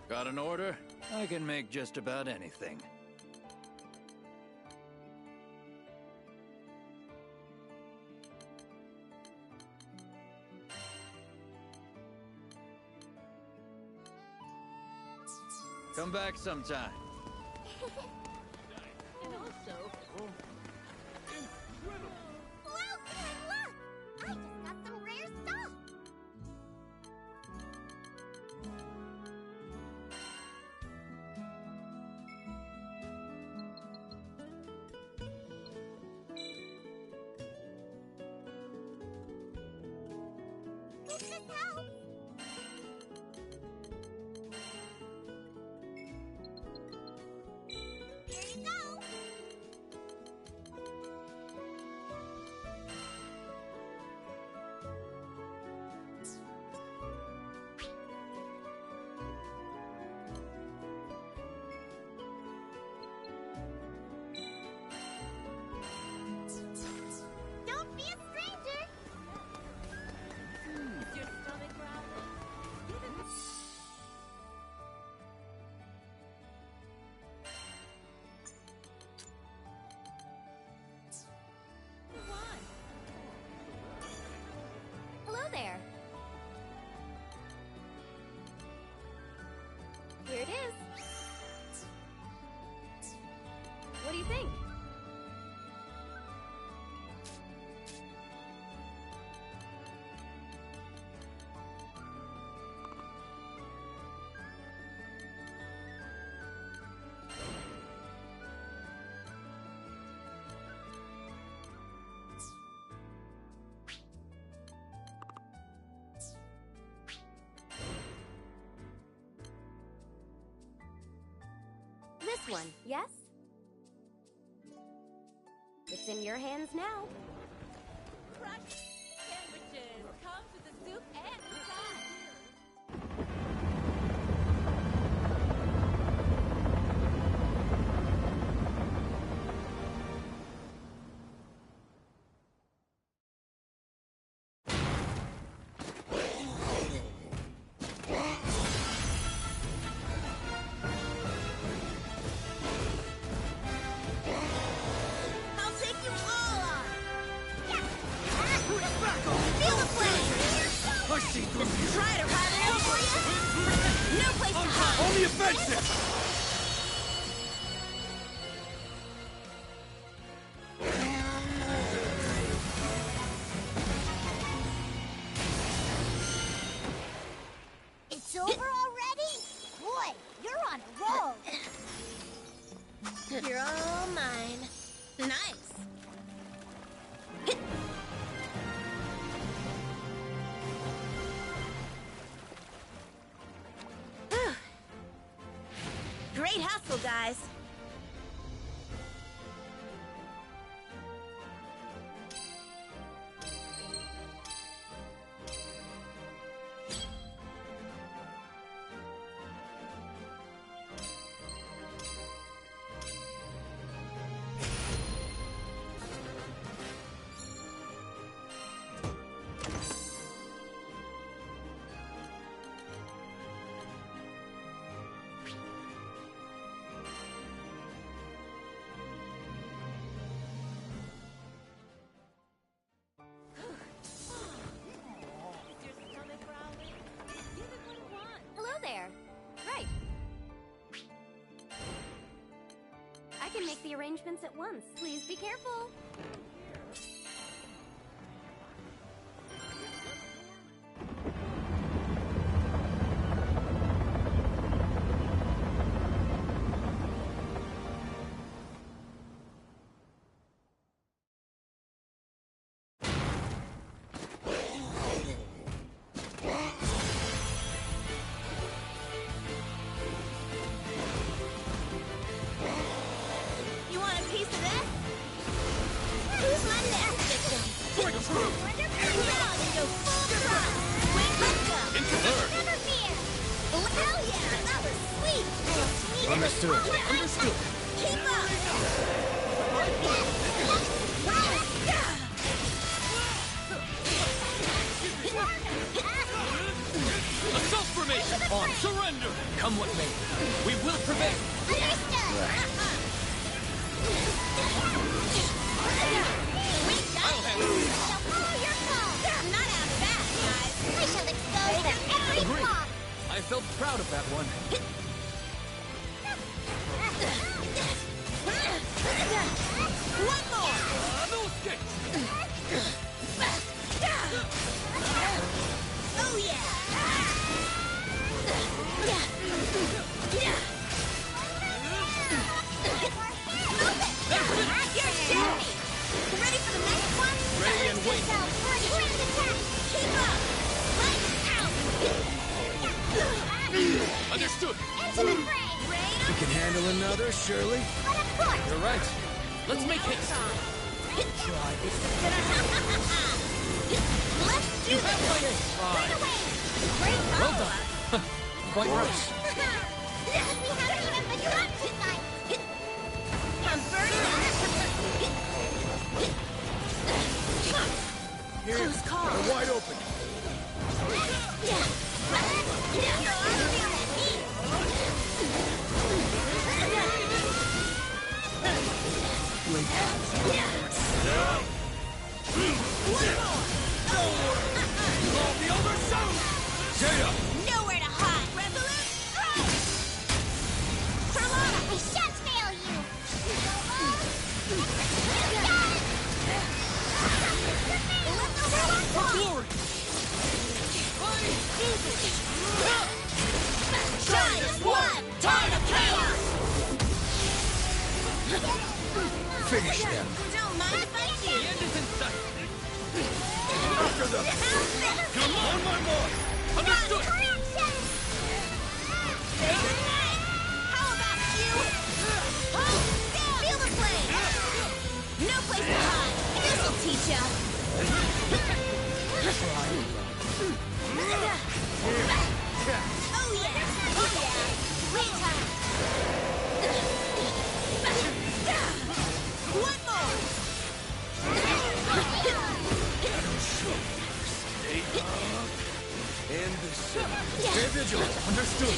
Got an order? I can make just about anything. Come back sometime. And also... Look! I just got some rare stuff! Hope this helps! Here you go! Don't be a stranger! Is your stomach growling? Give it a... What? Hello there. Here it is. What do you think? This one, yes? It's in your hands now. Crushed sandwiches. Comes with the soup and the side. I'll take you all on! Yeah! Feel the flame! I see through you! Try to ride it out for you! No place to hide! On the offensive! It's over already? Boy, you're on a roll! You're all mine. Nice! Great hustle, guys! Is your stomach growling? Give it what it wants. Hello there. Right. I can make the arrangements at once. Please be careful. You want a piece of this? Who's my next victim? Breakthrough! Now to go full throttle. Wait, let's go. Into her! Never fear. Hell yeah, that was sweet. Understood. Yeah. Understood. Keep up. Let's Self-formation on. Surrender. Come what may. We will prevail. Understood. I'll handle it. So follow your call. I'm not out of that, guys. I shall expose them every Agree. flaw. I felt proud of that one. One more. No escape. Oh yeah. You're shooting. Ready for the next one? Ready and waiting. Quick attack. Keep up. Lights out. Understood. Into the fray. Rain You can handle another, surely. but of course. You're right. Let's make haste. Let's do You this. have my aim. Right away. Great Well follow-up. done. Quite right. We haven't even begun tonight. I'm burning up. Here. Close call. They're wide open. It'll be over soon. Jada! Nowhere to hide. Resolute strike. Carlotta, I shan't fail you. Glory. Shine as one. Time of chaos. Finish them. Don't mind if I The do. end is in sight. After them. Come on, my boy. Understood. Say goodnight. How about you? Hold still. Feel the flame. No place to hide. This'll teach ya. Oh yeah. Oh yeah. Wait time. One more. And this. Stay vigilant. Understood.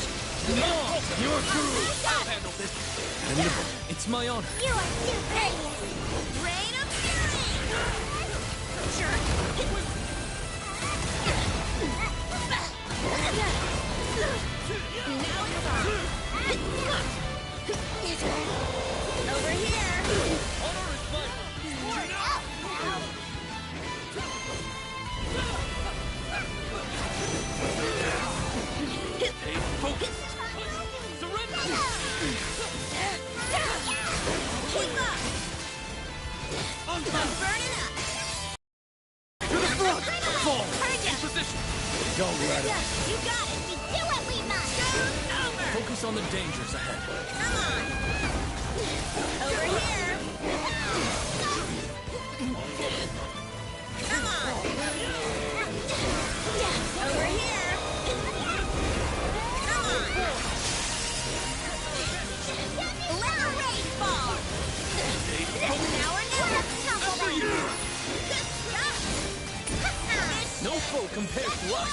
No! You're through! I'll handle this. And the It's my honor. You are superior. Rain of fury. Sure. Now it's on. Over here. Honor is mine. Stay focused. Surrender. Keep up. I'm burning up. To the front! Fall. Heard ya. In position. Don't let it. You got it. We do what we must. Over. Focus on the dangers ahead. Come on. Over here. Come on. Over here. Come on. Let the rain fall. Now or never. Tumble them. Good stuff. No foe compares to us.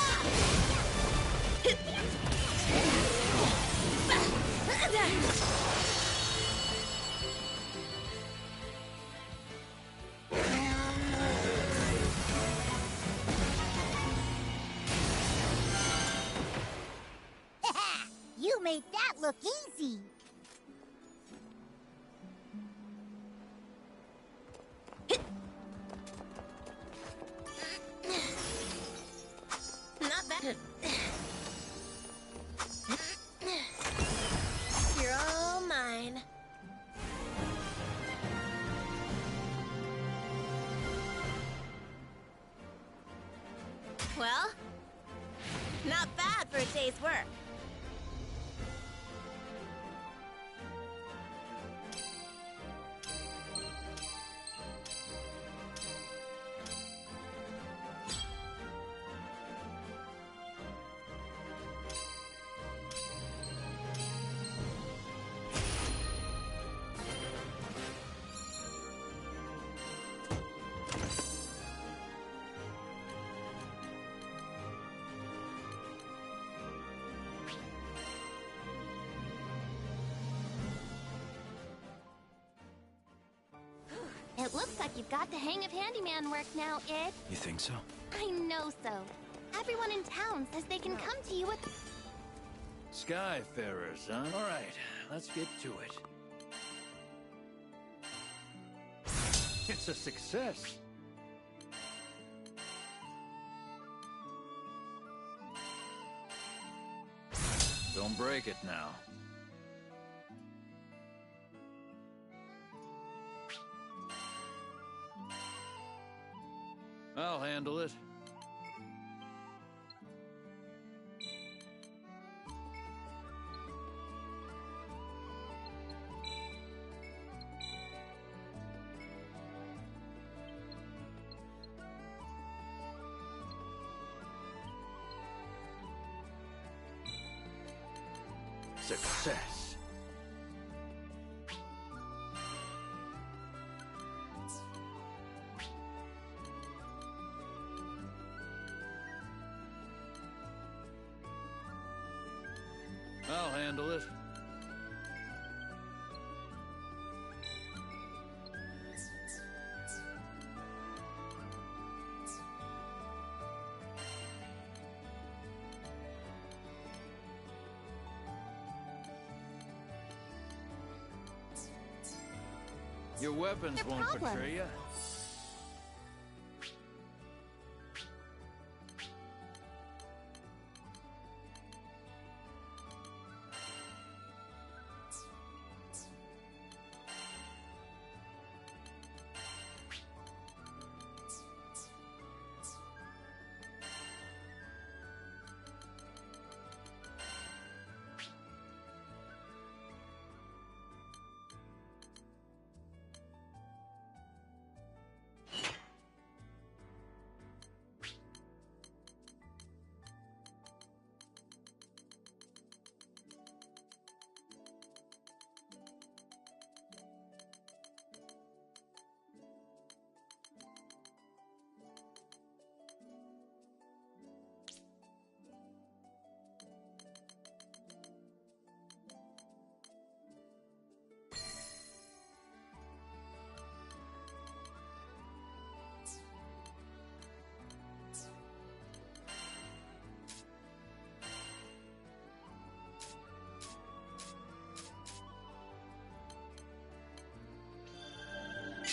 You made that look easy. Not bad. You're all mine. Well, not bad for a day's work. Looks like you've got the hang of handyman work now, Id. You think so? I know so. Everyone in town says they can come to you with... Skyfarers, huh? All right, let's get to it. It's a success. Don't break it now. I'll handle it. Success. I'll handle it. Your weapons No won't problem. betray you.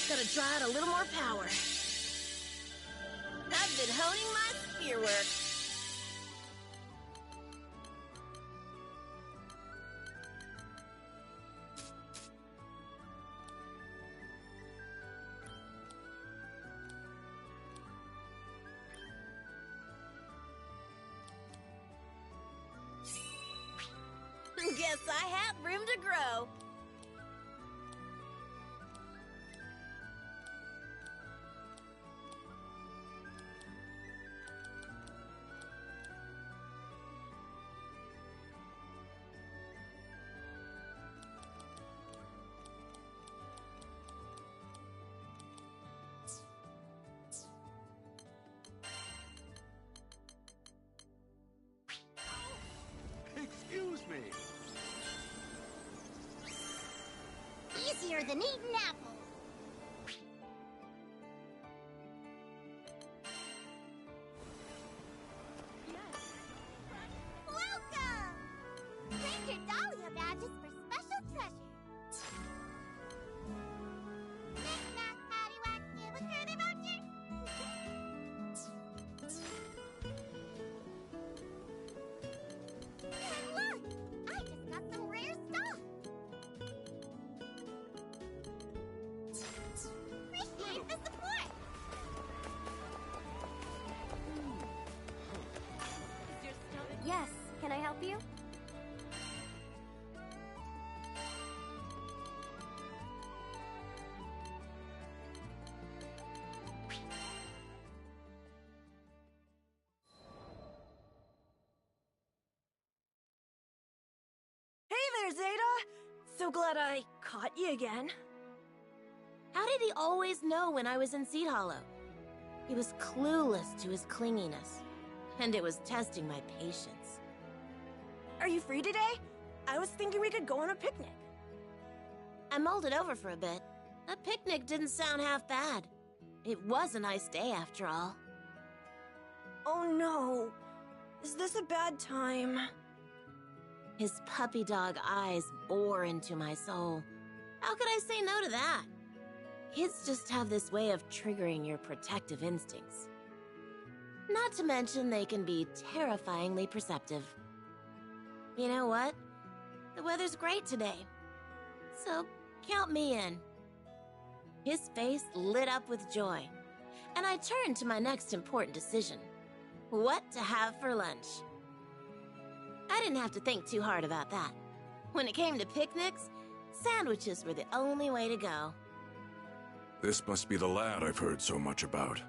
Gotta draw out a little more power. I've been honing my spear work. Guess I have room to grow. Excuse me. Easier than eating apples. Welcome! Claim your Dahlia badges for special treasure. Knick-knack, paddywhack, give a curly voucher. And look! I just got some rare stuff. Appreciate the support. Is your stomach Yes, can I help you? Hey there, Zeta! So glad I caught you again. How did he always know when I was in Seed Hollow? He was clueless to his clinginess, and it was testing my patience. Are you free today? I was thinking we could go on a picnic. I mulled it over for a bit, A picnic didn't sound half bad. It was a nice day after all. Oh no. Is this a bad time? His puppy dog eyes bore into my soul. How could I say no to that? Kids just have this way of triggering your protective instincts. Not to mention they can be terrifyingly perceptive. You know what? The weather's great today. So, count me in. His face lit up with joy, and I turned to my next important decision. What to have for lunch. I didn't have to think too hard about that. When it came to picnics, sandwiches were the only way to go. This must be the lad I've heard so much about.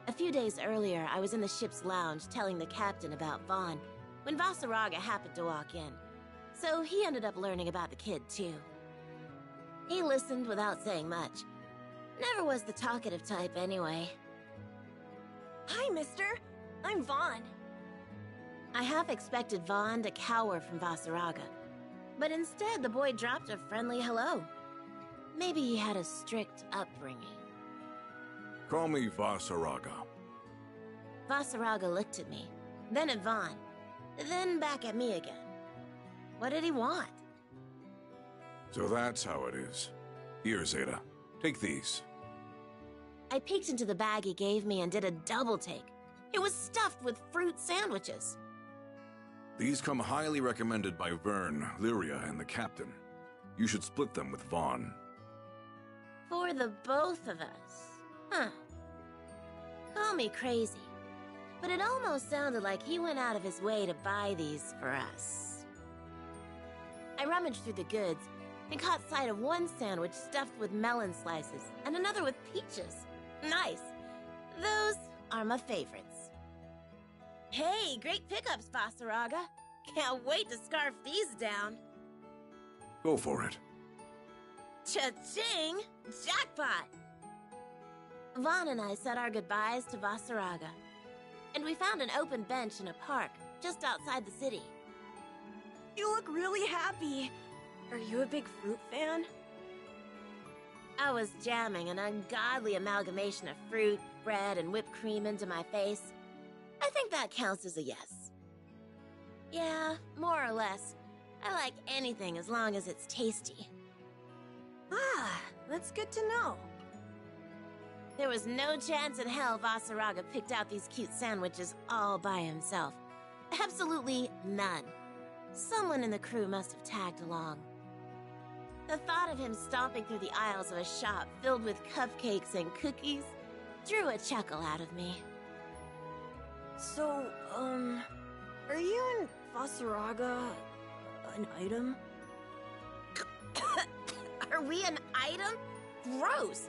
A few days earlier, I was in the ship's lounge telling the captain about Vaughn when Vasaraga happened to walk in. So he ended up learning about the kid, too. He listened without saying much. Never was the talkative type, anyway. Hi, mister. I'm Vaughn. I half expected Vaughn to cower from Vasaraga, but instead the boy dropped a friendly hello. Maybe he had a strict upbringing. Call me Vasaraga. Vasaraga looked at me, then at Vaughn, then back at me again. What did he want? So that's how it is. Here, Zeta. Take these. I peeked into the bag he gave me and did a double take. It was stuffed with fruit sandwiches. These come highly recommended by Vern, Lyria, and the captain. You should split them with Vaughn. For the both of us. Huh. Call me crazy, but it almost sounded like he went out of his way to buy these for us. I rummaged through the goods and caught sight of one sandwich stuffed with melon slices and another with peaches. Nice. Those are my favorites. Hey, great pickups, Vasaraga. Can't wait to scarf these down. Go for it. Cha-ching! Jackpot! Vaughn and I said our goodbyes to Vasaraga, and we found an open bench in a park just outside the city. You look really happy. Are you a big fruit fan? I was jamming an ungodly amalgamation of fruit, bread, and whipped cream into my face. I think that counts as a yes. Yeah, more or less. I like anything as long as it's tasty. Ah, that's good to know. There was no chance in hell Vasaraga picked out these cute sandwiches all by himself. Absolutely none. Someone in the crew must have tagged along. The thought of him stomping through the aisles of a shop filled with cupcakes and cookies drew a chuckle out of me. So, are you and Vasaraga an item? Are we an item? Gross!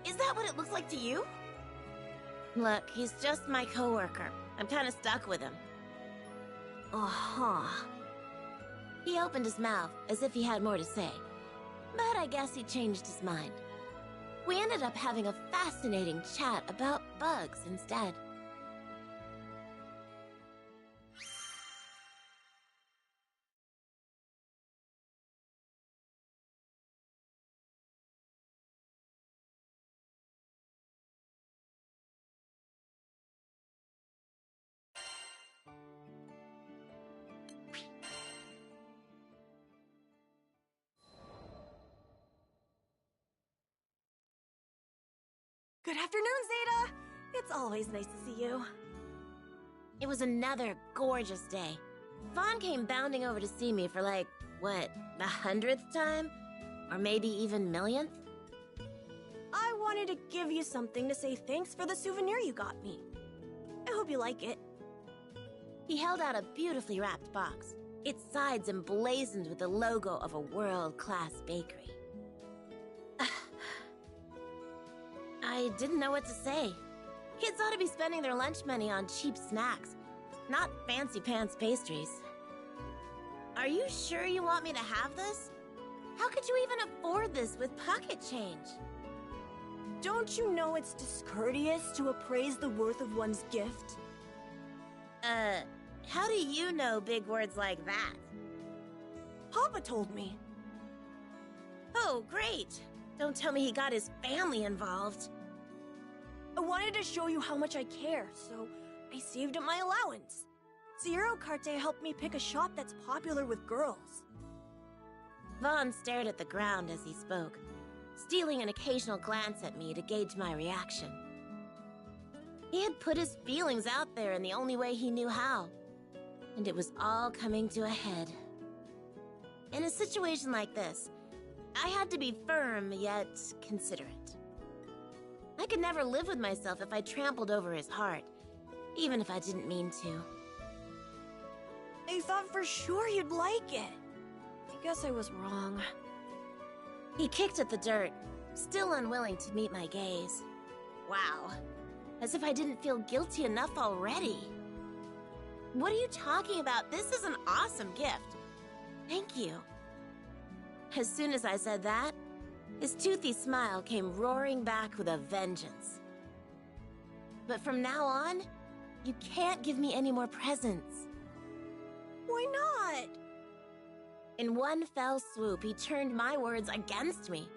Is that what it looks like to you? Look, he's just my coworker. I'm kind of stuck with him. Uh-huh. He opened his mouth as if he had more to say, but I guess he changed his mind. We ended up having a fascinating chat about bugs instead. Good afternoon, Zeta! It's always nice to see you. It was another gorgeous day. Vaughn came bounding over to see me for like, what, the 100th time? Or maybe even millionth? I wanted to give you something to say thanks for the souvenir you got me. I hope you like it. He held out a beautifully wrapped box, its sides emblazoned with the logo of a world-class bakery. I didn't know what to say. Kids ought to be spending their lunch money on cheap snacks, not fancy-pants pastries. Are you sure you want me to have this? How could you even afford this with pocket change? Don't you know it's discourteous to appraise the worth of one's gift? How do you know big words like that? Papa told me. Oh, great. Don't tell me he got his family involved. I wanted to show you how much I care, so I saved up my allowance. Zero Carte helped me pick a shop that's popular with girls. Vaughn stared at the ground as he spoke, stealing an occasional glance at me to gauge my reaction. He had put his feelings out there in the only way he knew how, and it was all coming to a head. In a situation like this, I had to be firm yet considerate. I could never live with myself if I trampled over his heart, even if I didn't mean to. I thought for sure you'd like it. I guess I was wrong. He kicked at the dirt, still unwilling to meet my gaze. Wow, as if I didn't feel guilty enough already. What are you talking about? This is an awesome gift. Thank you. As soon as I said that, his toothy smile came roaring back with a vengeance. But from now on, you can't give me any more presents. Why not? In one fell swoop, he turned my words against me.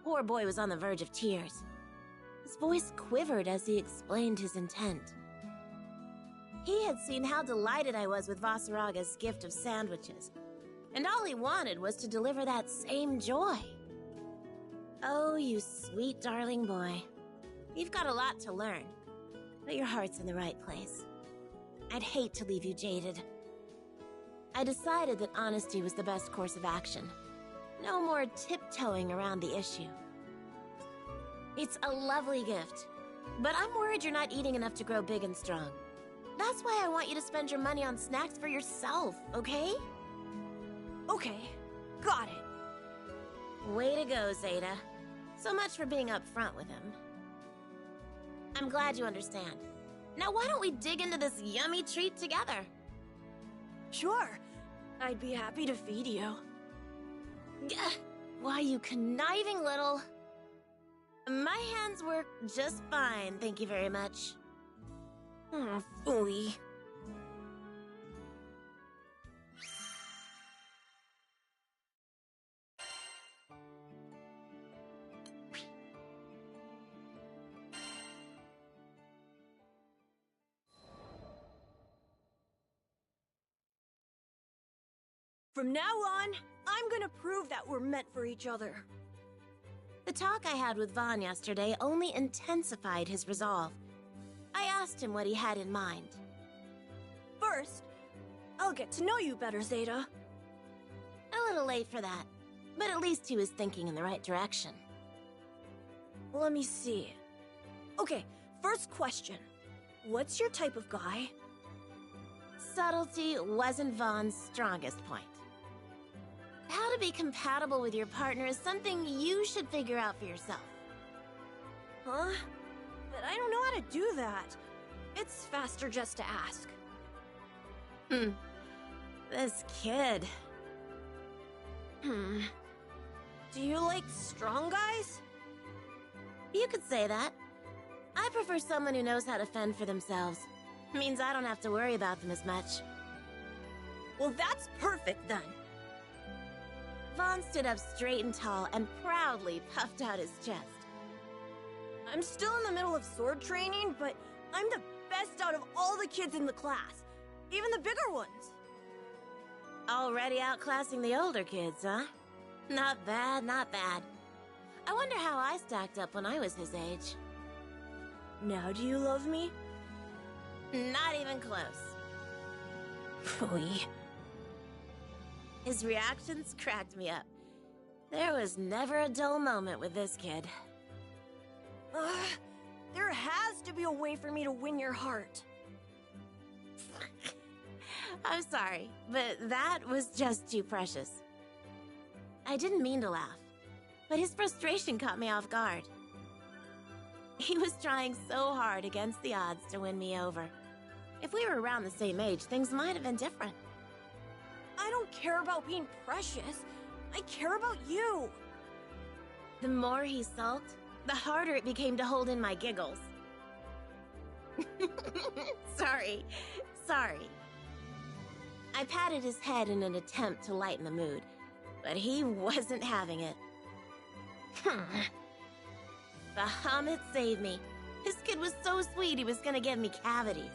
Poor boy was on the verge of tears. His voice quivered as he explained his intent. He had seen how delighted I was with Vasaraga's gift of sandwiches, and all he wanted was to deliver that same joy. Oh, you sweet darling boy. You've got a lot to learn, but your heart's in the right place. I'd hate to leave you jaded. I decided that honesty was the best course of action. No more tiptoeing around the issue. It's a lovely gift, but I'm worried you're not eating enough to grow big and strong. That's why I want you to spend your money on snacks for yourself, okay? Okay, got it. Way to go, Zeta. So much for being upfront with him. I'm glad you understand. Now why don't we dig into this yummy treat together? Sure, I'd be happy to feed you. Gah, why, you conniving little... My hands work just fine, thank you very much. Oh, phooey. From now on, I'm gonna prove that we're meant for each other. The talk I had with Vaughn yesterday only intensified his resolve. I asked him what he had in mind. First, I'll get to know you better, Zeta. A little late for that, but at least he was thinking in the right direction. Let me see. Okay, first question. What's your type of guy? Subtlety wasn't Vaughn's strongest point. How to be compatible with your partner is something you should figure out for yourself. Huh? But I don't know how to do that. It's faster just to ask. This kid. Do you like strong guys? You could say that. I prefer someone who knows how to fend for themselves. Means I don't have to worry about them as much. Well, that's perfect then. Vaughn stood up straight and tall and proudly puffed out his chest. I'm still in the middle of sword training, but I'm the best out of all the kids in the class. Even the bigger ones. Already outclassing the older kids, huh? Not bad, not bad. I wonder how I stacked up when I was his age. Now do you love me? Not even close. Phooey. His reactions cracked me up. There was never a dull moment with this kid. There has to be a way for me to win your heart. I'm sorry, but that was just too precious. I didn't mean to laugh, but his frustration caught me off guard. He was trying so hard against the odds to win me over. If we were around the same age, things might have been different. I don't care about being precious. I care about you. The more he sulked, the harder it became to hold in my giggles. Sorry. I patted his head in an attempt to lighten the mood, but he wasn't having it. Bahamut saved me. This kid was so sweet he was gonna give me cavities.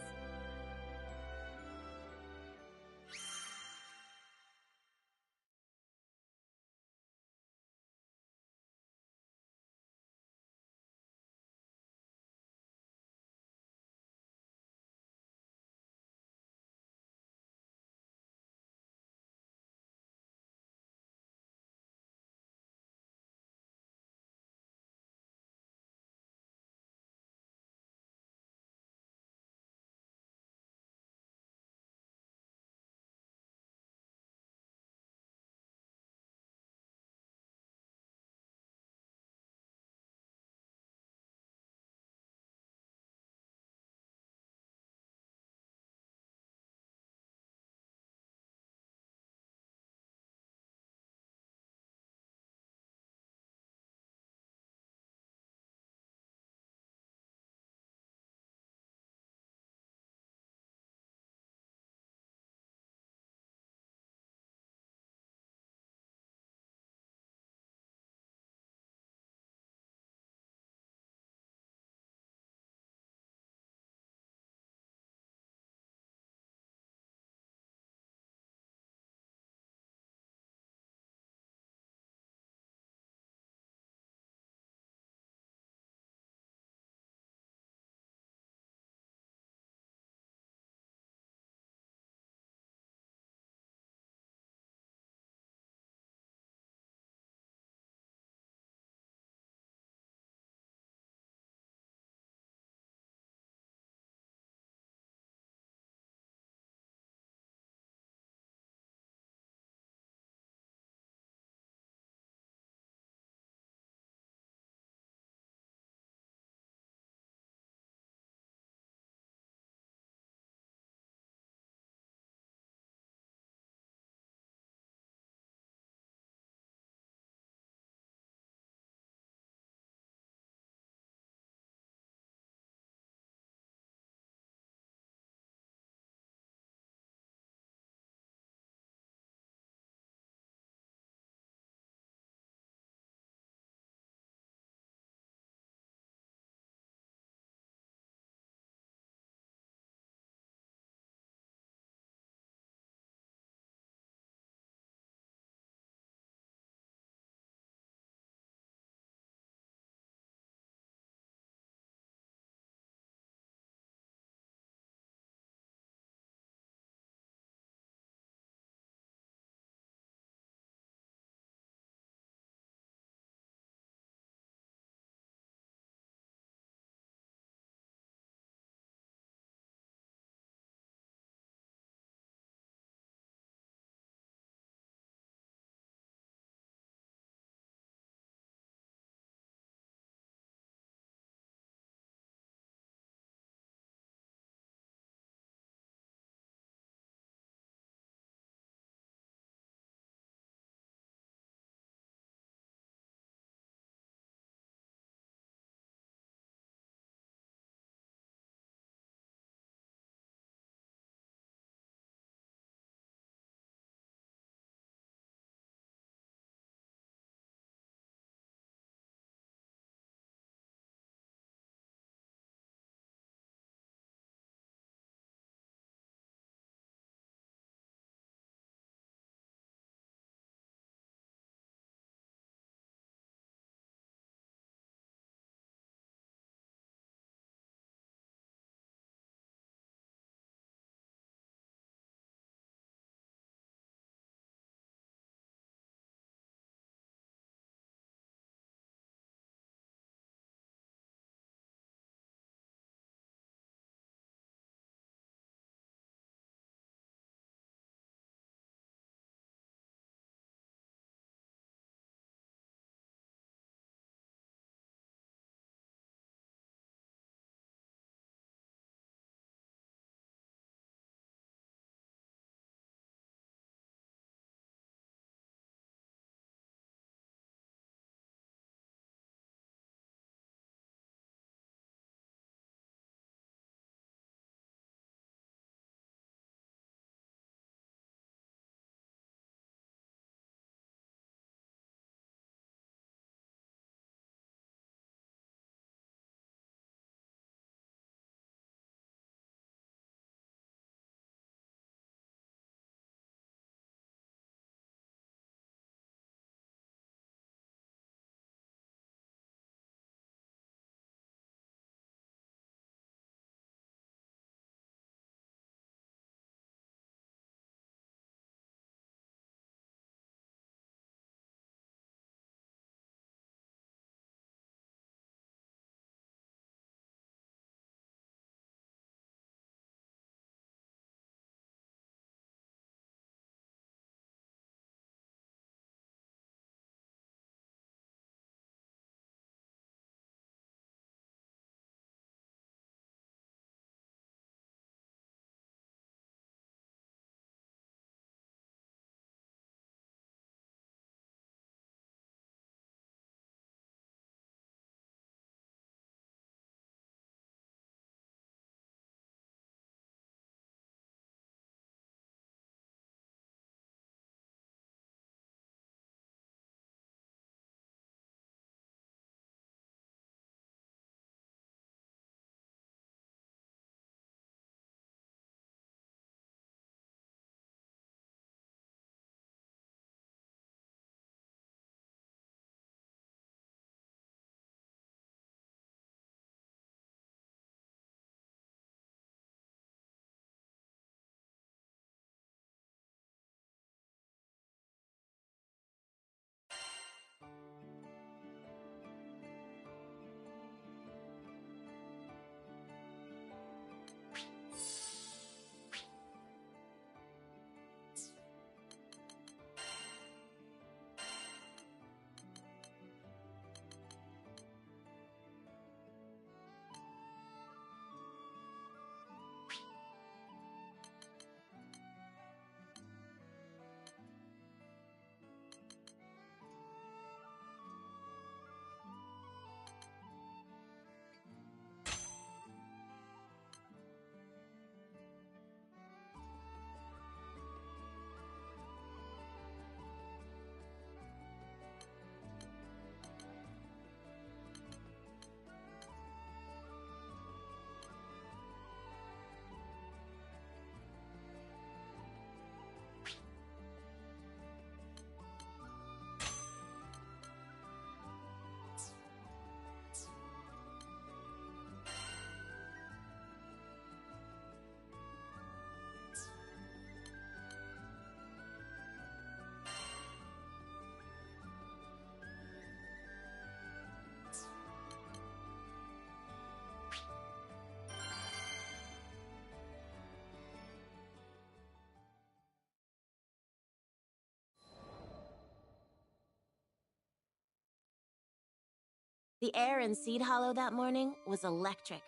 The air in Seed Hollow that morning was electric.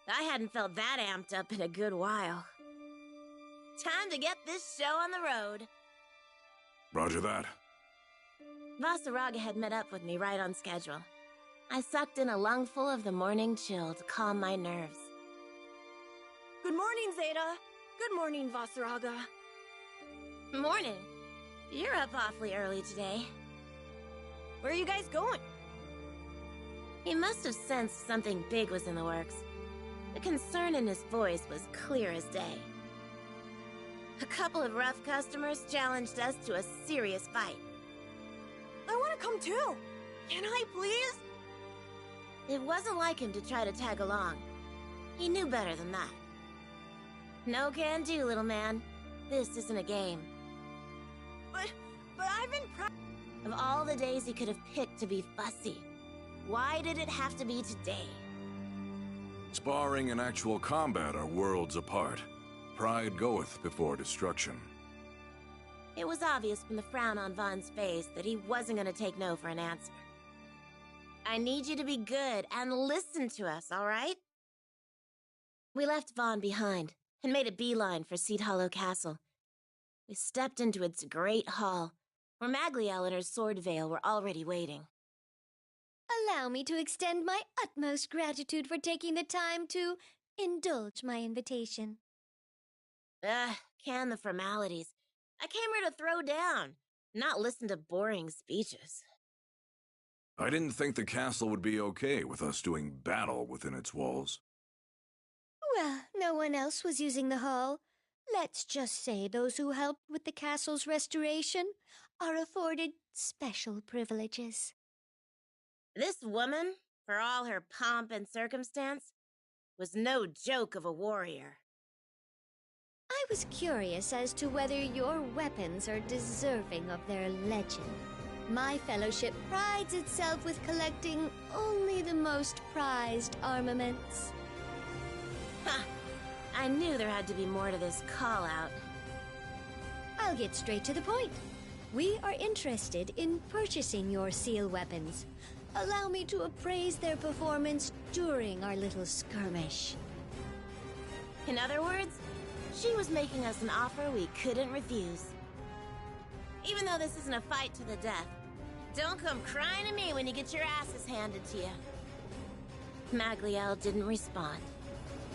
I hadn't felt that amped up in a good while. Time to get this show on the road. Roger that. Vasaraga had met up with me right on schedule. I sucked in a lungful of the morning chill to calm my nerves. Good morning, Zeta. Good morning, Vasaraga. Morning. You're up awfully early today. Where are you guys going? He must have sensed something big was in the works. The concern in his voice was clear as day. A couple of rough customers challenged us to a serious fight. I want to come too. Can I, please? It wasn't like him to try to tag along. He knew better than that. No can do, little man. This isn't a game. But I've been Of all the days he could have picked to be fussy, why did it have to be today? Sparring and actual combat are worlds apart. Pride goeth before destruction. It was obvious from the frown on Vaughn's face that he wasn't going to take no for an answer. I need you to be good and listen to us, all right? We left Vaughn behind and made a beeline for Seed Hollow Castle. We stepped into its great hall, where Magliel and her sword veil were already waiting. Allow me to extend my utmost gratitude for taking the time to indulge my invitation. Can the formalities. I came here to throw down, not listen to boring speeches. I didn't think the castle would be okay with us doing battle within its walls. Well, no one else was using the hall. Let's just say those who helped with the castle's restoration are afforded special privileges. This woman, for all her pomp and circumstance, was no joke of a warrior. I was curious as to whether your weapons are deserving of their legend. My fellowship prides itself with collecting only the most prized armaments. Ha! I knew there had to be more to this call-out. I'll get straight to the point. We are interested in purchasing your seal weapons. Allow me to appraise their performance during our little skirmish. In other words, she was making us an offer we couldn't refuse. Even though this isn't a fight to the death, don't come crying to me when you get your asses handed to you. Magliel didn't respond.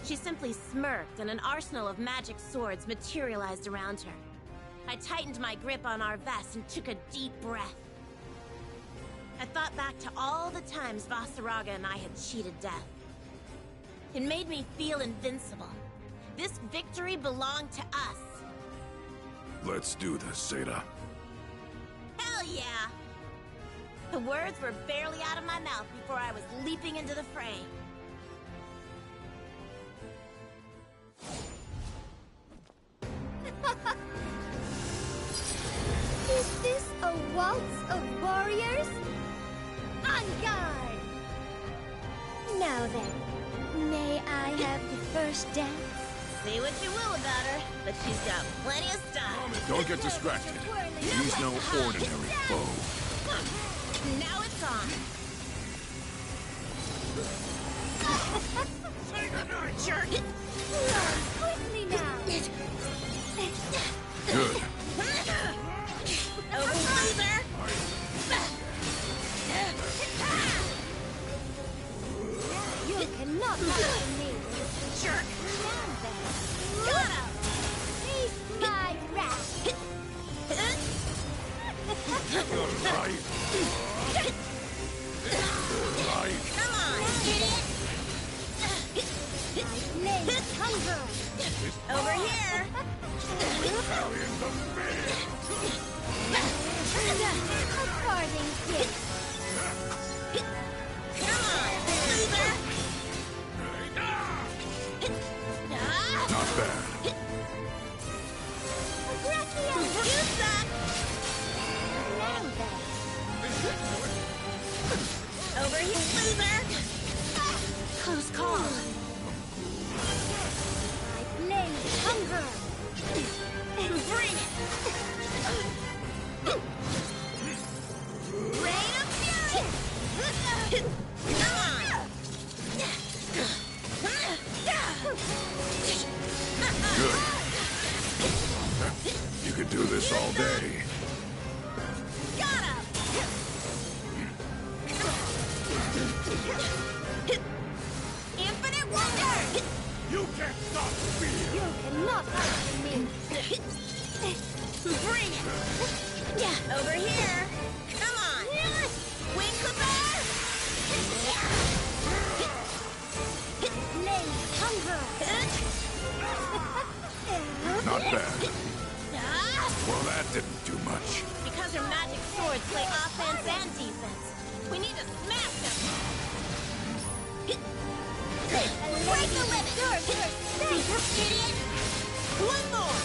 She simply smirked and an arsenal of magic swords materialized around her. I tightened my grip on our vest and took a deep breath. I thought back to all the times Vasaraga and I had cheated death. It made me feel invincible. This victory belonged to us. Let's do this, Zeta. Hell yeah! The words were barely out of my mouth before I was leaping into the fray. Is this a waltz of warriors? On guard! Now then, may I have the first dance? Say what you will about her, but she's got plenty of style. Don't get distracted. He's no ordinary foe. Now it's on. Say goodnight! Jerk! Quickly now! Good. Over, loser! You cannot find me! Jerk! Now then, Got him! face my wrath! You're right. Right. Come on, idiot! I blaze hunger! Over here! Italian the finish. A parting kiss! Come on, loser! Not bad. You suck! Now then, Over here, loser! Close call. I blaze hunger! Bring it! Over here! Come on! Wing clipper! Lay hunger. Not bad. Well, that didn't do much. Because her magic swords play offense and defense. We need to smash them! Break the limit! Think, idiot! One more!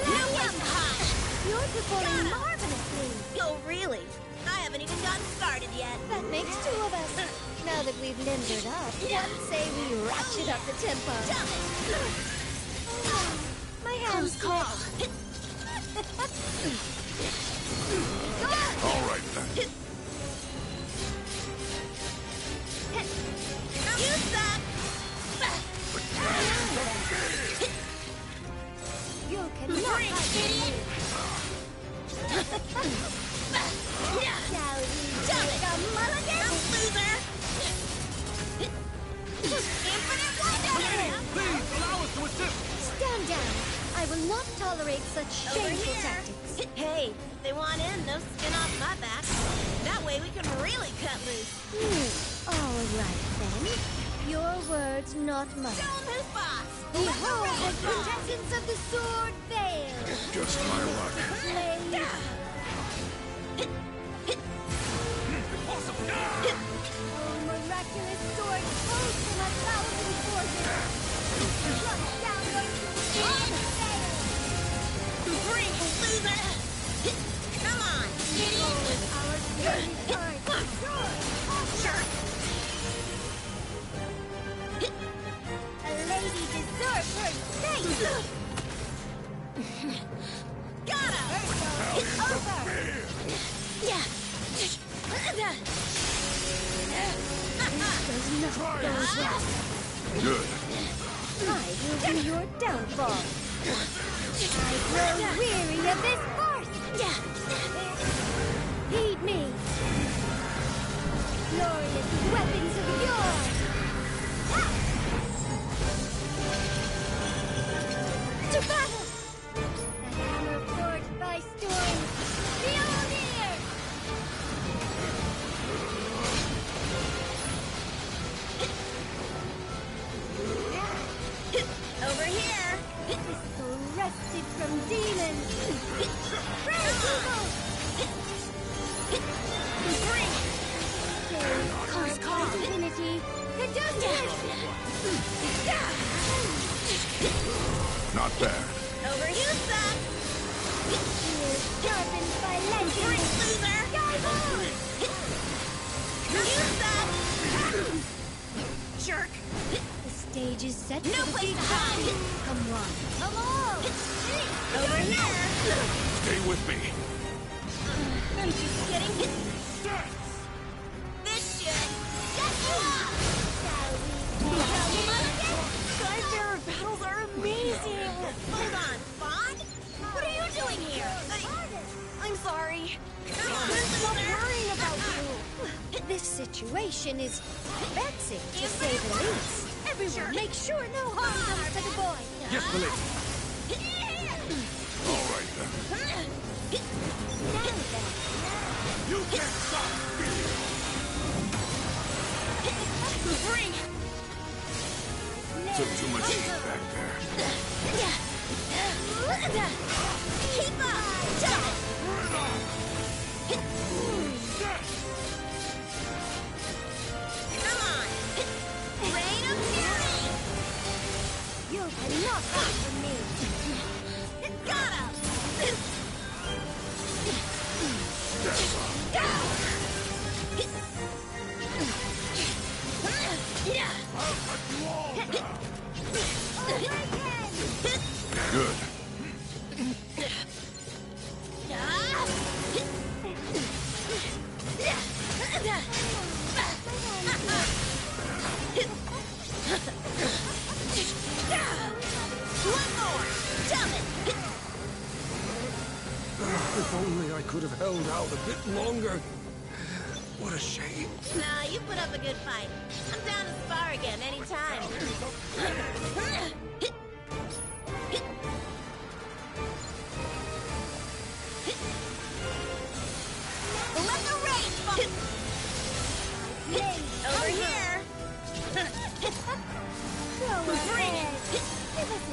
No place to hide! You're performing marvelously. Oh, really? I haven't even gotten started yet. That makes two of us. Now that we've limbered up, what say we ratchet up the tempo? My hands Close call. All right, then. You suck! You cannot Freak, hide idiot! Shall we Jump take it! a mulligan? Loser! Infinite wonder! Please, allow us to assist! Stand down. I will not tolerate such Over shameful here. tactics. Hey, if they want in, no skin off my back. That way we can really cut loose. All right, then. Your words, not mine. Show 'em who's boss! Behold the quintessence of the sword veil. Just my luck. Slay. Oh, miraculous sword, post from 1,000 forces. Shut down your sword veil. Bring, loser! Come on, idiot! Our greatest art. Sure. A lady deserves her fate. Got him! It's over. Yeah. Does not go well. Good. I will be your downfall. I grow weary of this farce. Heed me. Glorious weapons of yore. To battle! The hammer forged by storm. Mjolnir! Over here! Pistol wrested from demons. Praise evil! Bring! Close call. Divinity. Caduceus! Not bad. Over you, suck! Shield sharpened by Bring, legend. loser! You suck! Jerk! The stage is set No for the place big to hide. battle. Come on. Come on! Over here! Stay with me. I'm just kidding. This should shut you up! Shall we take a mulligan? Skyfarer battles are amazing! Hold on, Bond? What are you doing here? I'm sorry. Come on, Stop loser! worrying about you. This situation is vexing, to say the least. Everyone, make sure no harm comes to the boy. Yes, police. All right, then. Now then, You can't stop me. Bring! Took too much heat back there. Keep up! Jump it! Come on! Rain of fury! you cannot hide from me. Got him! Good. One more! Jump it! If only I could have held out a bit longer. What a shame. Nah, you put up a good fight. I'm down to spar again anytime. Over here! Bring it!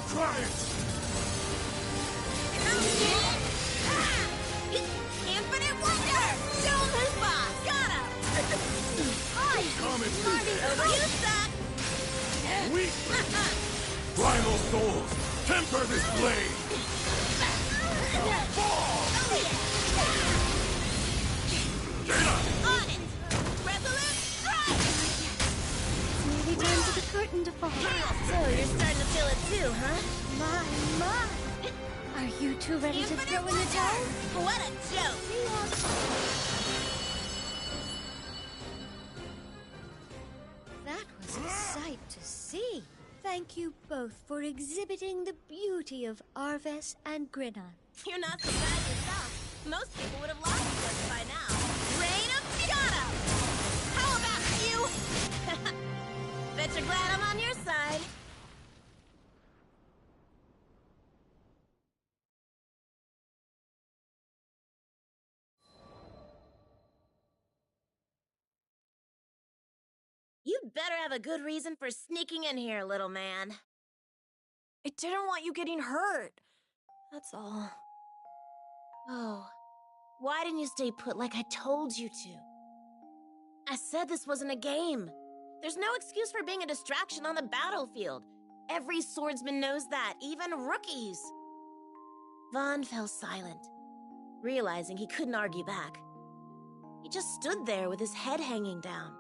Try it! Infinite Wonder! Show his boss! Got him! Comet Over you, suck! weak! Primal souls, temper this blade! Fall! Data! On it! Resolute strike! Maybe time for the curtain to fall. So you're starting to feel it too, huh? My. Are you two ready to throw in the towel? What a joke! That was a sight to see. Thank you both for exhibiting the beauty of Arves and Grinnon. You're not so bad yourself. Most people would have lost us by now. Reign of Shadow! How about you? Bet you're glad I'm on your side. You better have a good reason for sneaking in here, little man. I didn't want you getting hurt. That's all. Oh, why didn't you stay put like I told you to? I said this wasn't a game. There's no excuse for being a distraction on the battlefield. Every swordsman knows that, even rookies. Vaughn fell silent, realizing he couldn't argue back. He just stood there with his head hanging down.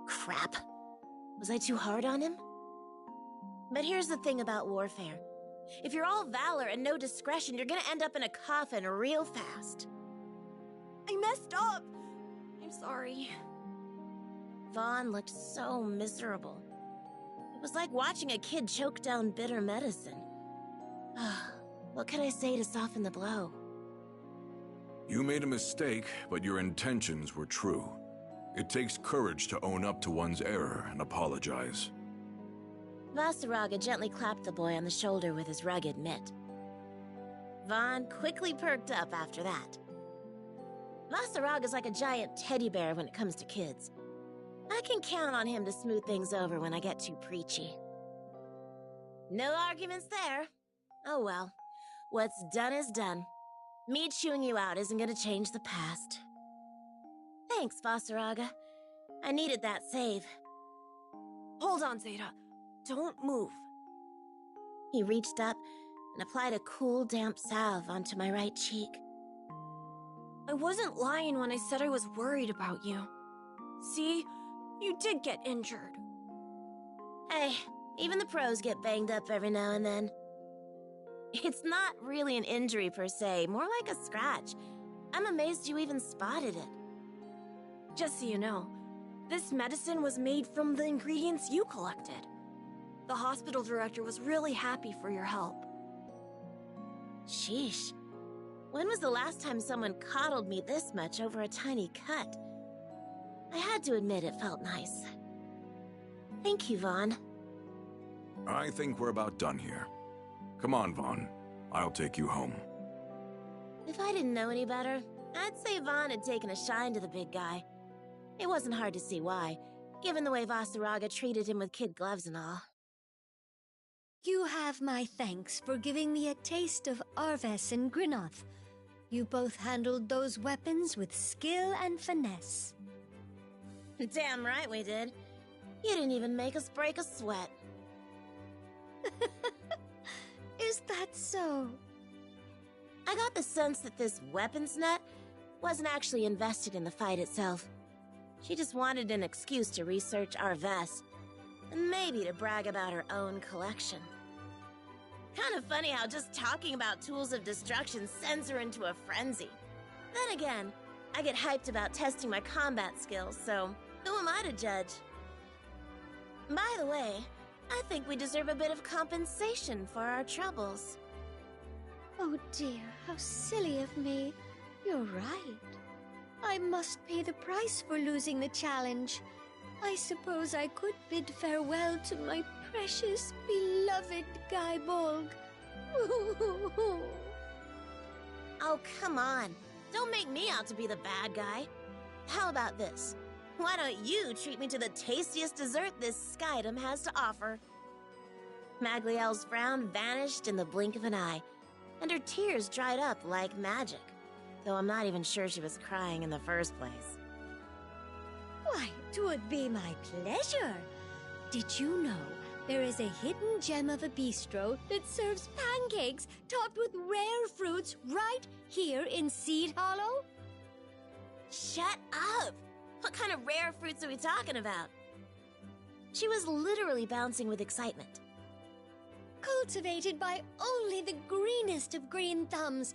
Crap. Was I too hard on him? But here's the thing about warfare. If you're all valor and no discretion, you're gonna end up in a coffin real fast. I messed up. I'm sorry. Vaughn looked so miserable. It was like watching a kid choke down bitter medicine. What could I say to soften the blow? You made a mistake, but your intentions were true. It takes courage to own up to one's error and apologize. Vasaraga gently clapped the boy on the shoulder with his rugged mitt. Vaughn quickly perked up after that. Vasaraga's like a giant teddy bear when it comes to kids. I can count on him to smooth things over when I get too preachy. No arguments there. Oh well. What's done is done. Me chewing you out isn't gonna change the past. Thanks, Vasaraga. I needed that save. Hold on, Zeta. Don't move. He reached up and applied a cool, damp salve onto my right cheek. I wasn't lying when I said I was worried about you. See? You did get injured. Hey, even the pros get banged up every now and then. It's not really an injury per se, more like a scratch. I'm amazed you even spotted it. Just so you know, this medicine was made from the ingredients you collected. The hospital director was really happy for your help. Sheesh. When was the last time someone coddled me this much over a tiny cut? I had to admit it felt nice. Thank you, Vaughn. I think we're about done here. Come on, Vaughn. I'll take you home. If I didn't know any better, I'd say Vaughn had taken a shine to the big guy. It wasn't hard to see why, given the way Vasaraga treated him with kid gloves and all. You have my thanks for giving me a taste of Arves and Grinnoth. You both handled those weapons with skill and finesse. Damn right we did. You didn't even make us break a sweat. Is that so? I got the sense that this weapons nut wasn't actually invested in the fight itself. She just wanted an excuse to research Arves, and maybe to brag about her own collection. Kind of funny how just talking about tools of destruction sends her into a frenzy. Then again, I get hyped about testing my combat skills, so who am I to judge? By the way, I think we deserve a bit of compensation for our troubles. Oh dear, how silly of me. You're right. I must pay the price for losing the challenge. I suppose I could bid farewell to my precious, beloved Guybolg. Oh, come on. Don't make me out to be the bad guy. How about this? Why don't you treat me to the tastiest dessert this Skydom has to offer? Maglielle's frown vanished in the blink of an eye, and her tears dried up like magic, though I'm not even sure she was crying in the first place. Why, 'twould be my pleasure. Did you know there is a hidden gem of a bistro that serves pancakes topped with rare fruits right here in Seed Hollow? Shut up! What kind of rare fruits are we talking about? She was literally bouncing with excitement. Cultivated by only the greenest of green thumbs,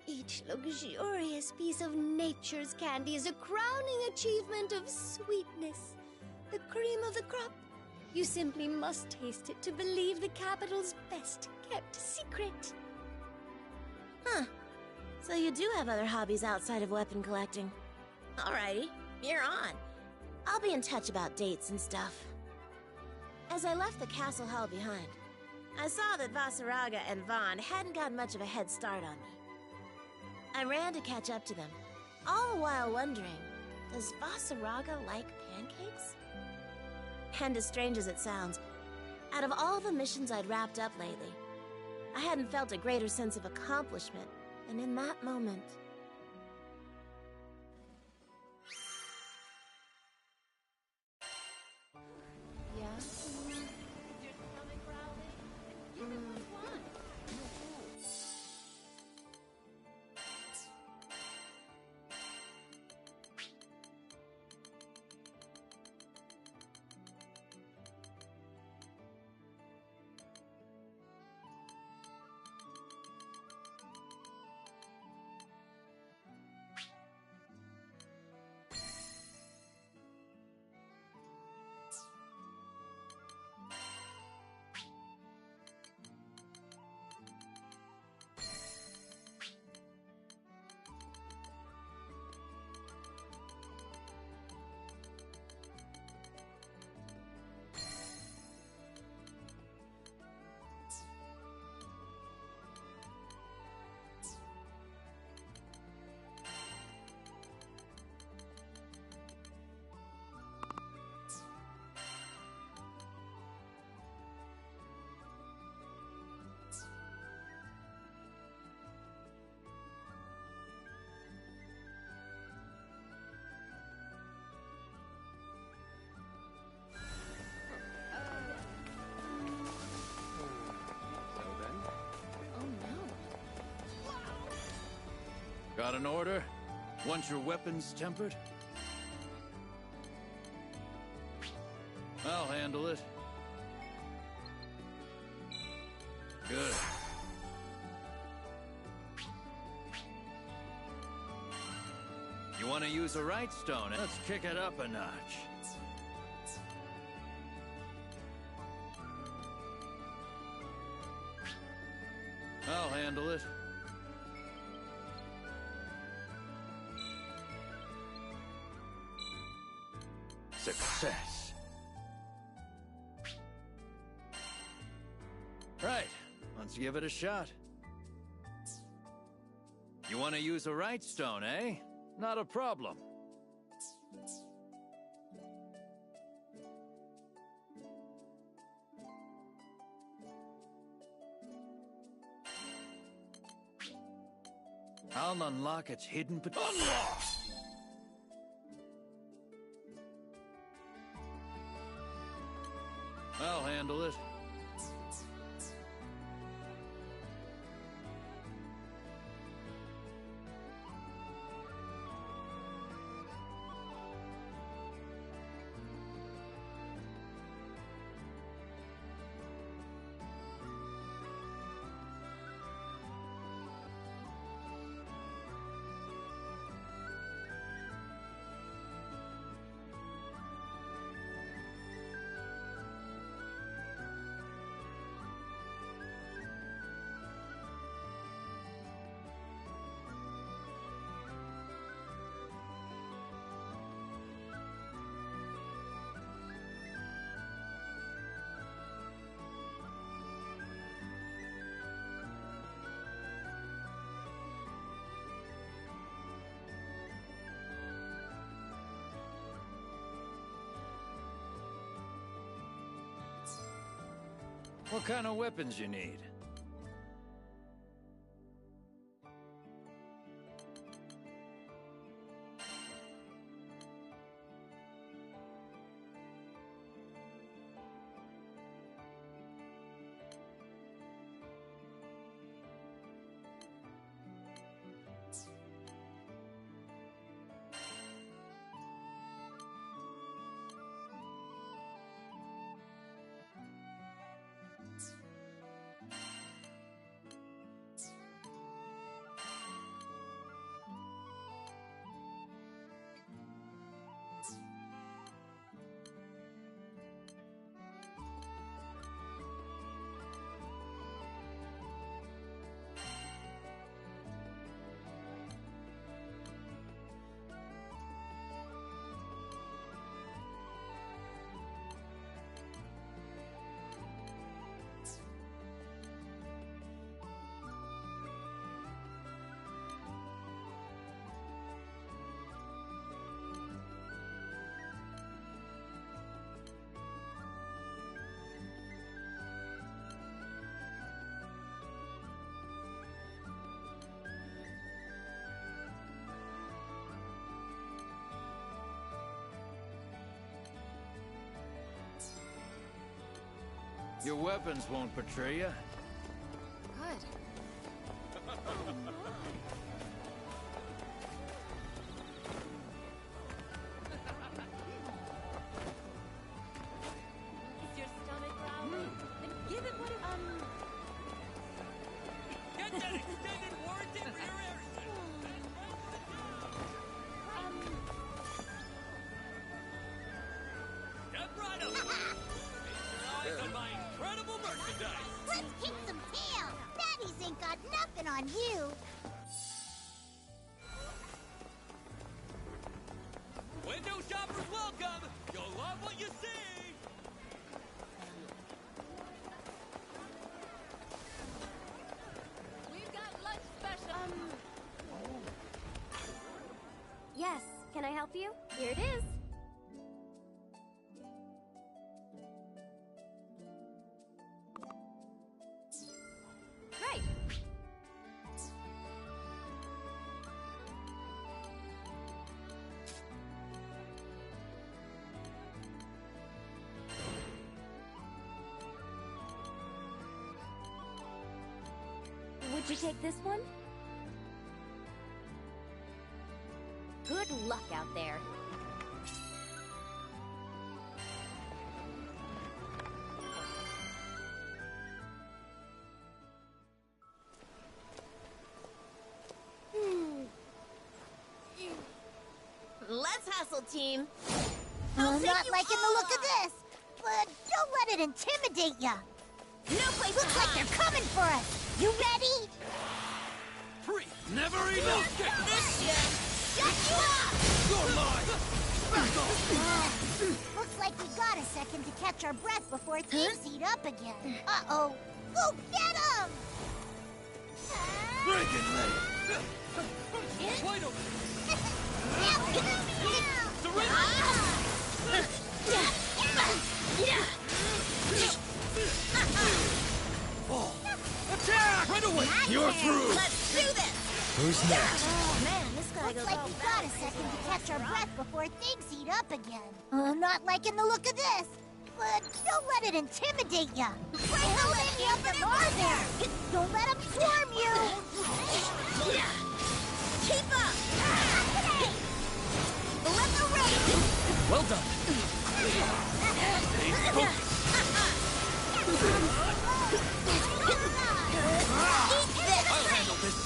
each luxurious piece of nature's candy is a crowning achievement of sweetness. The cream of the crop. You simply must taste it to believe the capital's best kept secret. Huh. So you do have other hobbies outside of weapon collecting. Alrighty, you're on. I'll be in touch about dates and stuff. As I left the castle hall behind, I saw that Vasaraga and Vaughn hadn't got much of a head start on me. I ran to catch up to them, all the while wondering, does Vasaraga like pancakes? And as strange as it sounds, out of all the missions I'd wrapped up lately, I hadn't felt a greater sense of accomplishment than in that moment. Yeah? Your stomach growling? You can move on. Got an order? Want your weapons tempered? I'll handle it. Good. You want to use a right stone? Let's kick it up a notch. I'll handle it. Success. Right, let's give it a shot. You want to use a right stone, eh? Not a problem. I'll unlock its hidden potential. Unlock! I'll handle it. What kind of weapons you need? Your weapons won't betray you. Good. Is your stomach growling? Then give it what it... Get that extended warranty for your ears! Get right up! Keep your eyes on my incredible merchandise! Let's kick some tail! Daddies ain't got nothing on you! Window shoppers welcome! You'll love what you see! We've got lunch special. Yes, can I help you? Here it is. Right. Would you take this one? Good luck out there. Let's hustle, team. I'm not liking the look of this, but don't let it intimidate ya. No place Looks to like hide. they're coming for us. You ready? Free! Never enough! Get this! Shut you up! You're mine! Back off! Looks like we got a second to catch our breath before things heat up again. Uh-oh. Go get 'em! Break it, Lady! Wide open! Attack! Right away! You're through! Let's do this! Who's next? Oh, man, this guy Looks goes like all we got a second to catch our breath before things heat up again. I'm not liking the look of this, but don't let it intimidate ya. Don't let me up the bar there. Don't let them swarm you. Keep up! Let the rain! Well done! Stay focused! Eat this! I'll handle this!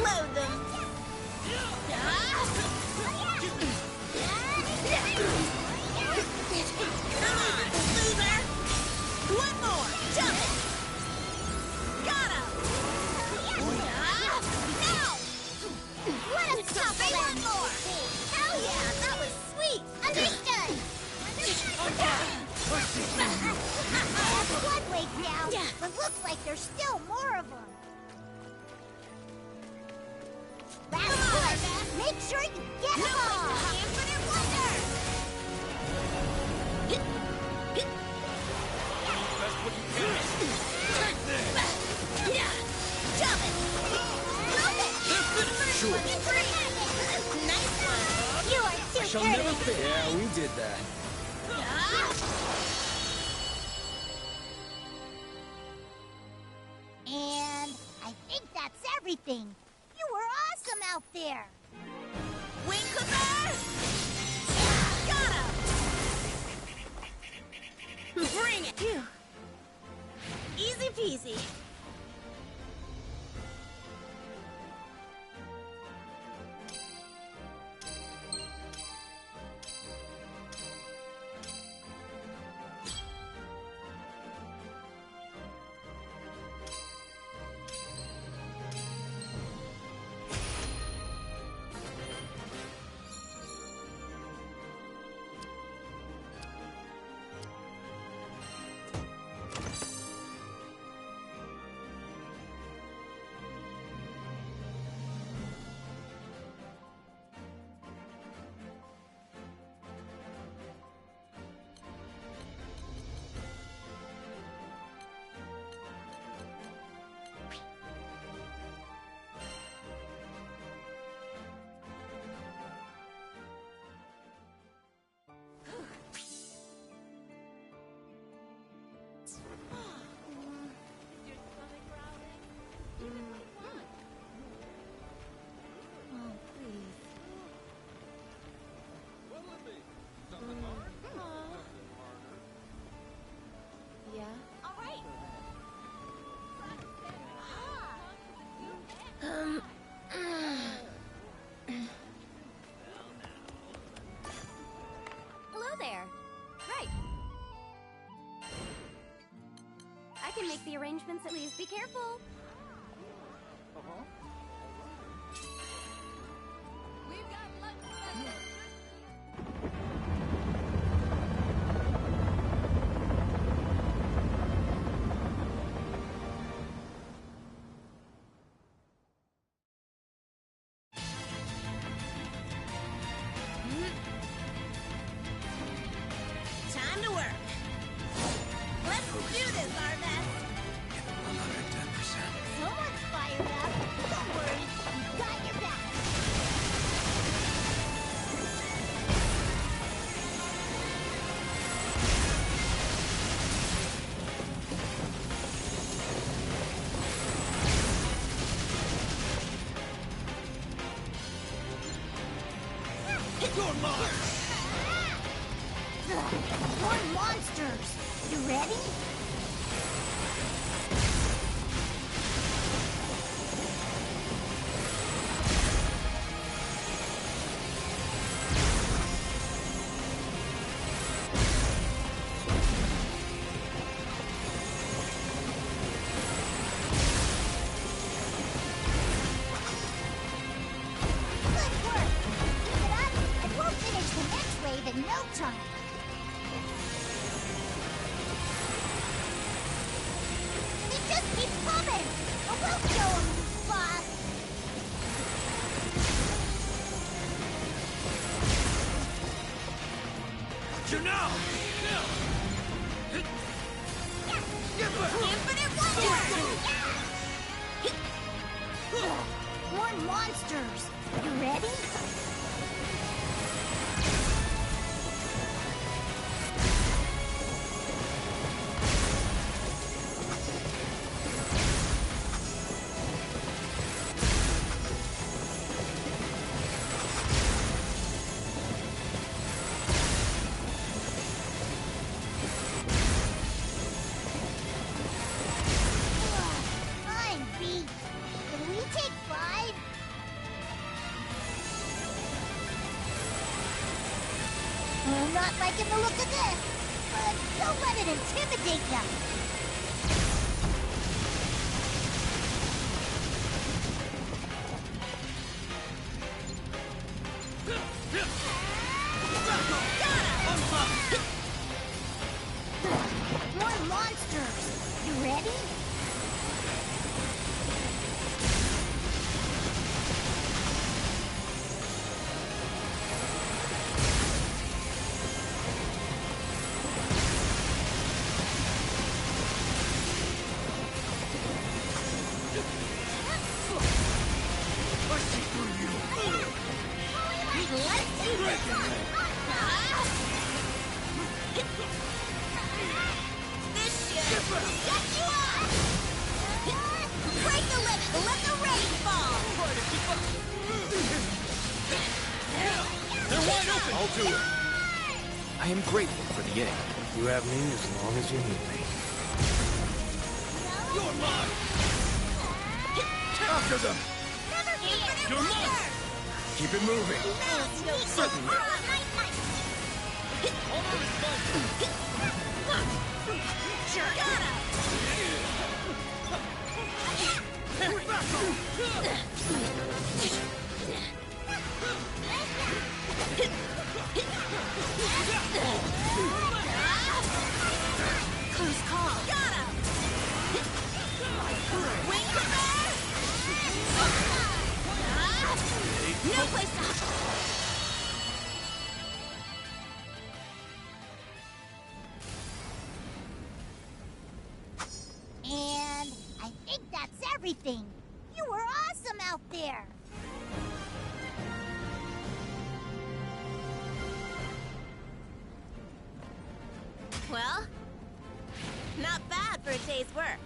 Load them! Come on, loser! One more! Jump it! Got him! No! Let us stop Say one more! Hell yeah, that was sweet! Understood. That's one Relink now, but looks like there's still more of them. Last push! Make sure you get them all! Infinite wonder! That's what you can. Take this! Yeah! Jump it! Move it! Sure. Nice one! You are too Shall dirty. never fail. Yeah, we did that. And I think that's everything. You were awesome out there. Wing clipper! Got him! Bring it! Phew. Easy peasy. Hello there. Right. I can make the arrangements. Please be careful. We've got lunch special. Time to work. Let's do this, Arvest! 110%. Someone's fired up. Don't worry, we've got your back. More monsters. You ready? Good work. Keep it up, and we'll finish the next wave in no time. They just keep coming! But we'll show them, boss! You know! Infinite wonder! More monsters! You ready? I'm beat. Can we take 5? I'm not liking the look of this, but don't let it intimidate you. More monsters! Ready? I'll do it. I am grateful for the egg. You have me as long as you need me. You're mine! After them! You're mine! Keep it moving. Certainly. Close call. Got him! Wing commander! No place to hide. And I think that's everything. You were awesome out there. Well, not bad for a day's work.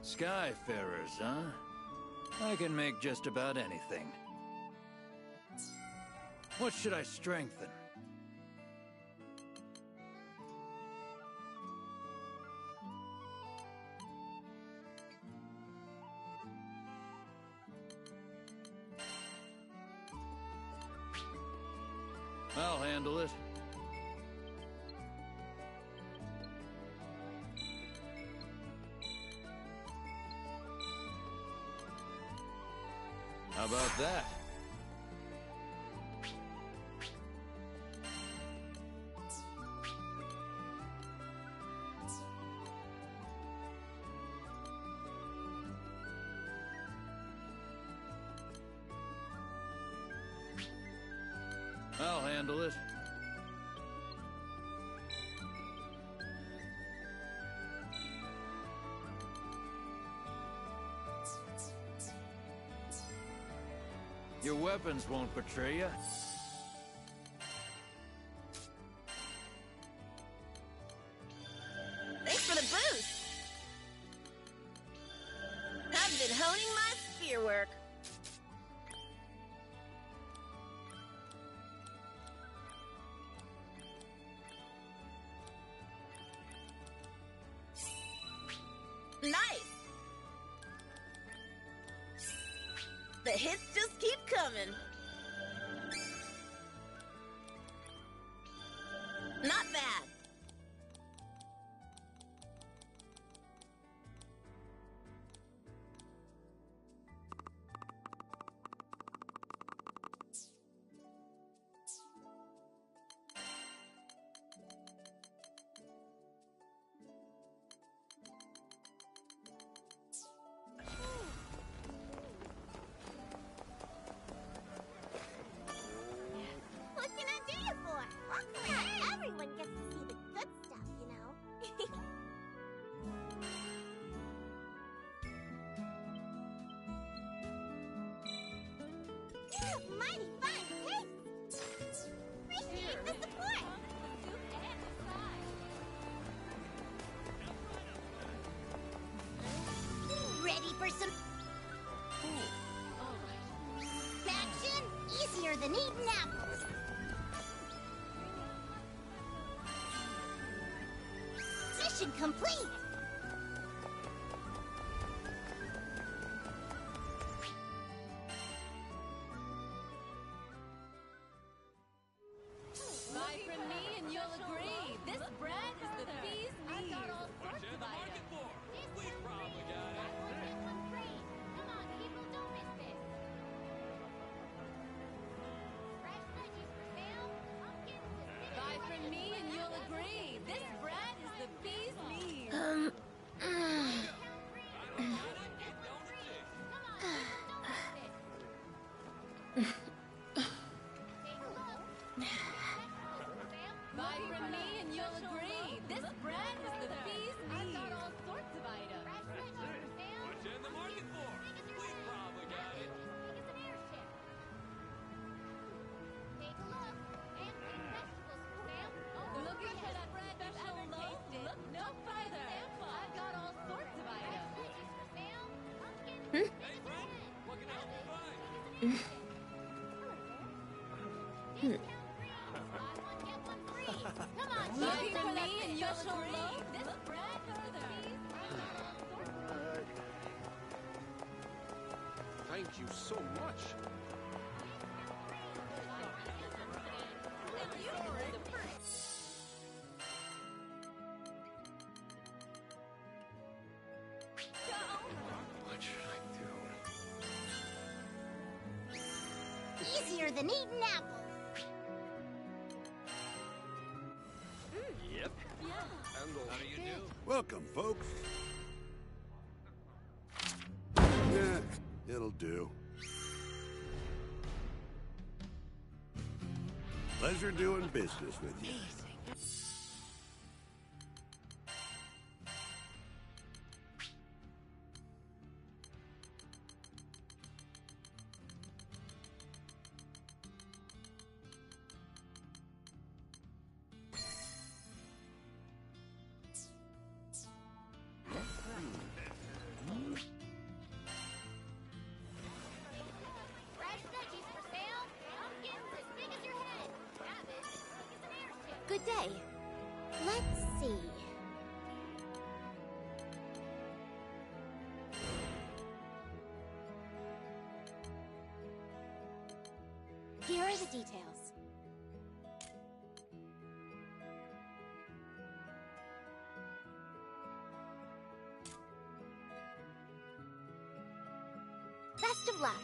Skyfarers, huh? I can make just about anything. What should I strengthen? I'll handle it. How about that? I'll handle it. Your weapons won't betray you. Thanks for the boost. I've been honing my spear work. Nice. The hits just keep coming. Not bad. Mighty fine taste! Appreciate the support! Ready for some action? Easier than eating apples! Mission complete! Buy from me and you'll agree. This bread is the bee's knees. I've got all sorts of items. We probably got it. Come on, people, don't miss this! Fresh veggies for sale, pumpkins as big as Buy you from want. me and you'll agree. This bread is the bee's knees. Buy from me and you'll agree. This bread is the bee's knees. I've got all sorts of items. What you in the market for? We probably got it. Look at that bread special loaf. Look no further. I've got all sorts of items. Hey, friend, what can I help you buy? Come on, Buy Jimmy, from for me and you'll special agree. loaf. This bread further. Thank you so much. What should I do? Easier than eating apples. Yep. Handle. How do you do? Welcome, folks. Yeah, it'll do. Pleasure doing business with you. Fresh veggies for sale. Pumpkins as big as your head. Cabbage as big as an airship. Good day. Let's see. Here are the details. Best of luck.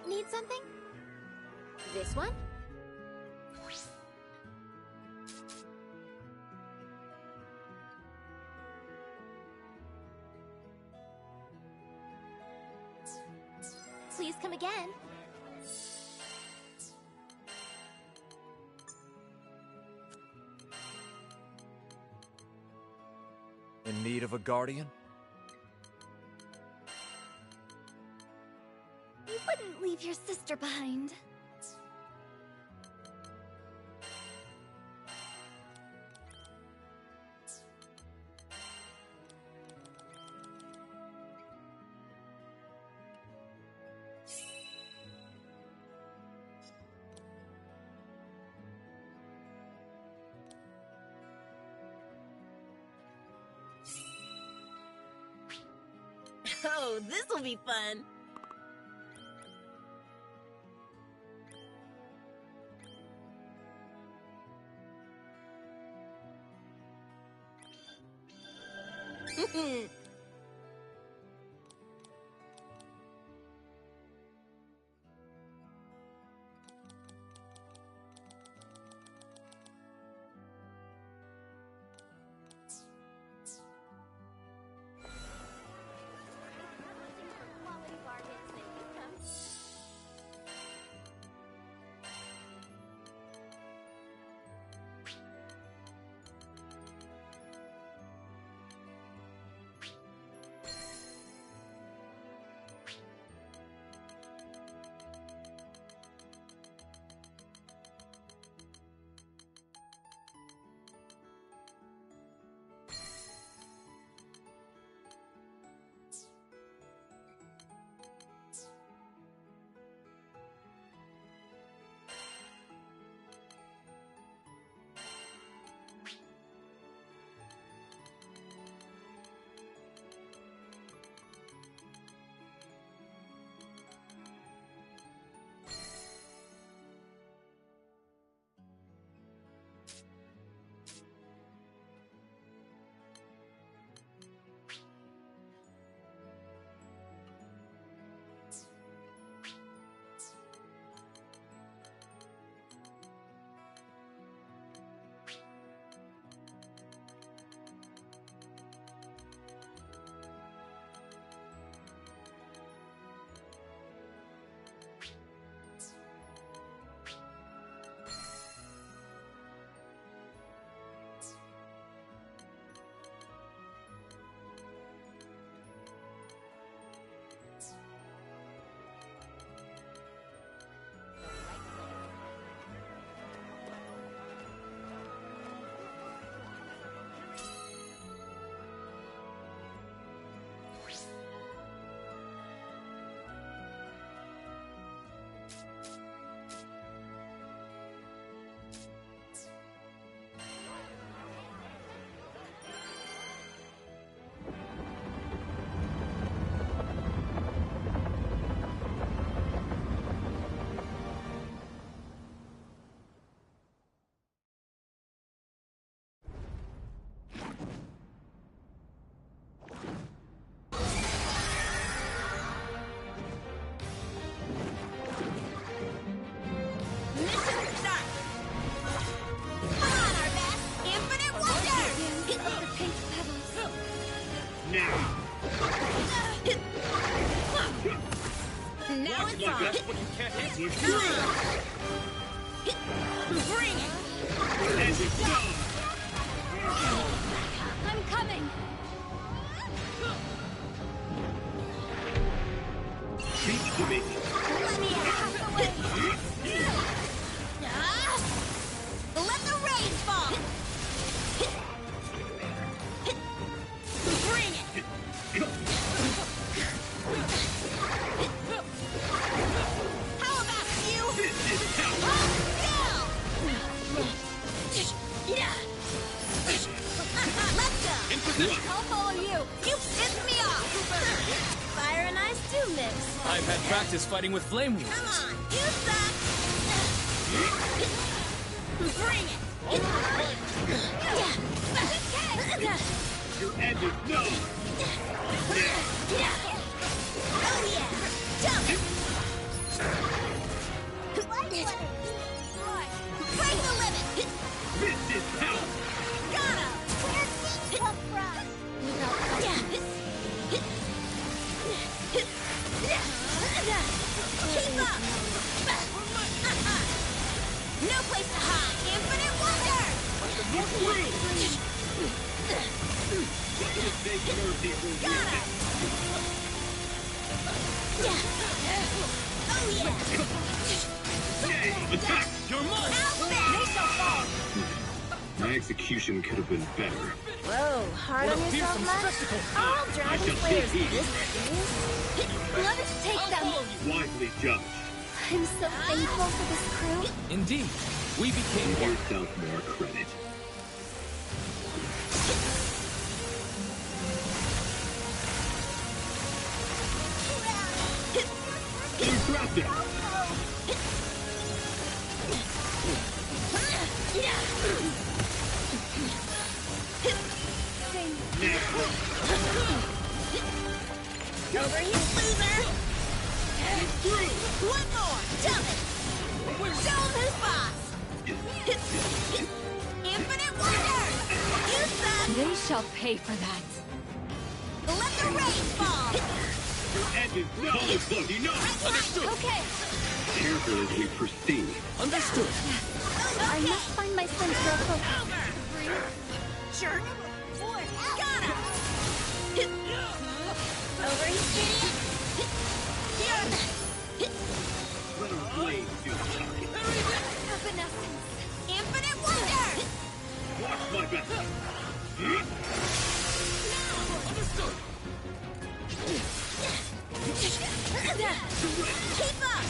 Need something? This one? Please come again. In need of a guardian? You wouldn't leave your sister behind. Oh, this'll be fun. Quality bargains that you come. Bring it! I'm coming. Speak to me. Let me half away. Let the rain fall. Bring it. How about you? Let's go. I'll follow you. You pissed me off. Fire and ice do mix. I've had practice fighting with flame wheels. Come on, you suck. Bring it. Your end is known. Oh yeah, jump. Break the limit. This is power. Got him. Where'd things come from? Keep up. No place to hide. Infinite wonder. Just make mercy for Got him. Oh yeah. Attack! You're mine! They shall fall. My execution could have been better. Whoa, hard on yourself, much? All dragon players this serious? Let us take them. Wisely judged. I'm so thankful for this crew. Indeed, we became Give one. yourself more credit. Interrupt it! Over here, loser! One more! Jump it! Show 'em who's boss! Infinite wonder! You suck! They shall pay for that. Let the rain fall! Your end is known. Close, you know. Understood. Okay. Careful as we proceed. Understood. I must find my sense real quick. Jerk! Got him! Over, you idiot! Let our blade do the talking. Evanescence. Infinite wonder! Watch my back. Understood. Keep up!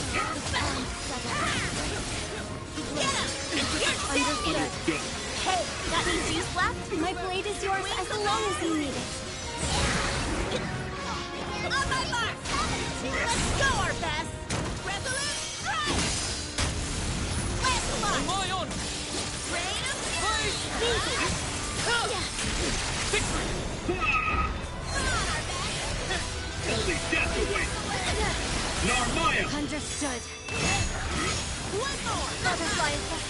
Get him! You're Understood. Go. Hey, got any juice left? My blade is yours as long as you need it. On my mark! Let's go, our best! Resolute strike! Last On one! my honor. Rain of Victory. Come on, our best! Only death awaits. Narmaya! Understood. One more! Butterfly effect.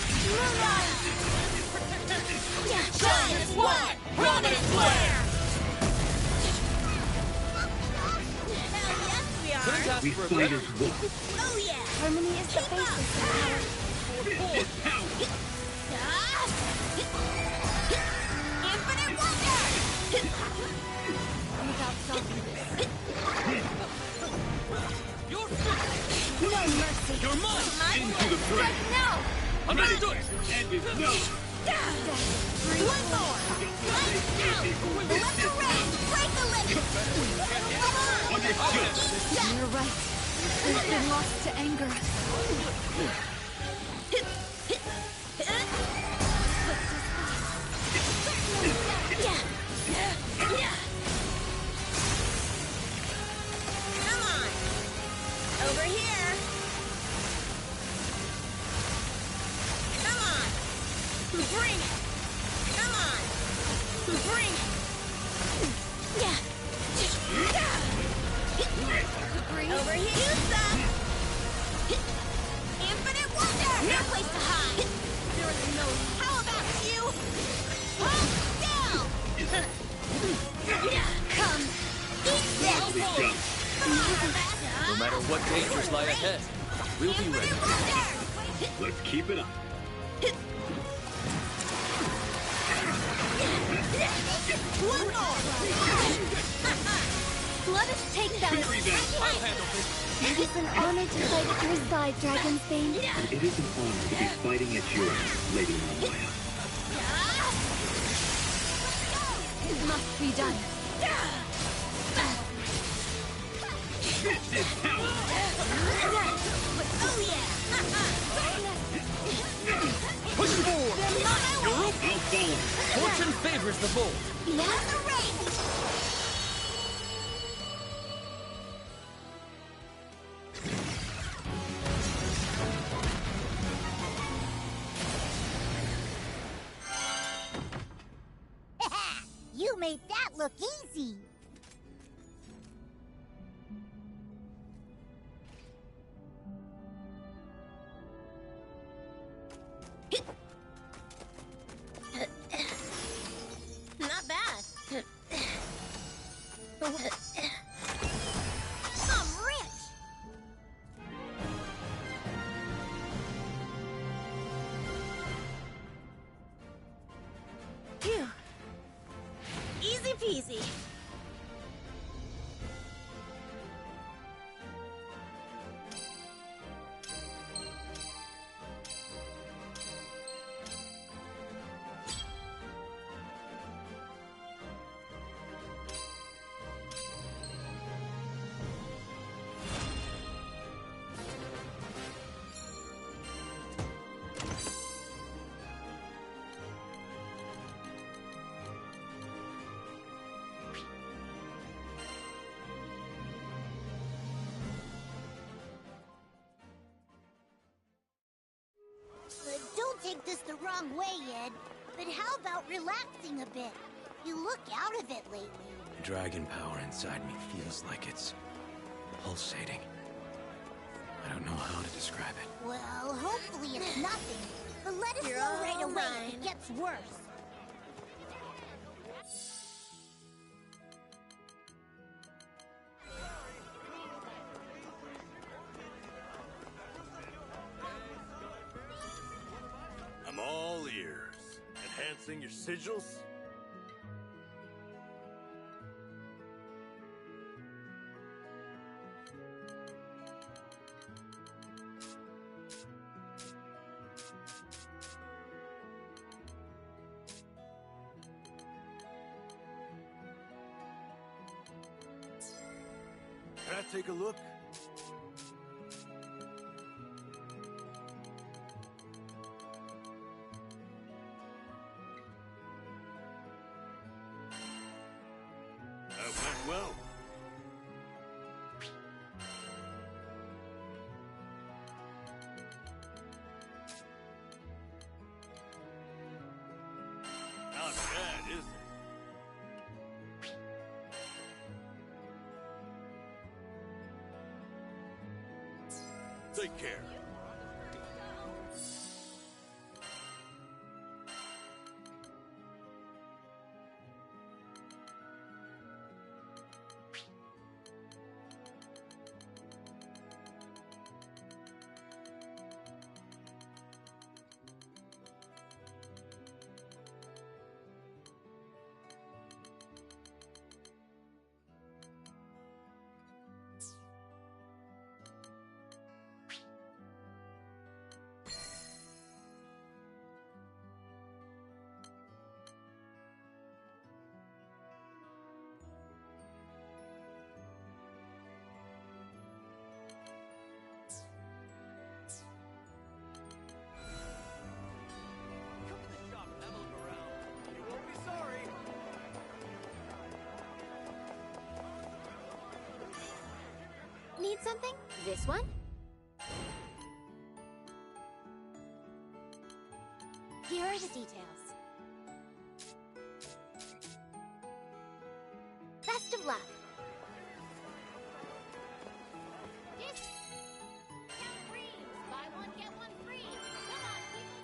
Shine as one! Prominent flare! Hell yes, we Couldn't are! ask We for a fight better. as one. Oh yeah! Harmony is the basis of power. This is power. Infinite wonder! Without softening. You're No mercy. You're mine. Into the fray. Now. Understood. End is known. One more! Lights out! Let the rain break the limit! Come on! Understood. You're right. We've been lost to anger. Come on! Over here! Come on! Bring it! Come on! Bring it! Over here! You suck! Infinite wonder! No place to hide! There is no... How about you? Hold down! Come. Eat this! Wisely judged. No matter what dangers lie ahead, We'll be ready. Let's keep it up. One more! Let us take that. Very bad. I'll handle this. It is an honor to fight at your side, Dragonsbane. It is an honor to be fighting at yours, Lady Narmaya. It must be done. This is power! Oh yeah! Push forward. You're up. I'll follow. Fortune favors the bold. Now the ring! You made that look easy. Not bad. I'm rich! Phew. Easy peasy. Don't take this the wrong way, Ed, but how about relaxing a bit? You look out of it lately. The dragon power inside me feels like it's pulsating. I don't know how to describe it. Well, hopefully it's nothing, but let us You're know right all away if mine. it gets worse. I'm all ears. Enhancing your sigils? Can I take a look? That went well. Not bad, is it? Take care. Need something? This one? Here are the details. Best of luck. Buy one, get one free. Come on, people.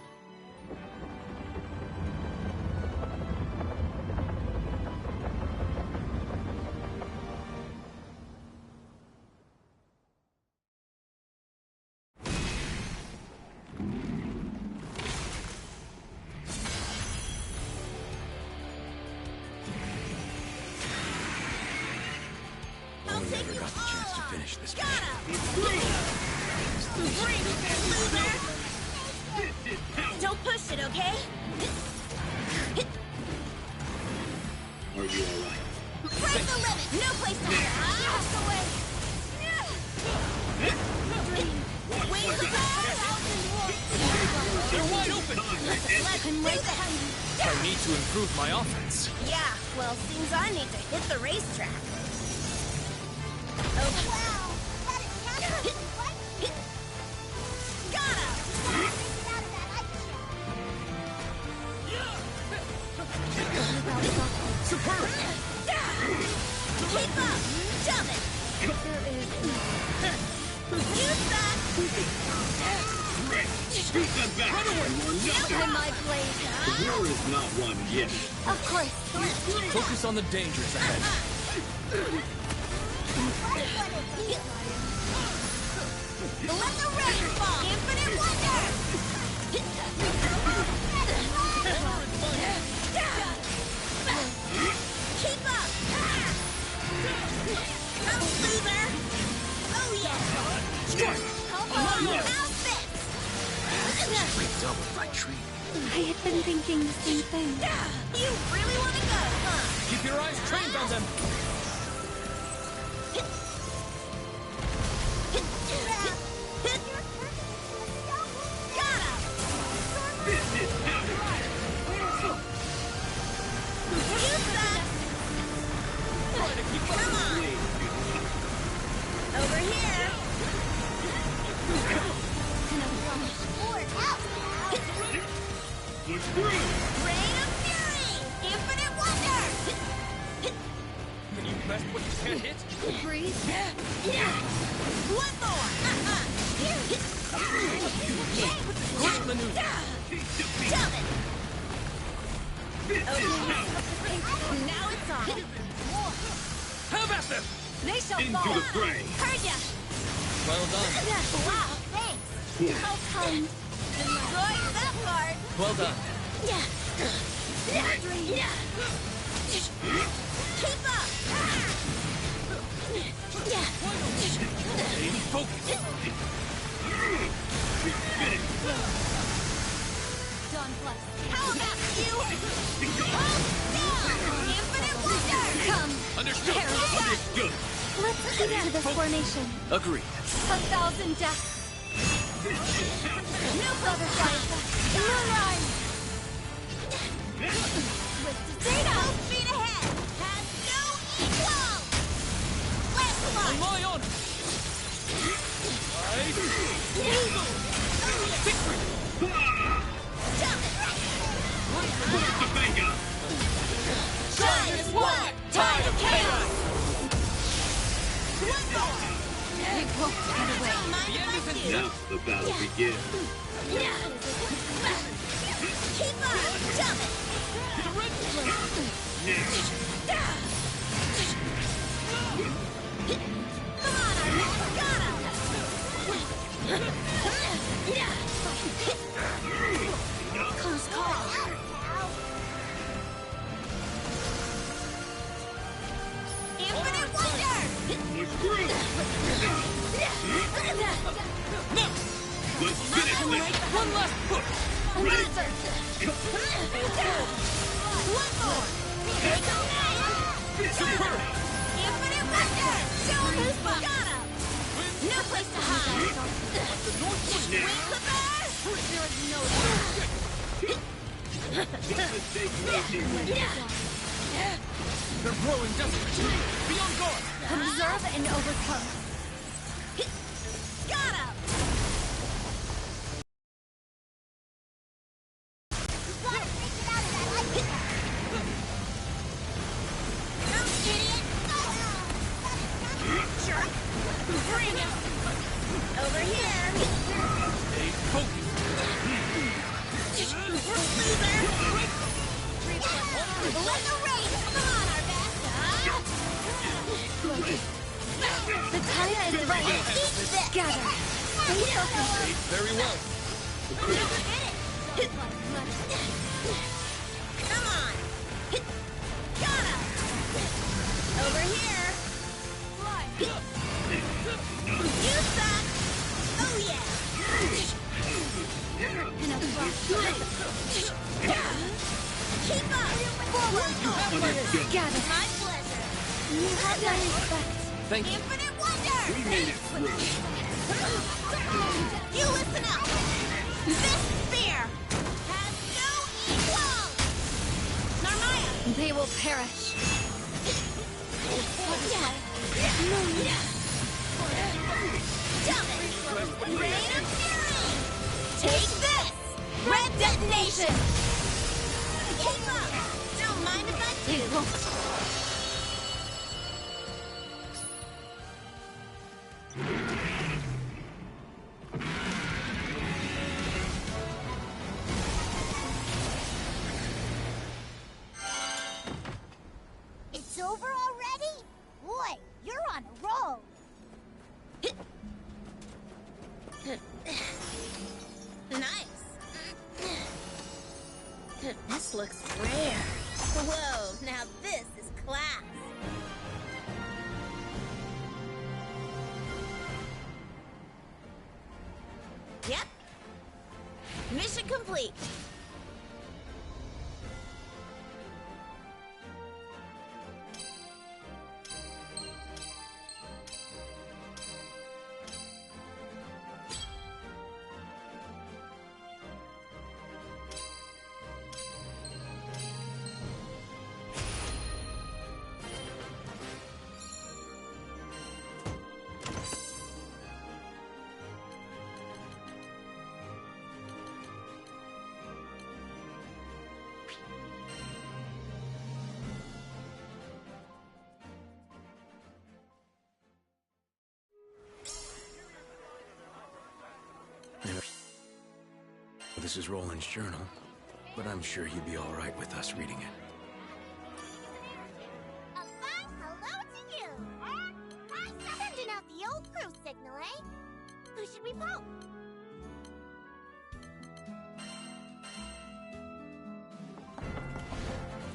Don't push it, okay? Are you alright? Break the limit! No place to hide! Out the way! Wings the They're wide open! Let him do that! I need to improve my offense. Yeah, well, seems I need to hit the racetrack. Oh, Wow! That is naturally what? got him! Get out of that ice chest. Superb! Keep up! Jump it! Use that! Shoot them back! I might blade. The war is not won yet. Of course. Focus on the dangers ahead. Let the rain fall! Infinite wonder! Keep up! Come, loser! Oh, yeah! Strike! Outfit! Double if I treat. I had been thinking the same thing. You really want to go, huh? Keep your eyes trained on them. Got him! Use that! Come on! Over here! Push through! Rain of Fury! Infinite wonder! Can you best what you can't hit? Breathe. One more! Great maneuver. Jump it! Okay. Now it's on. Have at them! They shall Into fall. the fray! Heard ya! Well done. Wow, thanks. How kind. Enjoyed that part. Well done. Keep up. Stay focused. Dawn Plus. How about you? Hold down. Infinite wonder. Come. Understood. Understood! Let's keep to this formation. Agreed. 1,000 deaths. No butterflies. Moonrise. Zeta. Full speed ahead. Has no equal. Last one. Rely on it. Victory! Jump it. The finger! Shine as one. Tide of chaos. One more. We won't get away. The end is in sight. Now the battle begins. Keep up. Jump it. Next. Come on, Arlen. Got him. Close call. Infinite wonder. Push through! No! Let's finish this! One last push! One more. Superb! Infinite wonder. Show him who's boss. Got him. No place to hide. Wing clipper. They're growing desperate. Be on guard! Observe and overcome. Got him. Come, idiot. Jerk. Bring him. Over here. Stay focused. Loser. Let the rain. Come on, our best. The time is right. Eat this. Gather. Stay focused. Played very well. Come on. Got him. Over here. Use Keep up! Forward! Gather. My pleasure! You have my respect. Thank you. Infinite wonder! We made it through. You listen up! This spear has no equal! Narmaya! They will perish. Rain of Fury! Take this! Red detonation! Keep up! Don't mind if I They do! won't. It's over already? Boy, you're on a roll. Nice! This looks rare. Whoa, now this is class. Yep. Mission complete. This is Roland's journal, but I'm sure he'd be all right with us reading it. A fine hello to you. Sending out the old crew signal, eh? Who should we vote?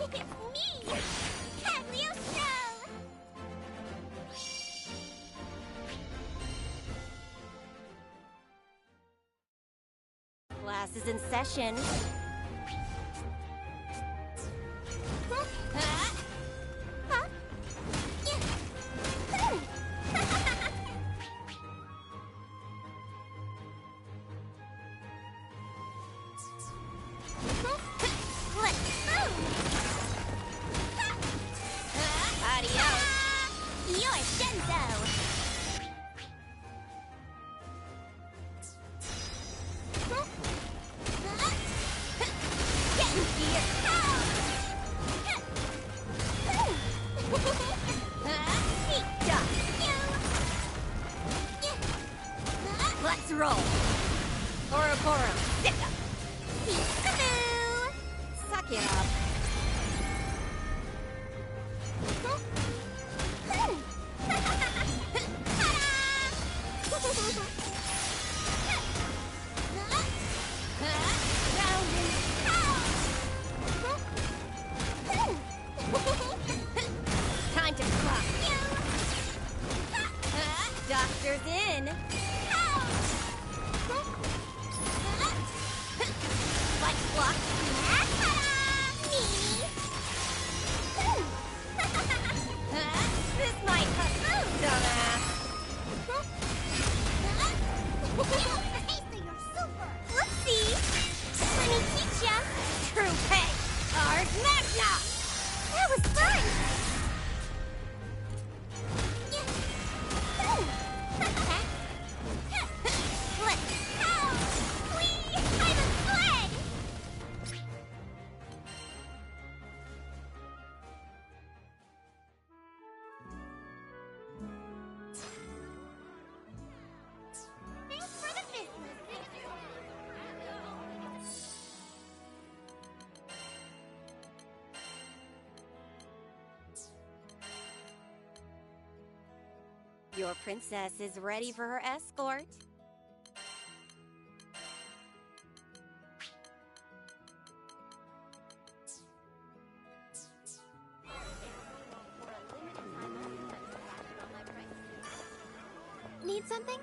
It's me, Cagliostro. Class is in session. Adios. You're Shenzo. Let's roll. Ouroboros, stick up. Peekaboo. Suck it up. Time to clock. Doctor's in. Like block. This might hurt, dumbass. Taste of your super. Whoopsie. Let me teach ya. True pay. Ars Magna. That was fun. Thanks for the business. Your princess is ready for her escort. Need something?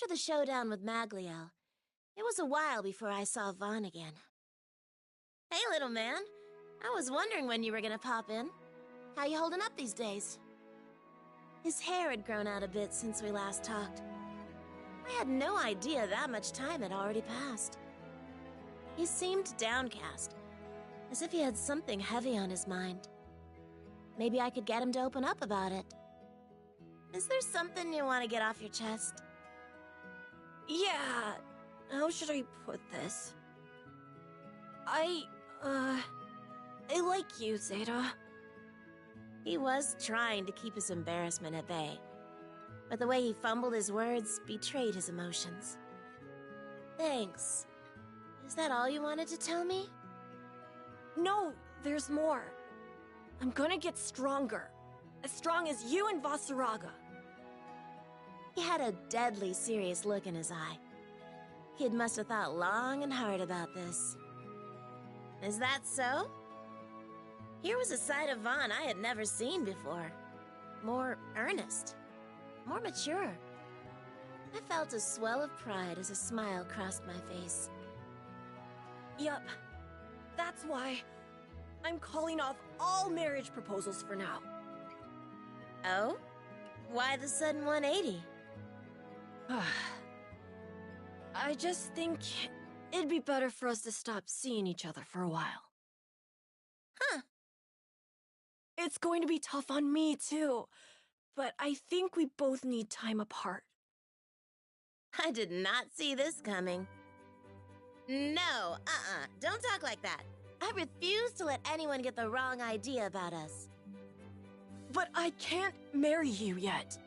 After the showdown with Magliel, it was a while before I saw Vaughn again. Hey, little man. I was wondering when you were gonna pop in. How you holding up these days? His hair had grown out a bit since we last talked. I had no idea that much time had already passed. He seemed downcast, as if he had something heavy on his mind. Maybe I could get him to open up about it. Is there something you want to get off your chest? Yeah, how should I put this? I like you, Zeta. He was trying to keep his embarrassment at bay, but the way he fumbled his words betrayed his emotions. Thanks. Is that all you wanted to tell me? No, there's more. I'm gonna get stronger. As strong as you and Vasaraga. He had a deadly serious look in his eye. Kid must have thought long and hard about this. Is that so? Here was a side of Vaughn I had never seen before. More earnest. More mature. I felt a swell of pride as a smile crossed my face. Yup. That's why I'm calling off all marriage proposals for now. Oh? Why the sudden 180? I just think it'd be better for us to stop seeing each other for a while. Huh. It's going to be tough on me, too. But I think we both need time apart. I did not see this coming. No, don't talk like that. I refuse to let anyone get the wrong idea about us. But I can't marry you yet.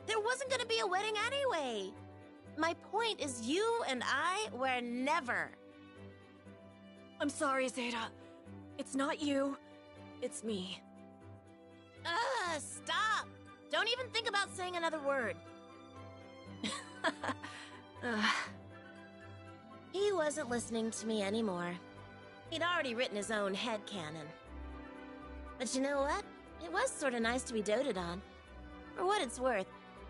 There wasn't gonna be a wedding anyway. My point is you and I were never. I'm sorry, Zeta. It's not you. It's me. Stop! Don't even think about saying another word. He wasn't listening to me anymore. He'd already written his own headcanon. But you know what? It was sort of nice to be doted on. For what it's worth,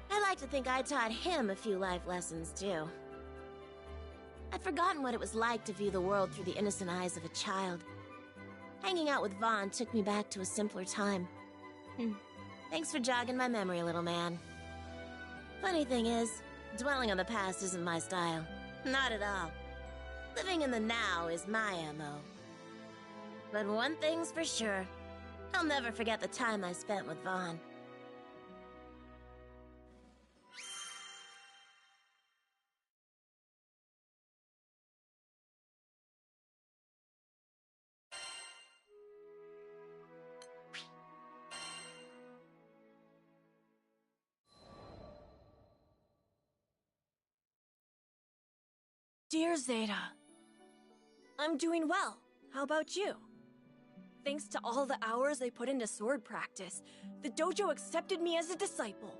I like to think I taught him a few life lessons, too. I'd forgotten what it was like to view the world through the innocent eyes of a child. Hanging out with Vaughn took me back to a simpler time. Thanks for jogging my memory, little man. Funny thing is, dwelling on the past isn't my style. Not at all. Living in the now is my MO. But one thing's for sure. I'll never forget the time I spent with Vaughn. Dear Zeta, I'm doing well. How about you? Thanks to all the hours I put into sword practice, the dojo accepted me as a disciple.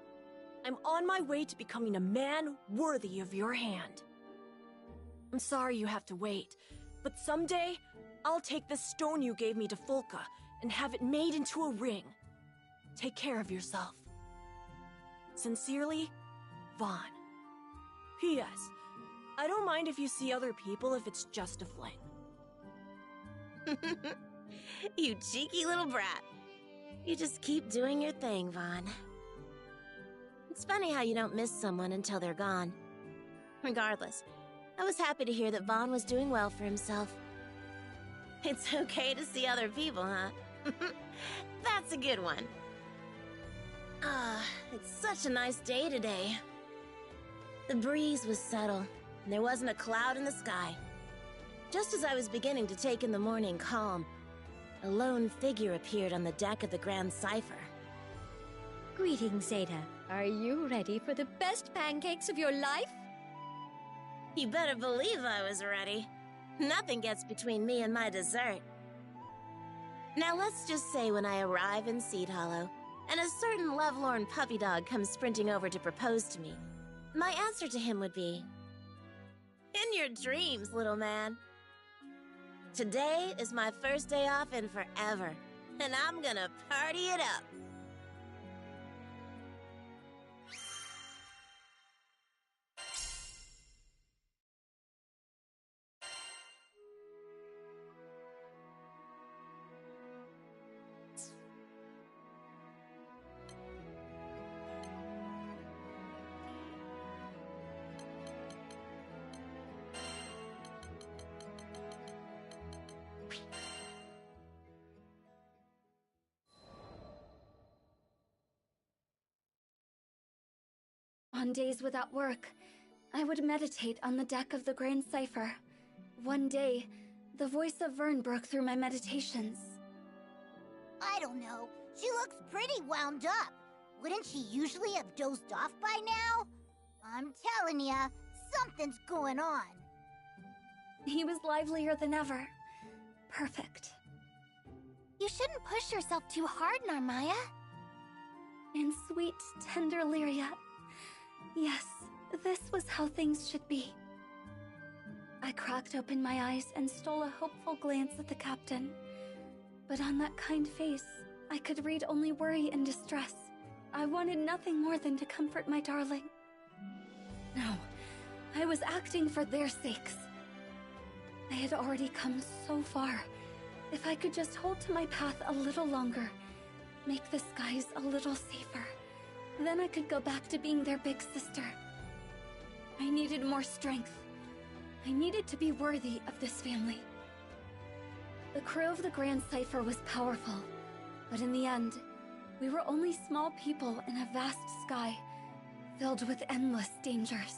I'm on my way to becoming a man worthy of your hand. I'm sorry you have to wait, but someday I'll take the stone you gave me to Fulka and have it made into a ring. Take care of yourself. Sincerely, Vaughn. P.S. I don't mind if you see other people if it's just a fling. You cheeky little brat. You just keep doing your thing, Vaughn. It's funny how you don't miss someone until they're gone. Regardless, I was happy to hear that Vaughn was doing well for himself. It's okay to see other people, huh? That's a good one. It's such a nice day today. The breeze was subtle, and there wasn't a cloud in the sky. Just as I was beginning to take in the morning calm, a lone figure appeared on the deck of the Grand Cipher. Greetings, Zeta. Are you ready for the best pancakes of your life? You better believe I was ready. Nothing gets between me and my dessert. Now let's just say when I arrive in Seed Hollow, and a certain lovelorn puppy dog comes sprinting over to propose to me, my answer to him would be, "In your dreams, little man. Today is my first day off in forever, and I'm gonna party it up." On days without work, I would meditate on the deck of the Grand Cipher. One day, the voice of Vern broke through my meditations. I don't know. She looks pretty wound up. Wouldn't she usually have dozed off by now? I'm telling ya, something's going on. He was livelier than ever. Perfect. You shouldn't push yourself too hard, Narmaya. And sweet, tender Lyria. Yes, this was how things should be. I cracked open my eyes and stole a hopeful glance at the captain. But on that kind face, I could read only worry and distress. I wanted nothing more than to comfort my darling. No, I was acting for their sakes. I had already come so far. If I could just hold to my path a little longer, make the skies a little safer, then I could go back to being their big sister. I needed more strength. I needed to be worthy of this family. The crew of the Grand Cipher was powerful, but in the end, we were only small people in a vast sky, filled with endless dangers.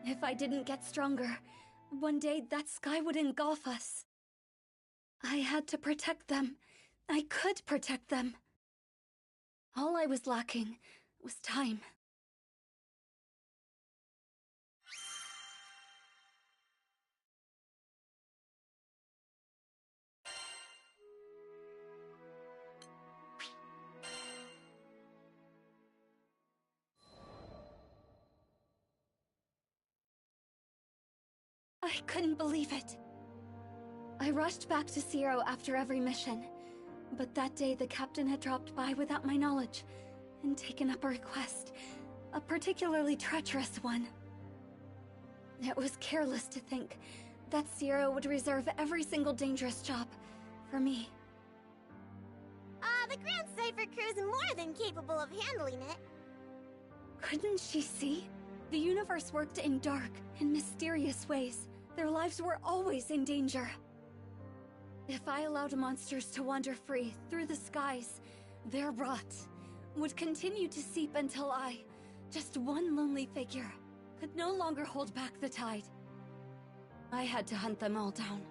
If I didn't get stronger, one day that sky would engulf us. I had to protect them. I could protect them. All I was lacking was time. I couldn't believe it. I rushed back to Zero after every mission, but that day the captain had dropped by without my knowledge and taken up a request, a particularly treacherous one. It was careless to think that Zero would reserve every single dangerous job for me. The Grand Cipher crew's more than capable of handling it. Couldn't she see? The universe worked in dark and mysterious ways. Their lives were always in danger. If I allowed monsters to wander free through the skies, their rot would continue to seep until I, just one lonely figure, could no longer hold back the tide. I had to hunt them all down.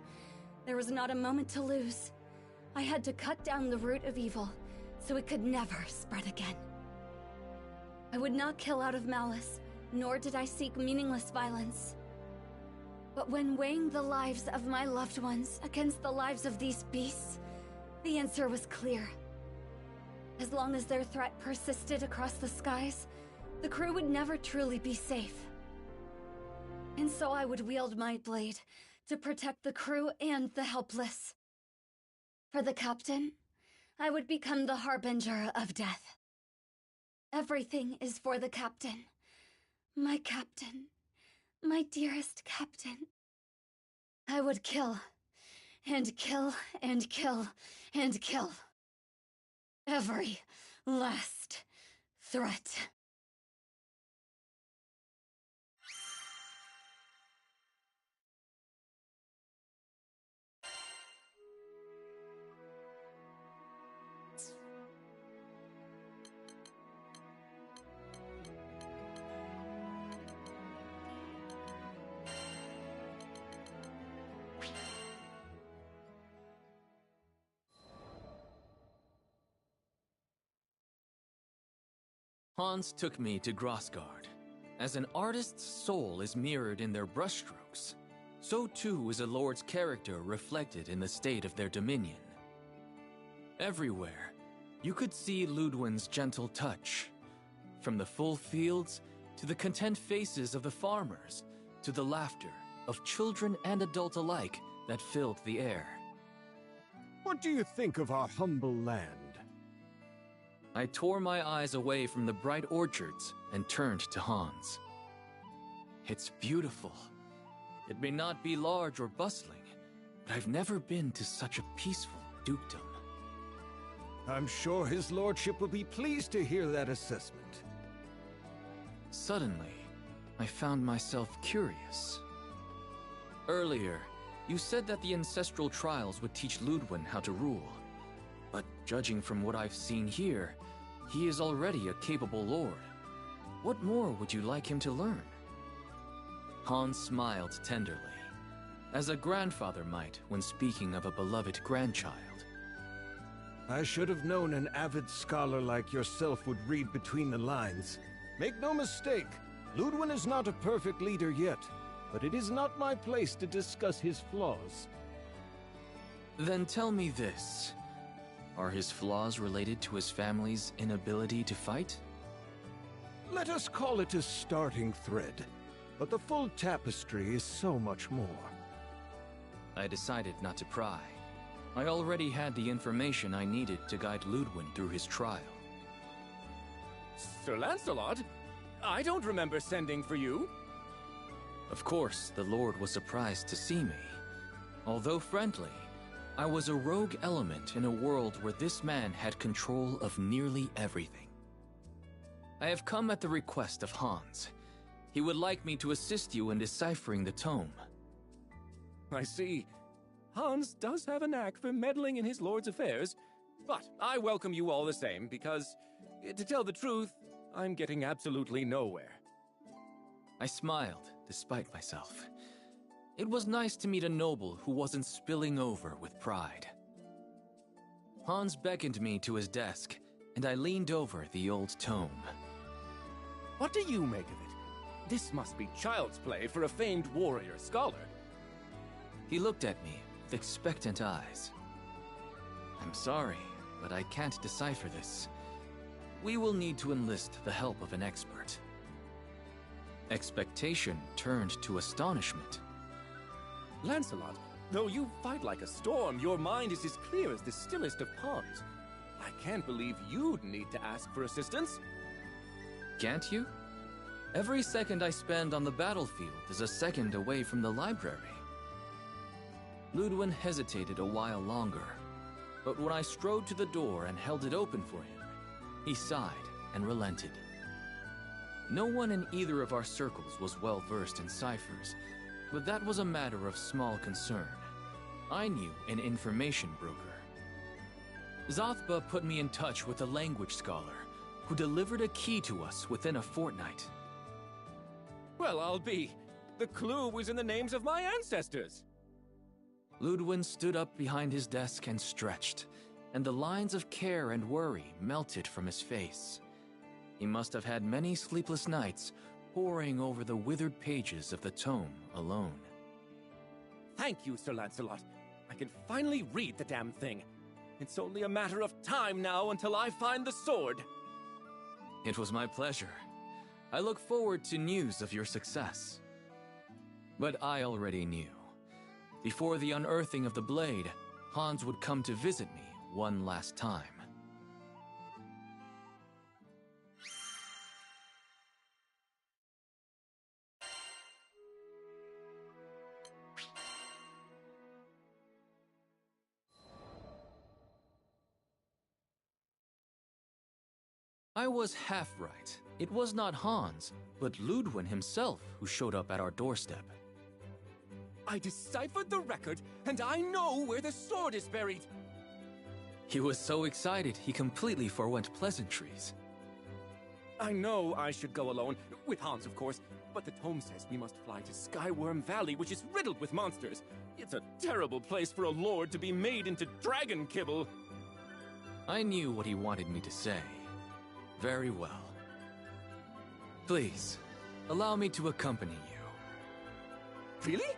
There was not a moment to lose. I had to cut down the root of evil, so it could never spread again. I would not kill out of malice, nor did I seek meaningless violence. But when weighing the lives of my loved ones against the lives of these beasts, the answer was clear. As long as their threat persisted across the skies, the crew would never truly be safe. And so I would wield my blade to protect the crew and the helpless. For the captain, I would become the harbinger of death. Everything is for the captain. My captain. My dearest captain. I would kill, and kill, and kill, and kill. Every last threat. Hans took me to Grossgard. As an artist's soul is mirrored in their brushstrokes, so too is a lord's character reflected in the state of their dominion. Everywhere, you could see Ludwin's gentle touch. From the full fields, to the content faces of the farmers, to the laughter of children and adults alike that filled the air. What do you think of our humble land? I tore my eyes away from the bright orchards and turned to Hans. It's beautiful. It may not be large or bustling, but I've never been to such a peaceful dukedom. I'm sure his lordship will be pleased to hear that assessment. Suddenly, I found myself curious. Earlier, you said that the ancestral trials would teach Ludwin how to rule. But judging from what I've seen here, he is already a capable lord. What more would you like him to learn? Hans smiled tenderly, as a grandfather might when speaking of a beloved grandchild. I should have known an avid scholar like yourself would read between the lines. Make no mistake, Ludwin is not a perfect leader yet, but it is not my place to discuss his flaws. Then tell me this. Are his flaws related to his family's inability to fight? Let us call it a starting thread, but the full tapestry is so much more. I decided not to pry. I already had the information I needed to guide Ludwin through his trial. Sir Lancelot? I don't remember sending for you. Of course, the Lord was surprised to see me. Although friendly, I was a rogue element in a world where this man had control of nearly everything. I have come at the request of Hans. He would like me to assist you in deciphering the tome. I see. Hans does have a knack for meddling in his lord's affairs, but I welcome you all the same because, to tell the truth, I'm getting absolutely nowhere. I smiled, despite myself. It was nice to meet a noble who wasn't spilling over with pride. Hans beckoned me to his desk, and I leaned over the old tome. What do you make of it? This must be child's play for a famed warrior scholar. He looked at me with expectant eyes. I'm sorry, but I can't decipher this. We will need to enlist the help of an expert. Expectation turned to astonishment. Lancelot, though you fight like a storm, your mind is as clear as the stillest of ponds. I can't believe you'd need to ask for assistance. Can't you? Every second I spend on the battlefield is a second away from the library. Ludwin hesitated a while longer, but when I strode to the door and held it open for him, he sighed and relented. No one in either of our circles was well versed in ciphers, but that was a matter of small concern. I knew an information broker. Zothba put me in touch with a language scholar who delivered a key to us within a fortnight. Well, I'll be. The clue was in the names of my ancestors. Ludwin stood up behind his desk and stretched, and the lines of care and worry melted from his face. He must have had many sleepless nights poring over the withered pages of the tome alone. Thank you, Sir Lancelot. I can finally read the damn thing. It's only a matter of time now until I find the sword. It was my pleasure. I look forward to news of your success. But I already knew. Before the unearthing of the blade, Hans would come to visit me one last time. I was half right. It was not Hans, but Ludwin himself who showed up at our doorstep. I deciphered the record, and I know where the sword is buried! He was so excited he completely forwent pleasantries. I know I should go alone, with Hans of course, but the tome says we must fly to Skyworm Valley, which is riddled with monsters. It's a terrible place for a lord to be made into dragon kibble. I knew what he wanted me to say. Very well. Please, allow me to accompany you. Really?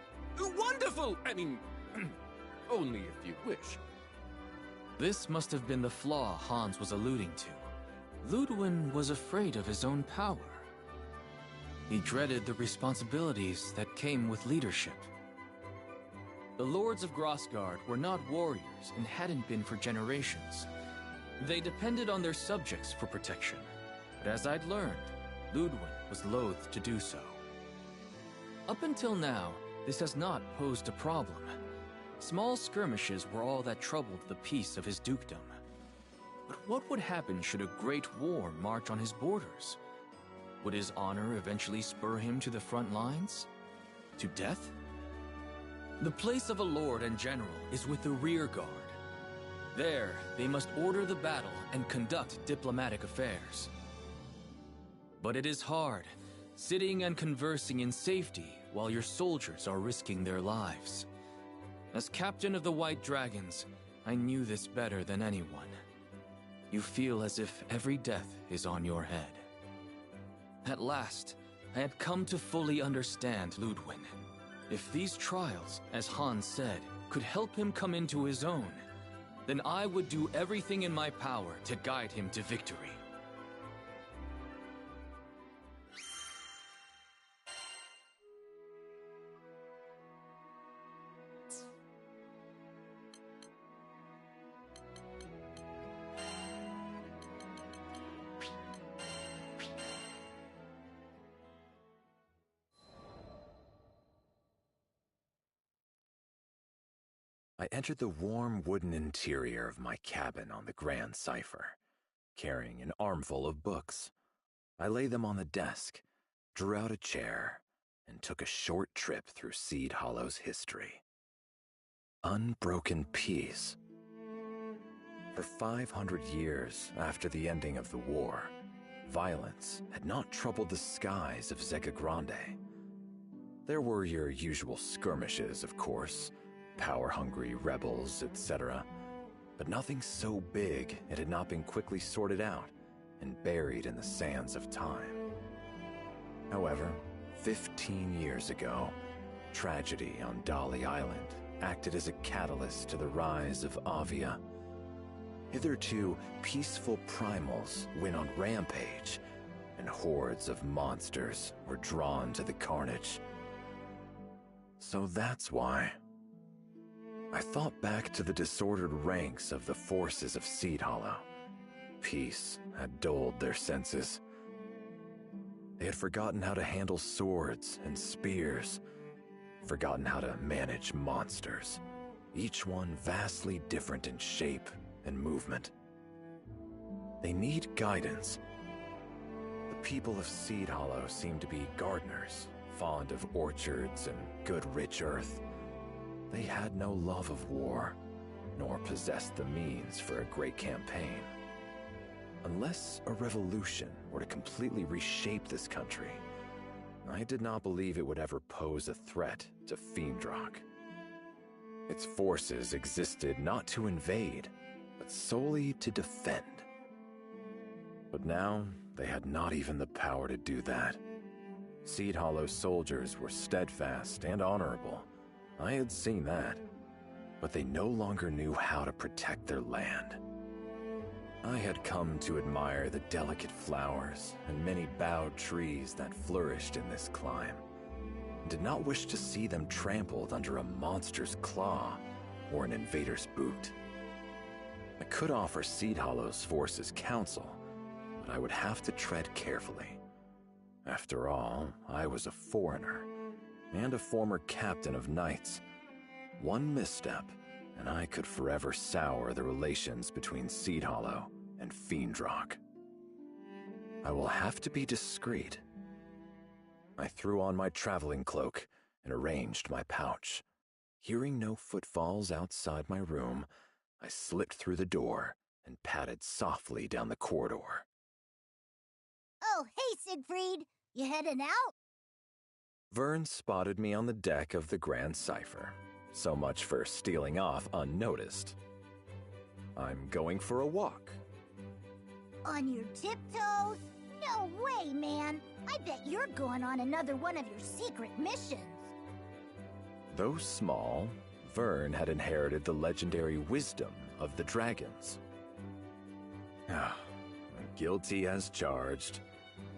Wonderful! I mean, only if you wish. This must have been the flaw Hans was alluding to. Ludwin was afraid of his own power. He dreaded the responsibilities that came with leadership. The lords of Grossgard were not warriors and hadn't been for generations. They depended on their subjects for protection, but as I'd learned, Ludwin was loath to do so. Up until now, this has not posed a problem. Small skirmishes were all that troubled the peace of his dukedom. But what would happen should a great war march on his borders? Would his honor eventually spur him to the front lines? To death? The place of a lord and general is with the rear guard. There, they must order the battle and conduct diplomatic affairs. But it is hard, sitting and conversing in safety while your soldiers are risking their lives. As captain of the White Dragons, I knew this better than anyone. You feel as if every death is on your head. At last, I had come to fully understand Ludwin. If these trials, as Hans said, could help him come into his own, then I would do everything in my power to guide him to victory. I entered the warm wooden interior of my cabin on the Grand Cipher, carrying an armful of books. I laid them on the desk, drew out a chair, and took a short trip through Seed Hollow's history. Unbroken peace. For 500 years after the ending of the war, violence had not troubled the skies of Zega Grande. There were your usual skirmishes, of course, power-hungry rebels, etc., but nothing so big it had not been quickly sorted out and buried in the sands of time. However, 15 years ago, tragedy on Dolly Island acted as a catalyst to the rise of Avia. Hitherto peaceful primals went on rampage, and hordes of monsters were drawn to the carnage. So that's why I thought back to the disordered ranks of the forces of Seed Hollow. Peace had dulled their senses. They had forgotten how to handle swords and spears, forgotten how to manage monsters, each one vastly different in shape and movement. They need guidance. The people of Seed Hollow seem to be gardeners, fond of orchards and good rich earth. They had no love of war, nor possessed the means for a great campaign. Unless a revolution were to completely reshape this country, I did not believe it would ever pose a threat to Fiendrock. Its forces existed not to invade, but solely to defend. But now, they had not even the power to do that. Seed Hollow soldiers were steadfast and honorable. I had seen that, but they no longer knew how to protect their land. I had come to admire the delicate flowers and many bowed trees that flourished in this clime, and did not wish to see them trampled under a monster's claw or an invader's boot. I could offer Seed Hollow's forces counsel, but I would have to tread carefully. After all, I was a foreigner, and a former captain of knights. One misstep, and I could forever sour the relations between Seed Hollow and Fiendrock. I will have to be discreet. I threw on my traveling cloak and arranged my pouch. Hearing no footfalls outside my room, I slipped through the door and padded softly down the corridor. Oh, hey, Siegfried. You heading out? Vern spotted me on the deck of the Grand Cipher. So much for stealing off unnoticed. I'm going for a walk. On your tiptoes? No way, man. I bet you're going on another one of your secret missions. Though small, Vern had inherited the legendary wisdom of the dragons. Guilty as charged.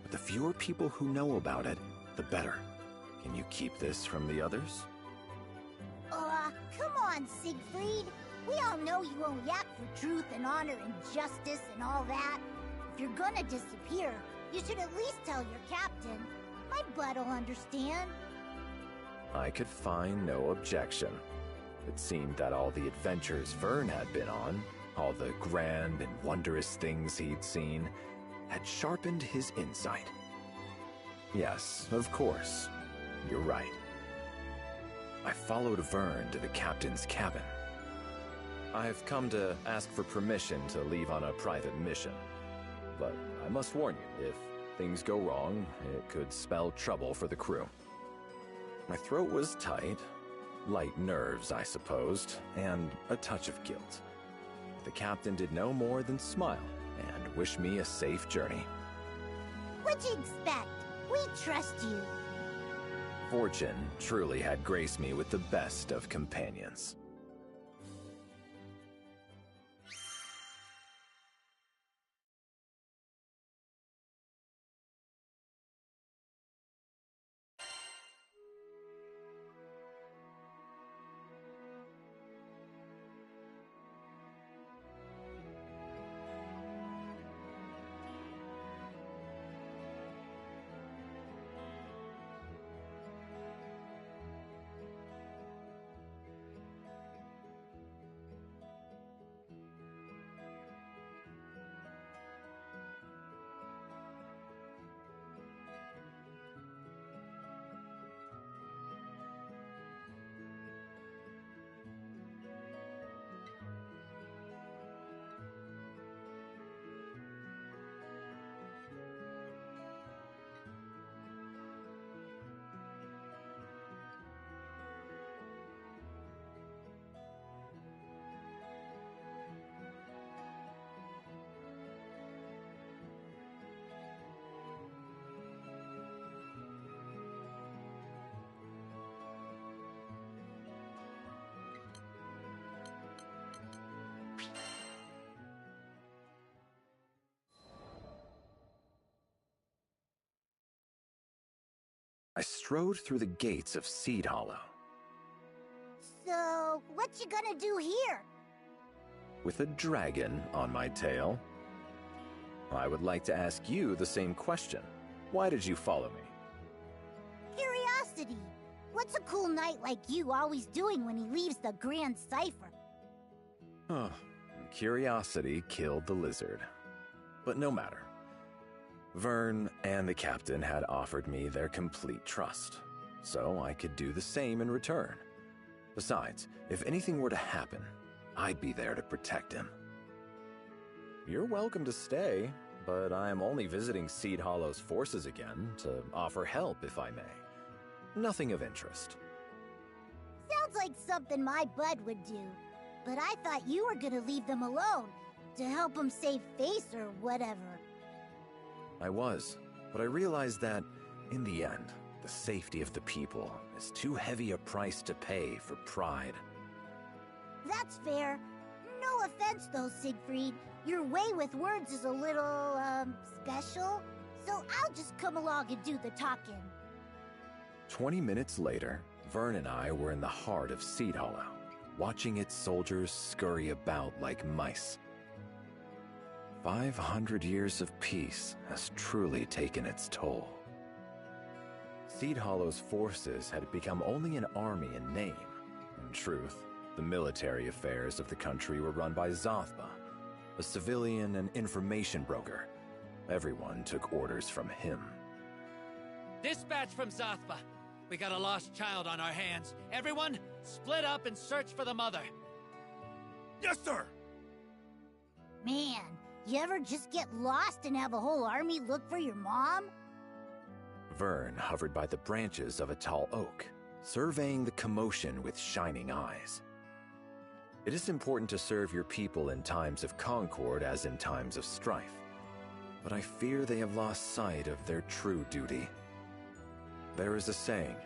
But the fewer people who know about it, the better. Can you keep this from the others? Come on, Siegfried. We all know you only act for truth and honor and justice and all that. If you're gonna disappear, you should at least tell your captain. My butt'll understand. I could find no objection. It seemed that all the adventures Vern had been on, all the grand and wondrous things he'd seen, had sharpened his insight. Yes, of course. You're right. I followed Vern to the captain's cabin. I have come to ask for permission to leave on a private mission. But I must warn you, if Things go wrong, it could spell trouble for the crew. My throat was tight, light nerves, I supposed, and a touch of guilt. The captain did no more than smile and wish me a safe journey. What'd you expect? We trust you. Fortune truly had graced me with the best of companions. I strode through the gates of Seed Hollow. So, what you gonna do here? With a dragon on my tail. I would like to ask you the same question. Why did you follow me? Curiosity. What's a cool knight like you always doing when he leaves the Grand Cipher? Curiosity killed the lizard. But no matter. Vern and the captain had offered me their complete trust, so I could do the same in return. Besides, if anything were to happen, I'd be there to protect him. You're welcome to stay, but I am only visiting Seed Hollow's forces again to offer help if I may. Nothing of interest. Sounds like something my bud would do, but I thought you were gonna leave them alone to help them save face or whatever. I was, but I realized that, in the end, the safety of the people is too heavy a price to pay for pride. That's fair. No offense though, Siegfried. Your way with words is a little, special. So I'll just come along and do the talking. 20 minutes later, Vern and I were in the heart of Seed Hollow, watching its soldiers scurry about like mice. 500 years of peace has truly taken its toll. Seed Hollow's forces had become only an army in name. In truth, the military affairs of the country were run by Zothba, a civilian and information broker. Everyone took orders from him. Dispatch from Zothba. We got a lost child on our hands. Everyone, split up and search for the mother. Yes, sir! Man, you ever just get lost and have a whole army look for your mom? Vern hovered by the branches of a tall oak, surveying the commotion with shining eyes. It is important to serve your people in times of concord as in times of strife, but I fear they have lost sight of their true duty. There is a saying,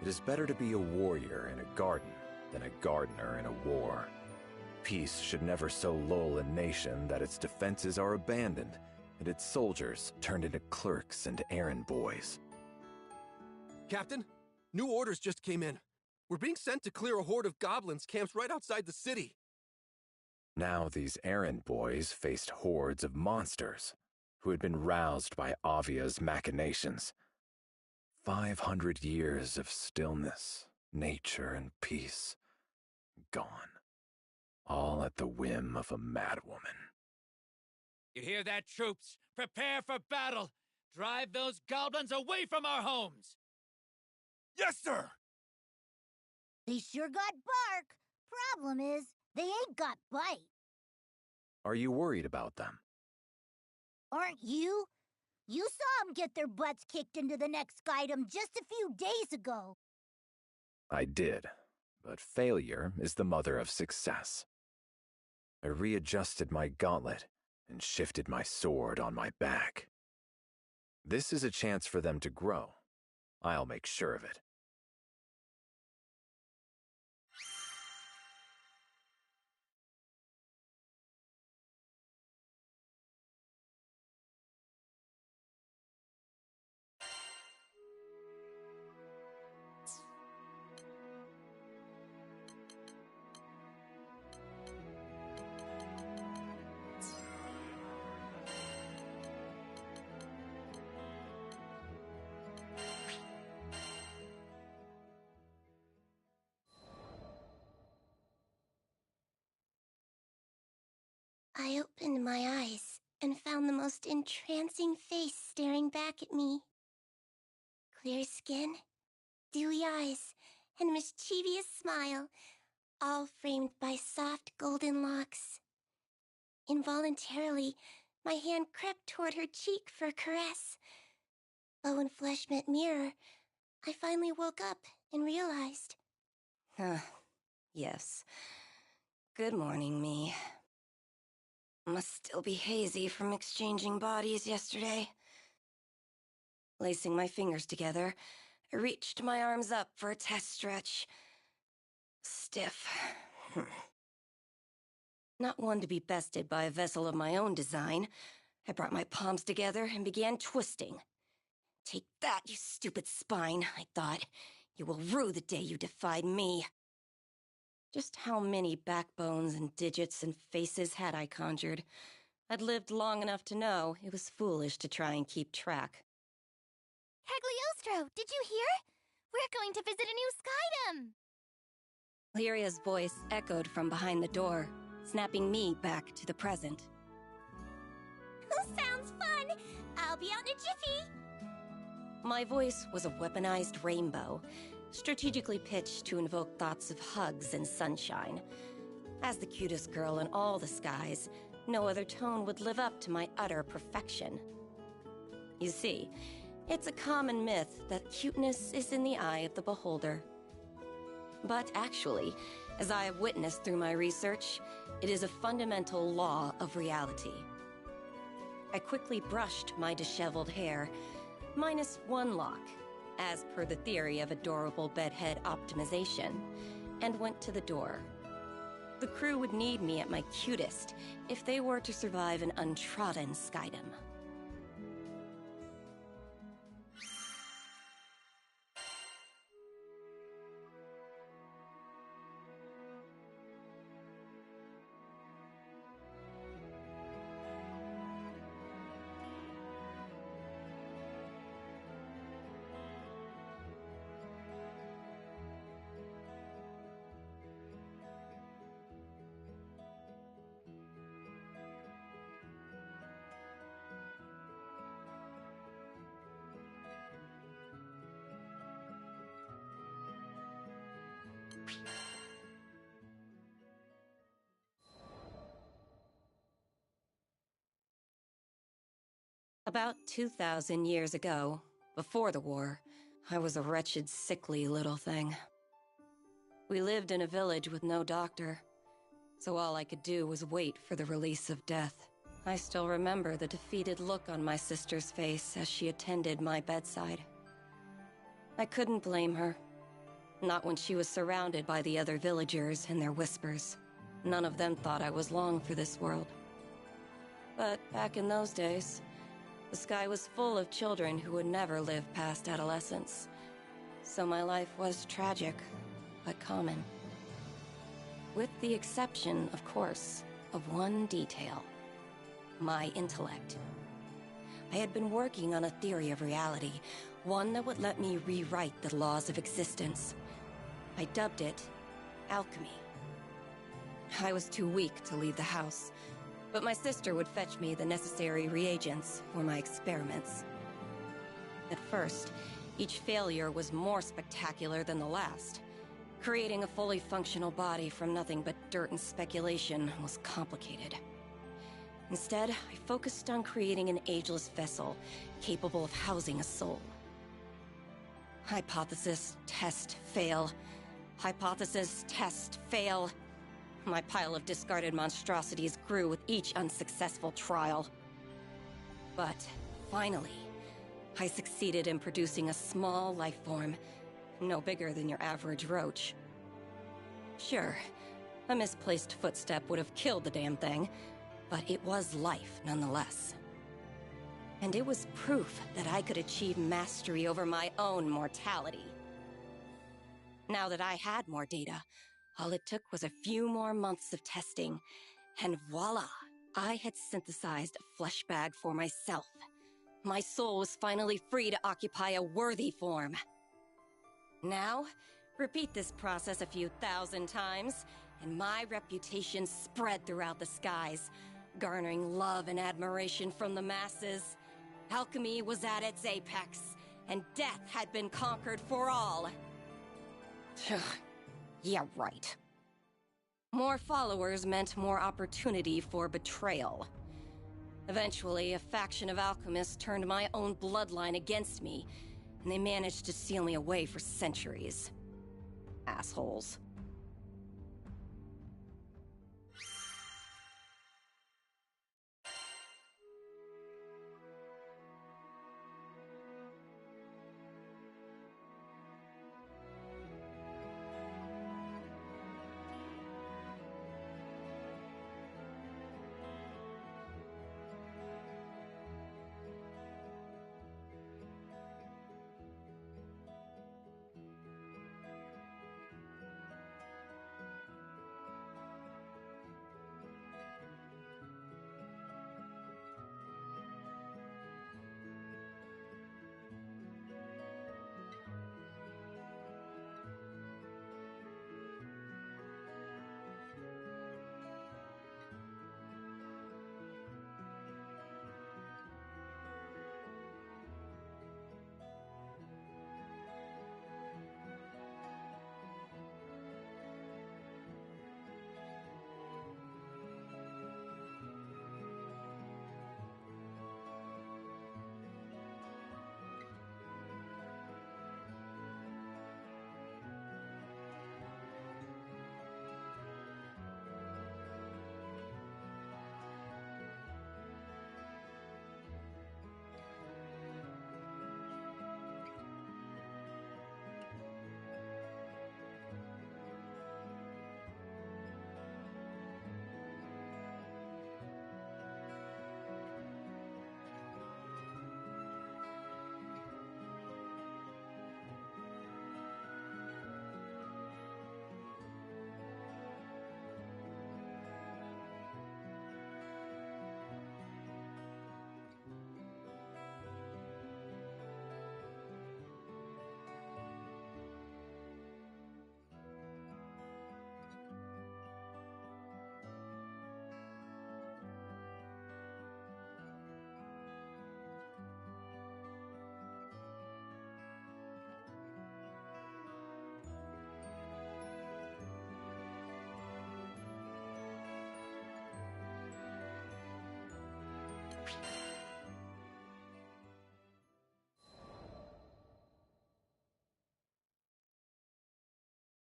it is better to be a warrior in a garden than a gardener in a war. Peace should never so lull a nation that its defenses are abandoned and its soldiers turned into clerks and errand boys. Captain, new orders just came in. We're being sent to clear a horde of goblins camped right outside the city. Now these errand boys faced hordes of monsters who had been roused by Avia's machinations. 500 years of stillness, nature, and peace. Gone. All at the whim of a madwoman. You hear that, troops? Prepare for battle! Drive those goblins away from our homes! Yes, sir! They sure got bark. Problem is, they ain't got bite. Are you worried about them? Aren't you? You saw them get their butts kicked into the next Skydom just a few days ago. I did, but failure is the mother of success. I readjusted my gauntlet and shifted my sword on my back. This is a chance for them to grow. I'll make sure of it. I opened my eyes and found the most entrancing face staring back at me. Clear skin, dewy eyes, and mischievous smile, all framed by soft golden locks. Involuntarily, my hand crept toward her cheek for a caress. But when flesh met mirror, I finally woke up and realized. Yes. Good morning, me. Must still be hazy from exchanging bodies yesterday. Lacing my fingers together, I reached my arms up for a test stretch. Stiff. Not one to be bested by a vessel of my own design, I brought my palms together and began twisting. Take that, you stupid spine, I thought. You will rue the day you defied me. Just how many backbones and digits and faces had I conjured? I'd lived long enough to know it was foolish to try and keep track. Cagliostro, did you hear? We're going to visit a new Skydom! Lyria's voice echoed from behind the door, snapping me back to the present. Sounds fun! I'll be out in a jiffy! My voice was a weaponized rainbow, strategically pitched to invoke thoughts of hugs and sunshine. As the cutest girl in all the skies, no other tone would live up to my utter perfection. You see, it's a common myth that cuteness is in the eye of the beholder. But actually, as I have witnessed through my research, it is a fundamental law of reality. I quickly brushed my disheveled hair, minus one lock, as per the theory of adorable bedhead optimization, and went to the door. The crew would need me at my cutest if they were to survive an untrodden Skydom. About 2,000 years ago, before the war, I was a wretched, sickly little thing. We lived in a village with no doctor, so all I could do was wait for the release of death. I still remember the defeated look on my sister's face as she attended my bedside. I couldn't blame her. Not when she was surrounded by the other villagers and their whispers. None of them thought I was long for this world. But back in those days, the sky was full of children who would never live past adolescence. So my life was tragic, but common. With the exception, of course, of one detail. My intellect. I had been working on a theory of reality, one that would let me rewrite the laws of existence. I dubbed it alchemy. I was too weak to leave the house, but my sister would fetch me the necessary reagents for my experiments. At first, each failure was more spectacular than the last. Creating a fully functional body from nothing but dirt and speculation was complicated. Instead, I focused on creating an ageless vessel capable of housing a soul. Hypothesis, test, fail. Hypothesis, test, fail. My pile of discarded monstrosities grew with each unsuccessful trial. But, finally, I succeeded in producing a small life form, no bigger than your average roach. Sure, a misplaced footstep would have killed the damn thing, but it was life nonetheless. And it was proof that I could achieve mastery over my own mortality. Now that I had more data, all it took was a few more months of testing, and voila! I had synthesized a flesh bag for myself. My soul was finally free to occupy a worthy form. Now, repeat this process a few thousand times, and my reputation spread throughout the skies, garnering love and admiration from the masses. Alchemy was at its apex, and death had been conquered for all. Yeah, right. More followers meant more opportunity for betrayal. Eventually, a faction of alchemists turned my own bloodline against me, and they managed to seal me away for centuries. Assholes.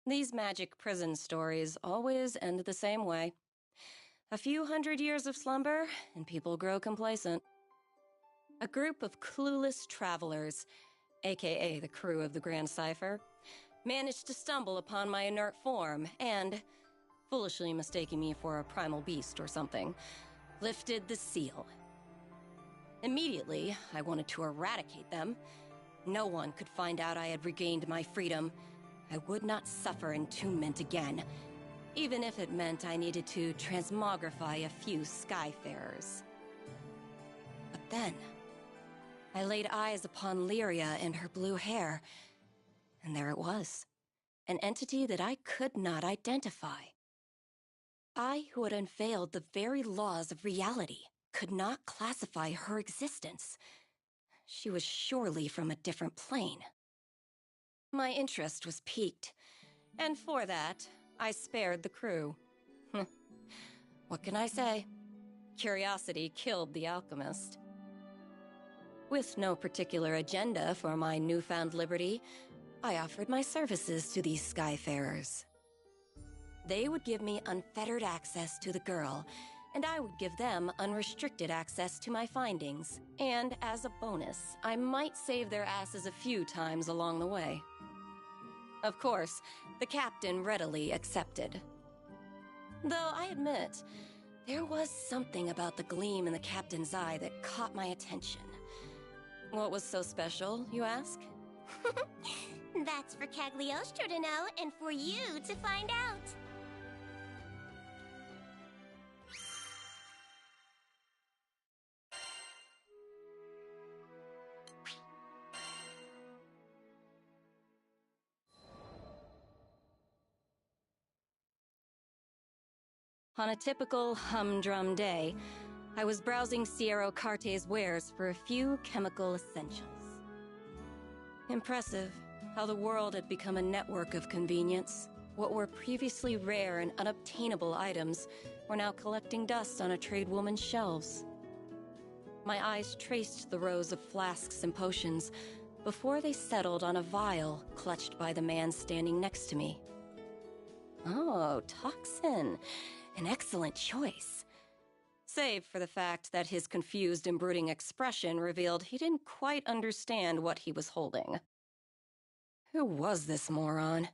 These magic prison stories always end the same way. A few hundred years of slumber, and people grow complacent. A group of clueless travelers, aka the crew of the Grand Cipher, managed to stumble upon my inert form and, foolishly mistaking me for a primal beast or something, lifted the seal. Immediately, I wanted to eradicate them. No one could find out I had regained my freedom. I would not suffer entombment again, even if it meant I needed to transmogrify a few Skyfarers. But then, I laid eyes upon Lyria and her blue hair, and there it was, an entity that I could not identify. I, who had unveiled the very laws of reality, could not classify her existence. She was surely from a different plane. My interest was piqued, and for that, I spared the crew. What can I say? Curiosity killed the alchemist. With no particular agenda for my newfound liberty, I offered my services to these skyfarers. They would give me unfettered access to the girl, and I would give them unrestricted access to my findings. And as a bonus, I might save their asses a few times along the way. Of course, the captain readily accepted. Though I admit, there was something about the gleam in the captain's eye that caught my attention. What was so special, you ask? That's for Cagliostro to know and for you to find out. On a typical humdrum day, I was browsing Sierra Carte's wares for a few chemical essentials. Impressive how the world had become a network of convenience. What were previously rare and unobtainable items were now collecting dust on a tradewoman's shelves. My eyes traced the rows of flasks and potions before they settled on a vial clutched by the man standing next to me. Oh, toxin. An excellent choice. Save for the fact that his confused and brooding expression revealed he didn't quite understand what he was holding. Who was this moron?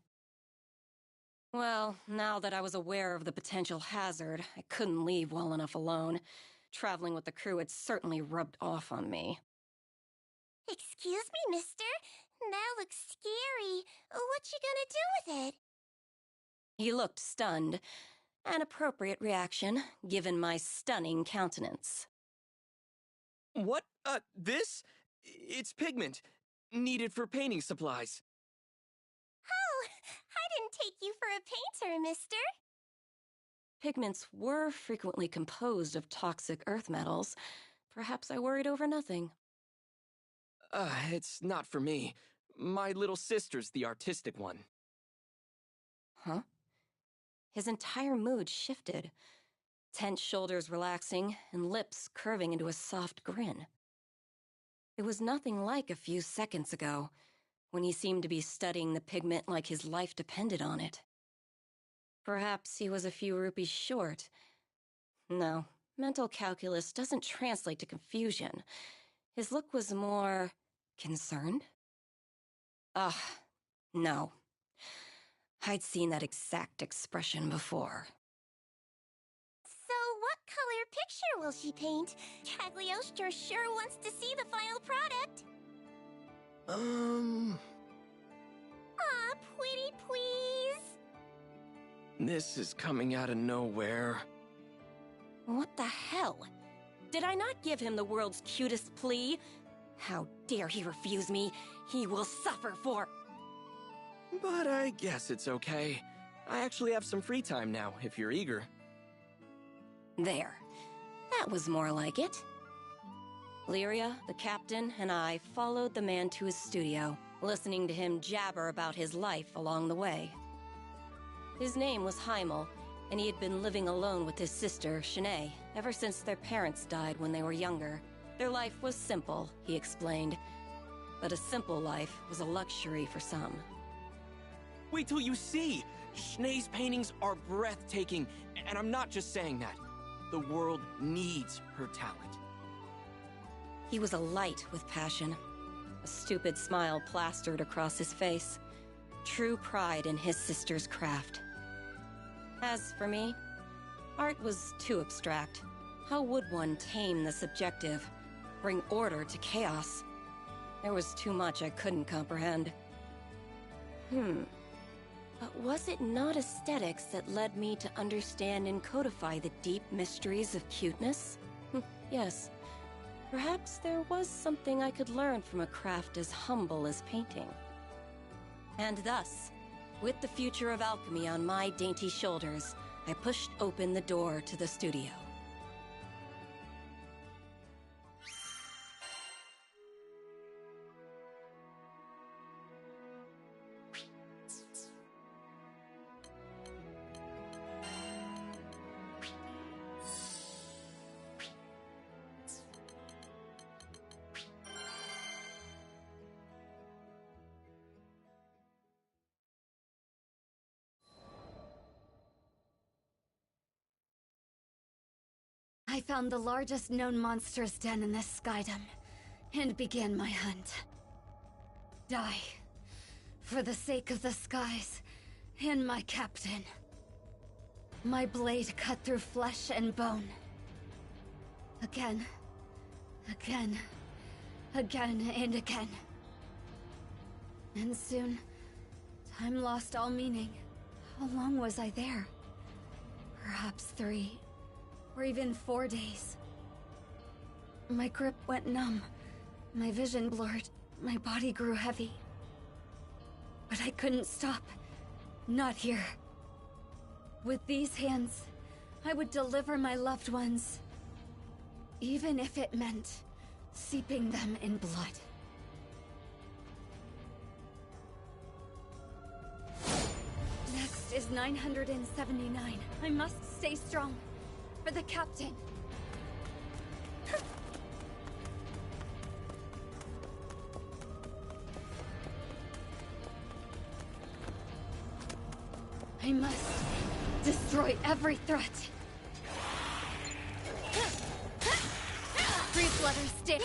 Well, now that I was aware of the potential hazard, I couldn't leave well enough alone. Traveling with the crew had certainly rubbed off on me. Excuse me, mister. That looks scary. What you gonna do with it? He looked stunned. An appropriate reaction, given my stunning countenance. What? This? It's pigment. Needed for painting supplies. Oh, I didn't take you for a painter, mister. Pigments were frequently composed of toxic earth metals. Perhaps I worried over nothing. It's not for me. My little sister's the artistic one. Huh? His entire mood shifted, tense shoulders relaxing and lips curving into a soft grin. It was nothing like a few seconds ago, when he seemed to be studying the pigment like his life depended on it. Perhaps he was a few rupees short. No, mental calculus doesn't translate to confusion. His look was more concerned? No. I'd seen that exact expression before. So what color picture will she paint? Cagliostro sure wants to see the final product. Aw, pretty please. This is coming out of nowhere. What the hell? Did I not give him the world's cutest plea? How dare he refuse me? He will suffer for... But I guess it's okay. I actually have some free time now, if you're eager. There. That was more like it. Lyria, the captain, and I followed the man to his studio, listening to him jabber about his life along the way. His name was Heimel, and he had been living alone with his sister, Shanae, ever since their parents died when they were younger. Their life was simple, he explained. But a simple life was a luxury for some. Wait till you see! Shanae's paintings are breathtaking, and I'm not just saying that. The world needs her talent. He was alight with passion. A stupid smile plastered across his face. True pride in his sister's craft. As for me, art was too abstract. How would one tame the subjective, bring order to chaos? There was too much I couldn't comprehend. But was it not aesthetics that led me to understand and codify the deep mysteries of cuteness? Yes. Perhaps there was something I could learn from a craft as humble as painting. And thus, with the future of alchemy on my dainty shoulders, I pushed open the door to the studio. I found the largest known monster's den in this skydom, and began my hunt. Die. For the sake of the skies, and my captain. My blade cut through flesh and bone. Again. Again. Again and again. And soon, time lost all meaning. How long was I there? Perhaps 3, or even 4 days. My grip went numb, my vision blurred, my body grew heavy. But I couldn't stop. Not here. With these hands, I would deliver my loved ones. Even if it meant steeping them in blood. Next is 979. I must stay strong. For the captain. I must destroy every threat. Freeze letter stick.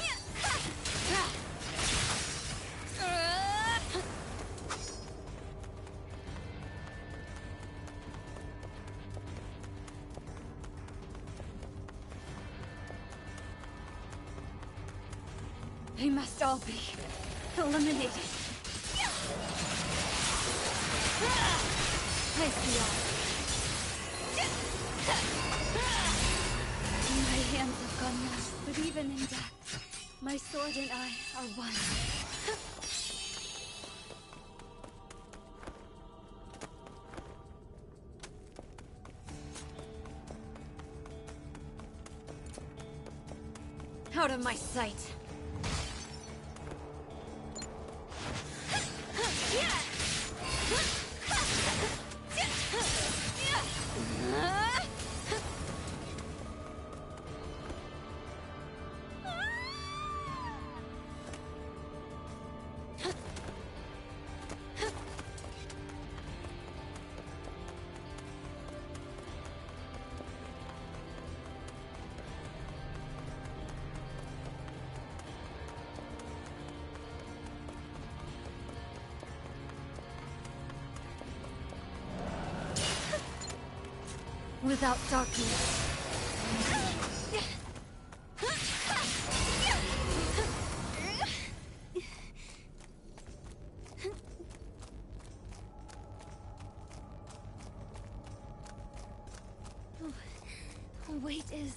They must all be eliminated. I see all. My hands have gone numb, but even in death, my sword and I are one. Out of my sight. Without darkness. Weight is...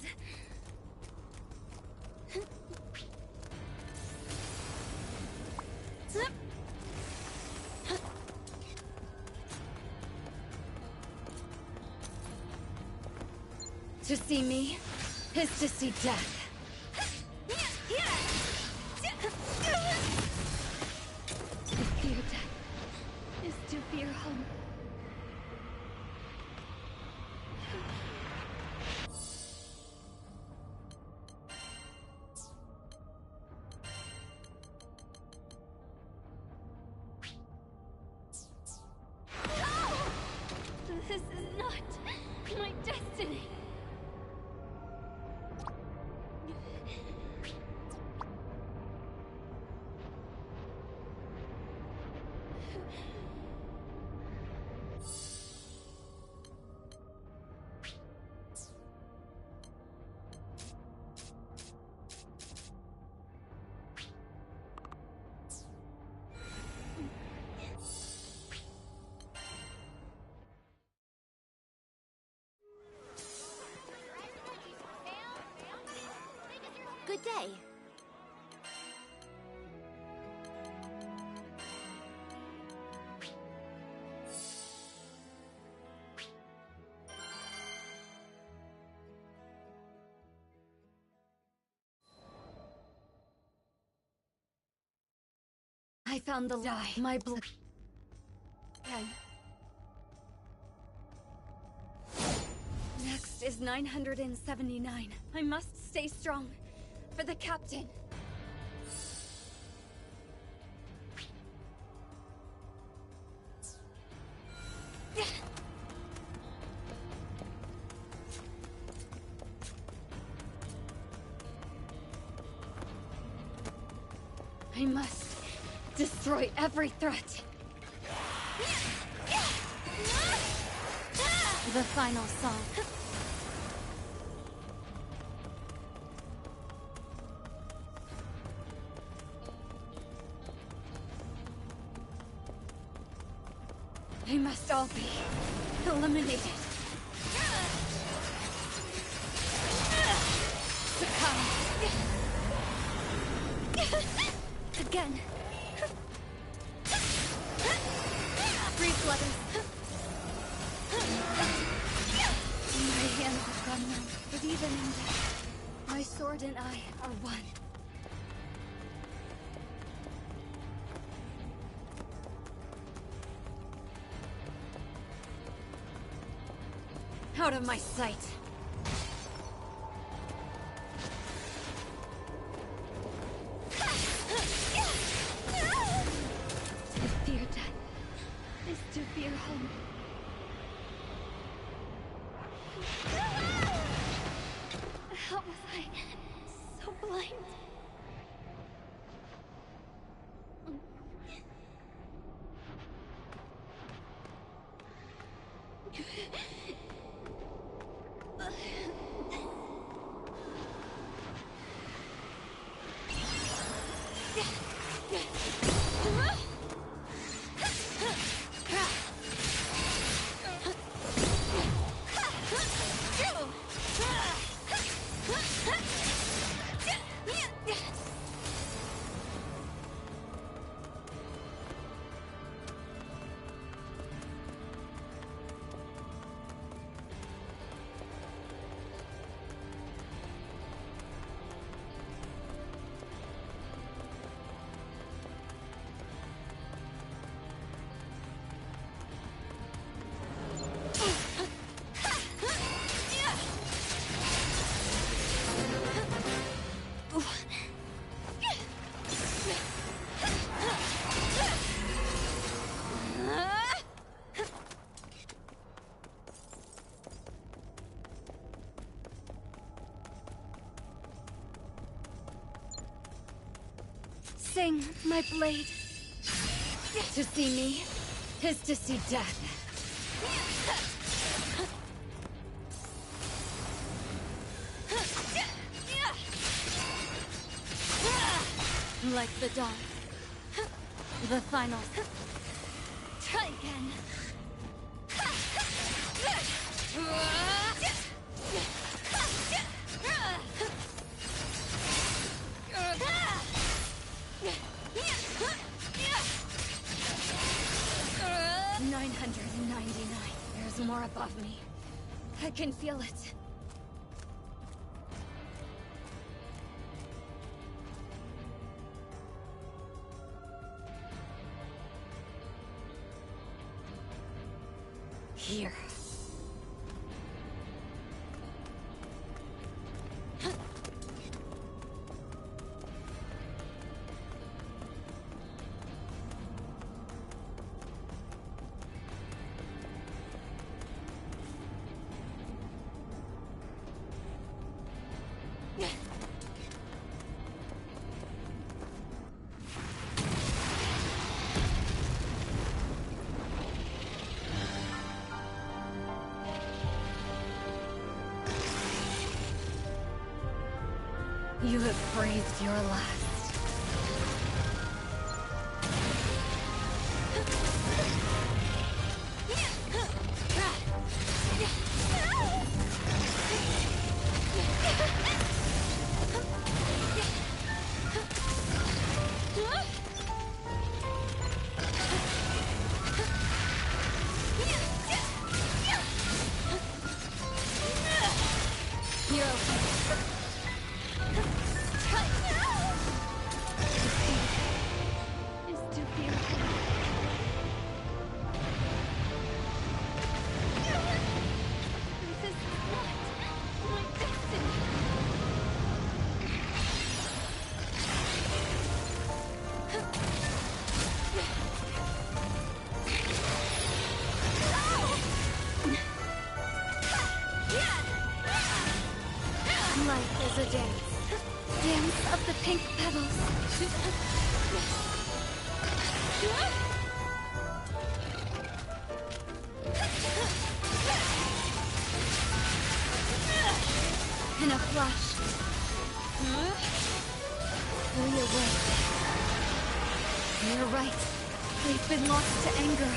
To see me is to see death. To fear death is to fear home. No! This is not my destiny. Good day. I found the die. My blood. Again. Next is 979. I must stay strong. For the captain. I must destroy every threat. The final song. They must all be eliminated. Succumb. Again. Three flutters. My hands have gone numb, but even in death, my sword and I are one. Out of my sight. To fear death is to fear home. How was I so blind? Sing, my blade. To see me is to see death. Like the dawn. The final. Try again. 999. There's more above me. I can feel it. Here. You have breathed your last. You're okay. Life is a dance. Dance of the pink petals. In a flash. Flee away. You're right. They've been lost to anger.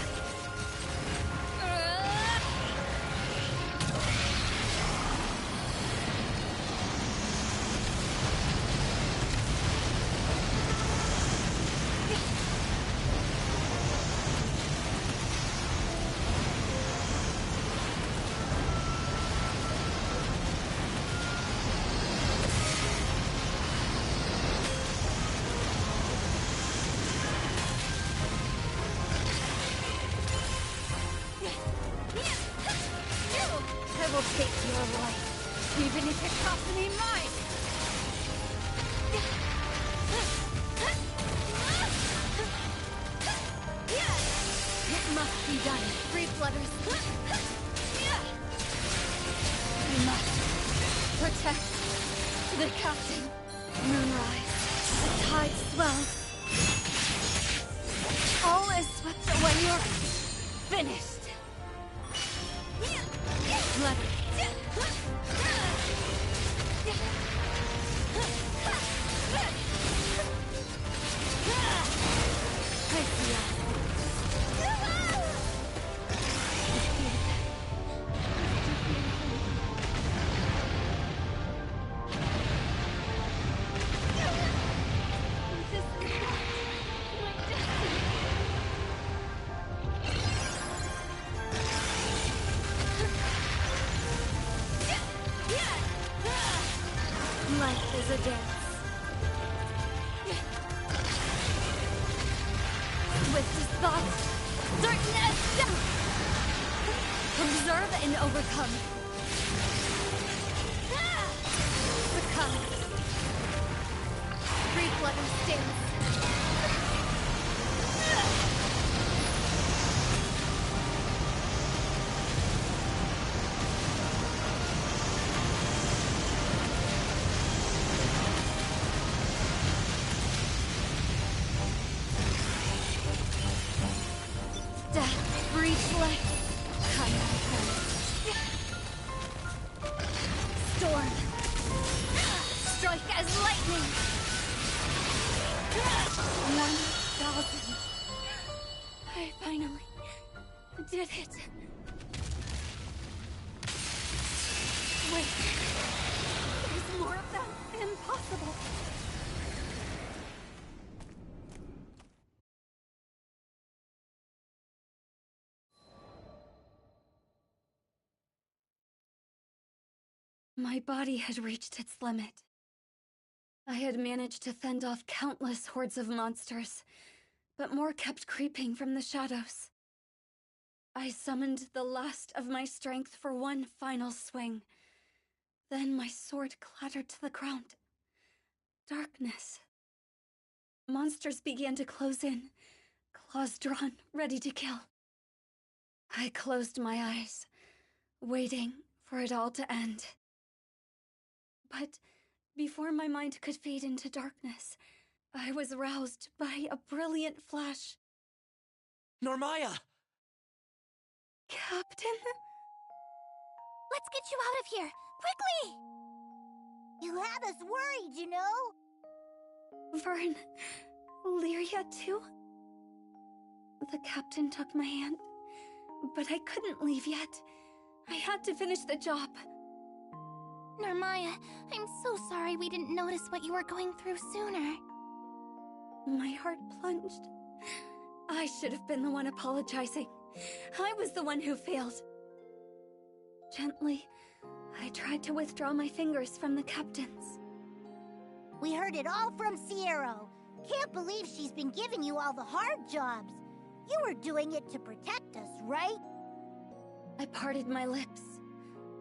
I will take your life, even if it costs me mine! It must be done. Free flutters. We must protect the captain. Moonrise. The tide swells. All is swept away or finished. Let I see us. Life is a dance. Swift as thought, certain as death. Observe and overcome. Succumb. Free flutter stance. Death breathes life. Come, my friend. Storm. Strike as lightning. 1,000. I finally did it. Wait. There's more of them. Impossible. My body had reached its limit. I had managed to fend off countless hordes of monsters, but more kept creeping from the shadows. I summoned the last of my strength for one final swing. Then my sword clattered to the ground. Darkness. Monsters began to close in, claws drawn, ready to kill. I closed my eyes, waiting for it all to end. But before my mind could fade into darkness, I was roused by a brilliant flash. Normaya! Captain? Let's get you out of here! Quickly! You had us worried, you know? Vern, Lyria too? The captain took my hand, but I couldn't leave yet. I had to finish the job. Normaya, I'm so sorry we didn't notice what you were going through sooner. My heart plunged. I should have been the one apologizing. I was the one who failed. Gently, I tried to withdraw my fingers from the captain's. We heard it all from Sierra. Can't believe she's been giving you all the hard jobs. You were doing it to protect us, right? I parted my lips.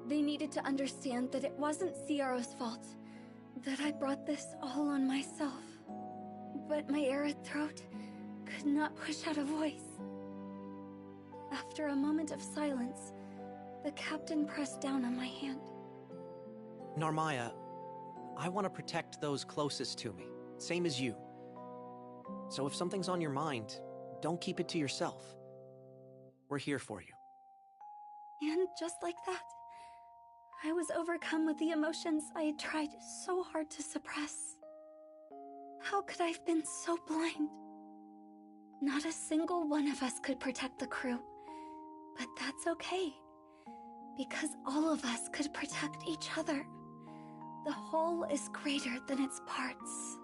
They needed to understand that it wasn't Sierra's fault, that I brought this all on myself. But my arid throat could not push out a voice. After a moment of silence, the captain pressed down on my hand. Normaya, I want to protect those closest to me, same as you. So if something's on your mind, don't keep it to yourself. We're here for you. And just like that, I was overcome with the emotions I had tried so hard to suppress. How could I have been so blind? Not a single one of us could protect the crew. But that's okay, because all of us could protect each other. The whole is greater than its parts.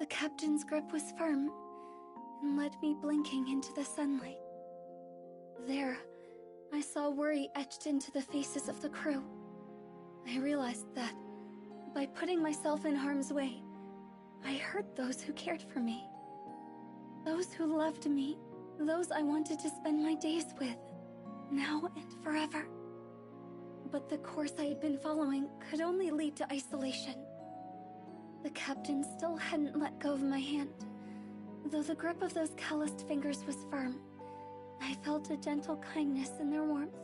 The captain's grip was firm and led me blinking into the sunlight. There, I saw worry etched into the faces of the crew. I realized that, by putting myself in harm's way, I hurt those who cared for me. Those who loved me, those I wanted to spend my days with, now and forever. But the course I had been following could only lead to isolation. The captain still hadn't let go of my hand. Though the grip of those calloused fingers was firm, I felt a gentle kindness in their warmth.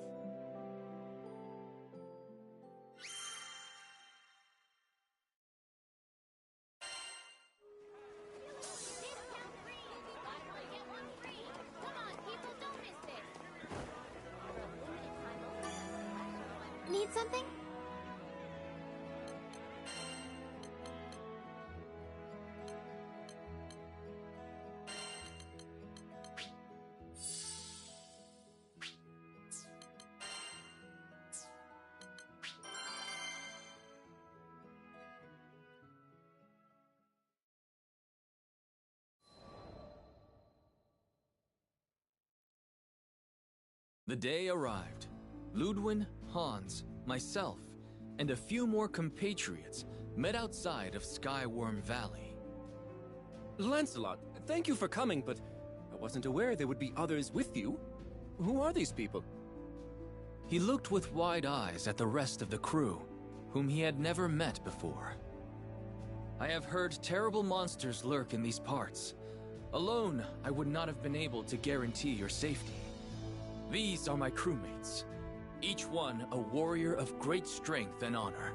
Need something? The day arrived. Ludwin, Hans, myself, and a few more compatriots met outside of Skyworm Valley. Lancelot, thank you for coming, but I wasn't aware there would be others with you. Who are these people? He looked with wide eyes at the rest of the crew, whom he had never met before. I have heard terrible monsters lurk in these parts. Alone, I would not have been able to guarantee your safety. These are my crewmates, each one a warrior of great strength and honor.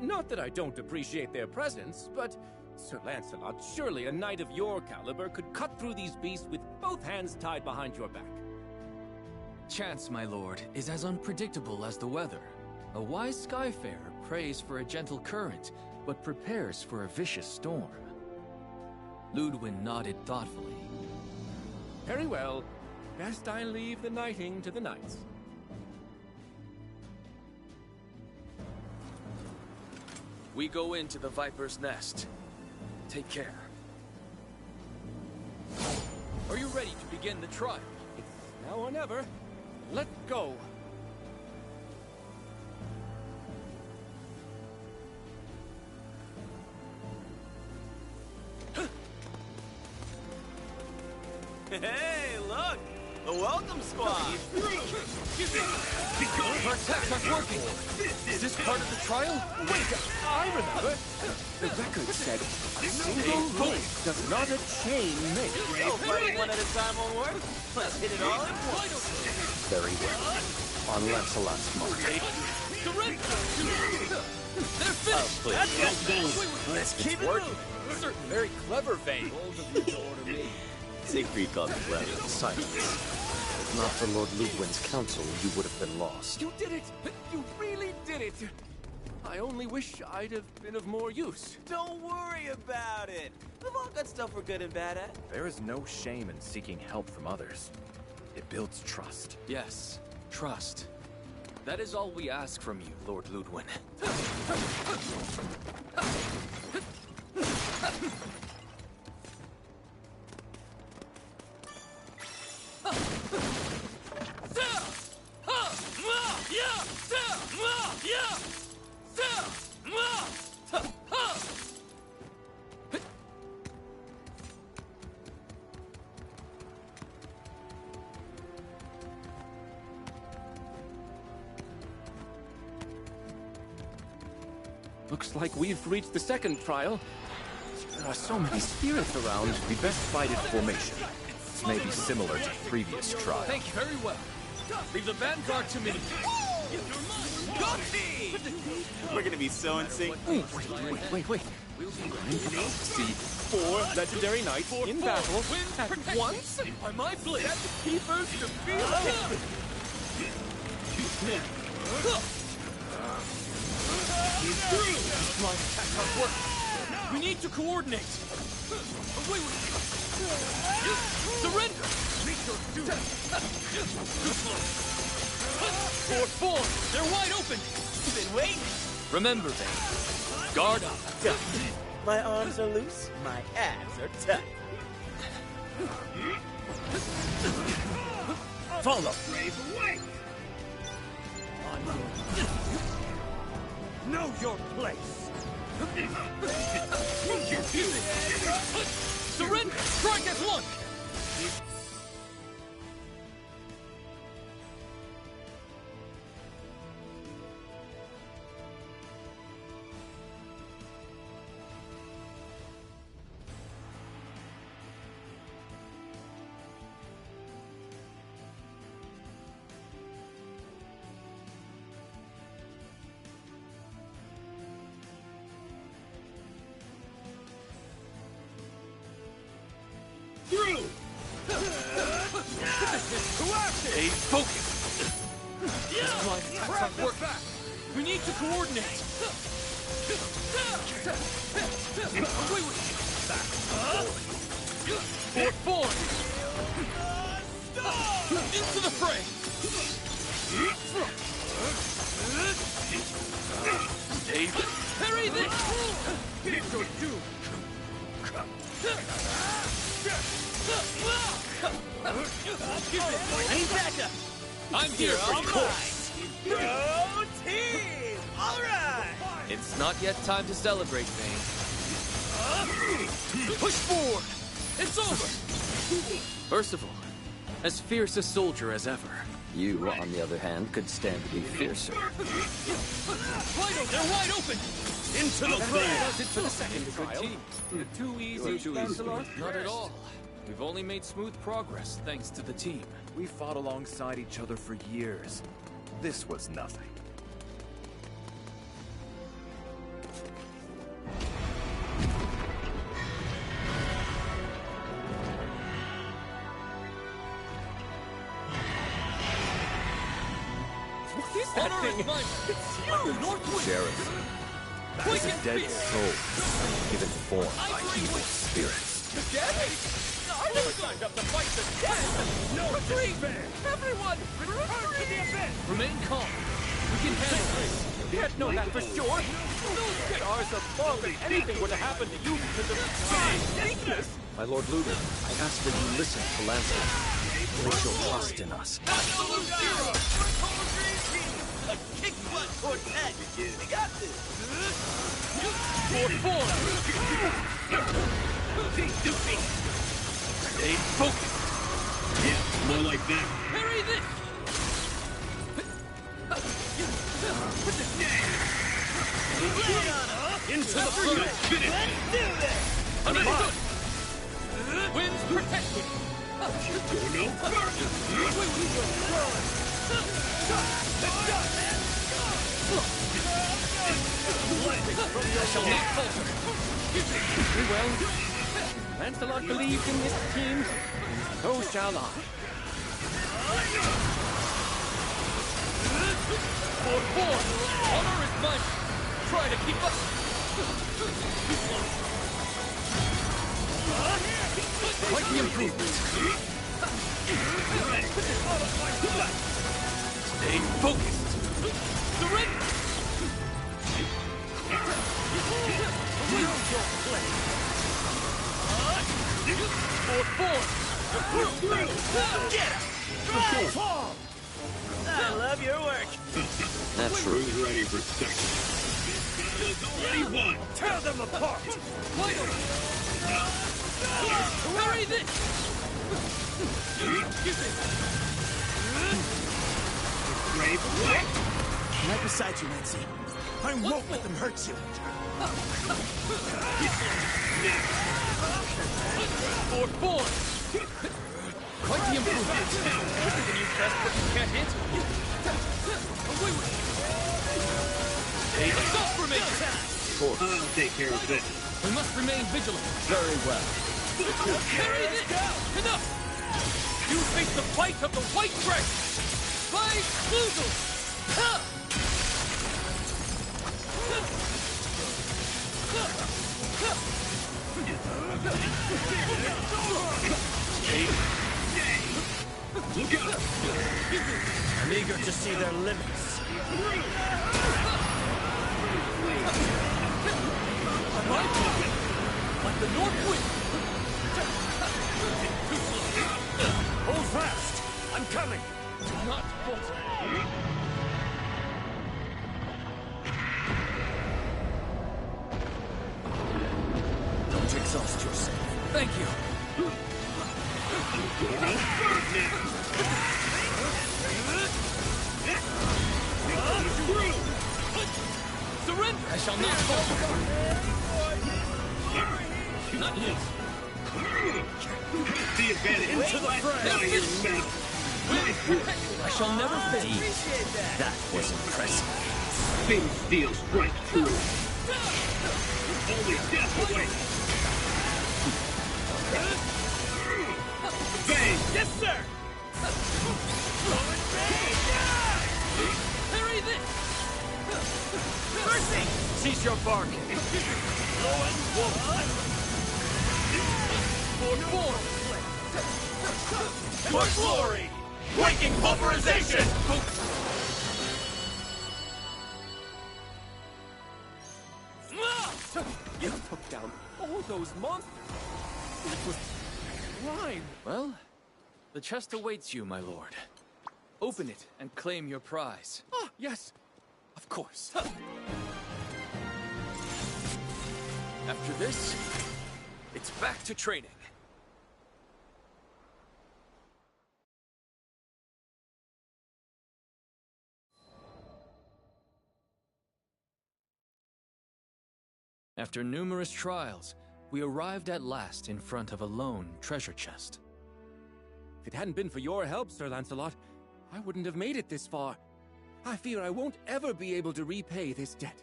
Not that I don't appreciate their presence, but Sir Lancelot, surely a knight of your caliber could cut through these beasts with both hands tied behind your back. Chance, my lord, is as unpredictable as the weather. A wise skyfarer prays for a gentle current, but prepares for a vicious storm. Ludwin nodded thoughtfully. Very well. Best I leave the knighting to the knights. We go into the Viper's Nest. Take care. Are you ready to begin the trial? It's now or never. Let go. Hey, look! The welcome squad! Our attacks aren't working! Is this part of the trial? Wait, I remember! The record said, a single link does not a chain make. So fighting one at a time won't work? Let's hit it all at once! Very well. On Lancelot's mark. They're finished! Let's keep it moving! Certain very clever Vane. Siegfried called me clever. Silence. If not for Lord Ludwin's counsel, you would have been lost. You did it! You really did it! I only wish I'd have been of more use. Don't worry about it! We've all got stuff we're good and bad at. There is no shame in seeking help from others. It builds trust. Yes, trust. That is all we ask from you, Lord Ludwin. Looks like we've reached the second trial. There are so many spirits around. We best fight in formation. This may be similar to previous trials. Thank you very well. Leave the vanguard to me. We're gonna be so in sync. Wait. See 4 legendary knights in battle at once? By my blade! That's the keepers to feel My attacks aren't working. We need to coordinate. Wait. Surrender! Four form! They're wide open! You've been waiting! Remember, Vayne. Guard up. My arms are loose, my abs are tight. Follow! Brave away! Know your place! Surrender! Strike as one! Through! Stay focused! My attacks aren't working! We need to coordinate! Wait! Form! Into the fray! Stay... Parry this! Here's your doom! I need backup! I'm here for you! Go team! Alright! It's not yet time to celebrate, Vayne. Push forward! It's over! First of all, as fierce a soldier as ever. You, on the other hand, could stand to be fiercer. Vital, they're wide open! Into the fray! That's it for the second trial. Too easy, Lancelot? Not at all. We've only made smooth progress thanks to the team. We fought alongside each other for years. This was nothing. What is that thing? It's huge! Northwind! Sheriff. That is a dead soul, given form by evil spirits. I never signed up to fight the dead! No retreat! Everyone! Return to the event! Remain calm. We can handle this. Can't know that for sure. Those stars above, if anything were to happen to you because of weakness. My Lord Ludwig, I ask that you listen to Lancelot. Place your trust in us. Absolute zero! A kick butt quartet! We got this! Four! Stay focused! Yeah, more like that. Parry this! Into the fray! Finish! Let's do this! Understood! Winds protected! Go no further! I shall not falter! Very well. Lancelot believed in this team, and so shall I. Four! Honor is mine! Try to keep up! Quite the improvement. Stay focused! Surrender! Four! Get him! I love your work! Naturally. Who's ready for second? Battle's already won! Tear them apart! Vital! Parry this! Brave away! Right beside you, Nancy. I won't let them hurt you. Four! Quite the improvement! Everything you test, but you can't hit! Wait! Assault formation! I'll take care of this. We must remain vigilant. Very well. Carry this! Enough! You face the fight of the White Dragon! By Boozle! Ha! Look out! I'm eager to see their limits. Like the North Wind! Hold fast! I'm coming! Not falter! Don't exhaust yourself. Thank you. Surrender! I shall not falter. Not yet. The advantage. Into the fray. Your metal. I shall never fail. That was impressive. Thin steel strike true. Only death awaits. Bang! Yes, sir! Parry this! Mercy! Cease your barking. For glory! Breaking pulverization! You took down all those monsters. That was crime. Well, the chest awaits you, my lord. Open it and claim your prize. Ah, yes. Of course. After this, it's back to training. After numerous trials, we arrived at last in front of a lone treasure chest. If it hadn't been for your help, Sir Lancelot, I wouldn't have made it this far. I fear I won't ever be able to repay this debt.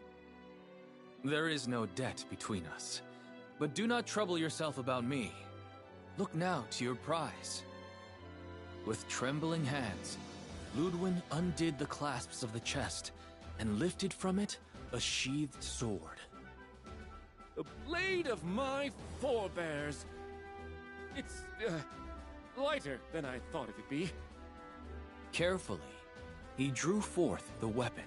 There is no debt between us. But do not trouble yourself about me. Look now to your prize. With trembling hands, Ludwin undid the clasps of the chest and lifted from it a sheathed sword. The blade of my forebears. It's, lighter than I thought it would be. Carefully, he drew forth the weapon.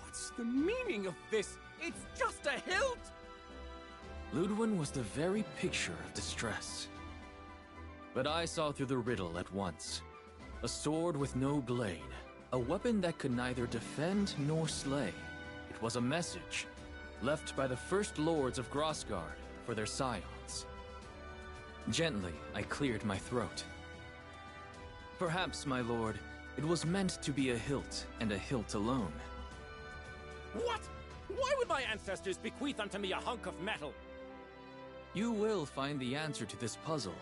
What's the meaning of this? It's just a hilt! Ludwin was the very picture of distress. But I saw through the riddle at once. A sword with no blade. A weapon that could neither defend nor slay. It was a message left by the first lords of Grossgard for their scions. Gently, I cleared my throat. Perhaps, my lord, it was meant to be a hilt, and a hilt alone. What? Why would my ancestors bequeath unto me a hunk of metal? You will find the answer to this puzzle,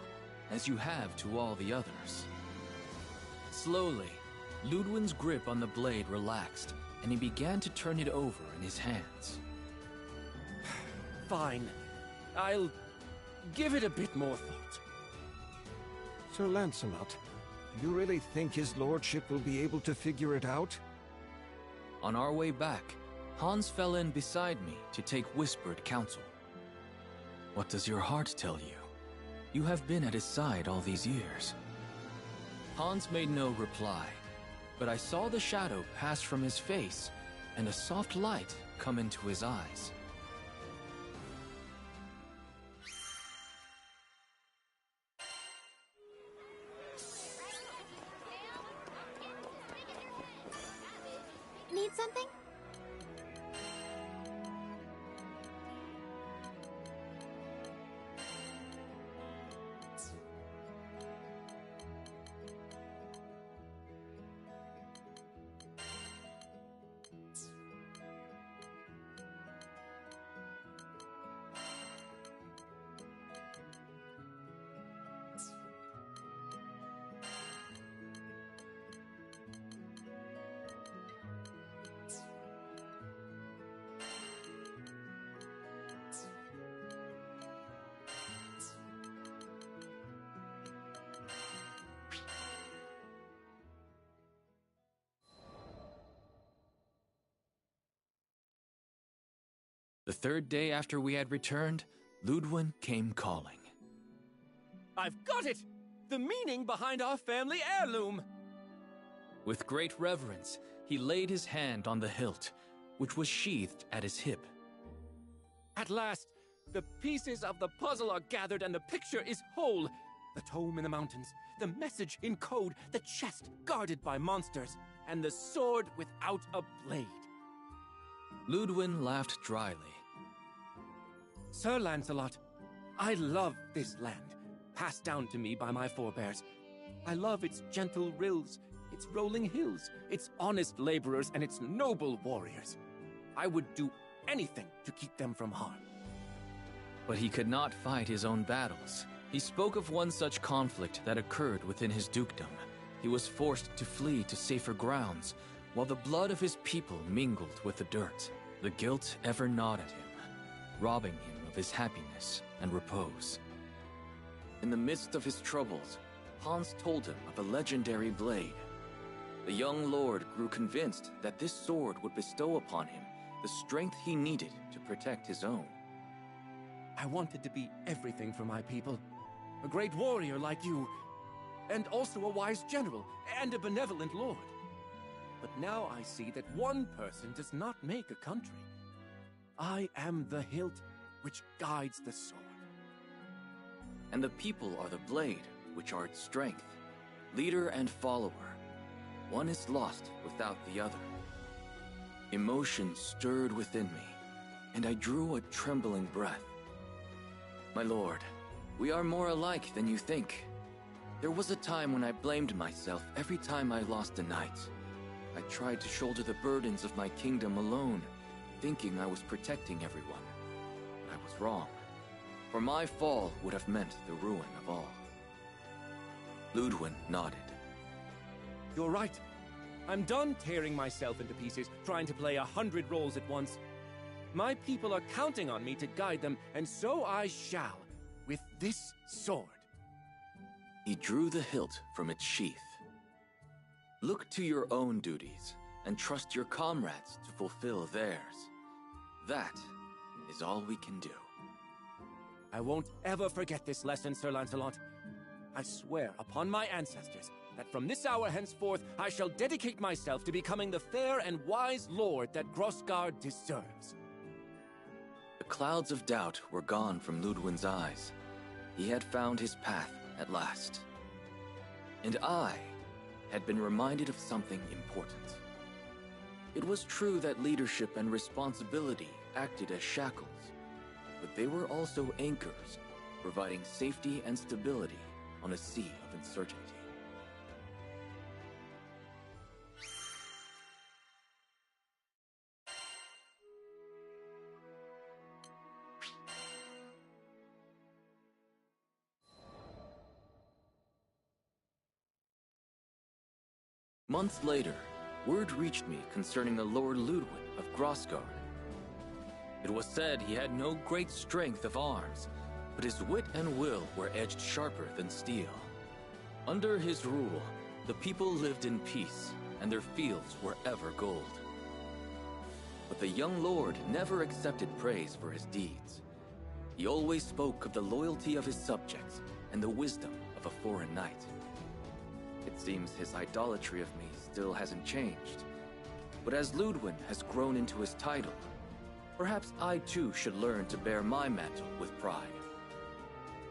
as you have to all the others. Slowly, Ludwin's grip on the blade relaxed, and he began to turn it over in his hands. Fine. I'll give it a bit more thought. Sir Lancelot, do you really think his lordship will be able to figure it out? On our way back, Hans fell in beside me to take whispered counsel. What does your heart tell you? You have been at his side all these years. Hans made no reply, but I saw the shadow pass from his face and a soft light come into his eyes. Need something? The third day after we had returned, Ludwin came calling. I've got it! The meaning behind our family heirloom! With great reverence, he laid his hand on the hilt, which was sheathed at his hip. At last, the pieces of the puzzle are gathered and the picture is whole. The tome in the mountains, the message in code, the chest guarded by monsters, and the sword without a blade. Ludwin laughed dryly. Sir Lancelot, I love this land, passed down to me by my forebears. I love its gentle rills, its rolling hills, its honest laborers, and its noble warriors. I would do anything to keep them from harm. But he could not fight his own battles. He spoke of one such conflict that occurred within his dukedom. He was forced to flee to safer grounds, while the blood of his people mingled with the dirt. The guilt ever gnawed at him, robbing him of his happiness and repose. In the midst of his troubles, Hans told him of a legendary blade. The young lord grew convinced that this sword would bestow upon him the strength he needed to protect his own. I wanted to be everything for my people. A great warrior like you, and also a wise general, and a benevolent lord. But now I see that one person does not make a country. I am the hilt which guides the sword. And the people are the blade, which are its strength, leader and follower. One is lost without the other. Emotion stirred within me, and I drew a trembling breath. My lord, we are more alike than you think. There was a time when I blamed myself every time I lost a knight. I tried to shoulder the burdens of my kingdom alone, thinking I was protecting everyone. But I was wrong, for my fall would have meant the ruin of all. Ludwin nodded. You're right. I'm done tearing myself into pieces, trying to play 100 roles at once. My people are counting on me to guide them, and so I shall, with this sword. He drew the hilt from its sheath. Look to your own duties, and trust your comrades to fulfill theirs. That is all we can do. I won't ever forget this lesson, Sir Lancelot. I swear upon my ancestors that from this hour henceforth I shall dedicate myself to becoming the fair and wise lord that Grossgard deserves. The clouds of doubt were gone from Ludwin's eyes. He had found his path at last. And I had been reminded of something important. It was true that leadership and responsibility acted as shackles, but they were also anchors, providing safety and stability on a sea of uncertainty. Months later, word reached me concerning the Lord Ludwin of Grossgard. It was said he had no great strength of arms, but his wit and will were edged sharper than steel. Under his rule, the people lived in peace, and their fields were ever gold. But the young lord never accepted praise for his deeds. He always spoke of the loyalty of his subjects and the wisdom of a foreign knight. It seems his idolatry of me still hasn't changed. But as Ludwin has grown into his title, perhaps I too should learn to bear my mantle with pride.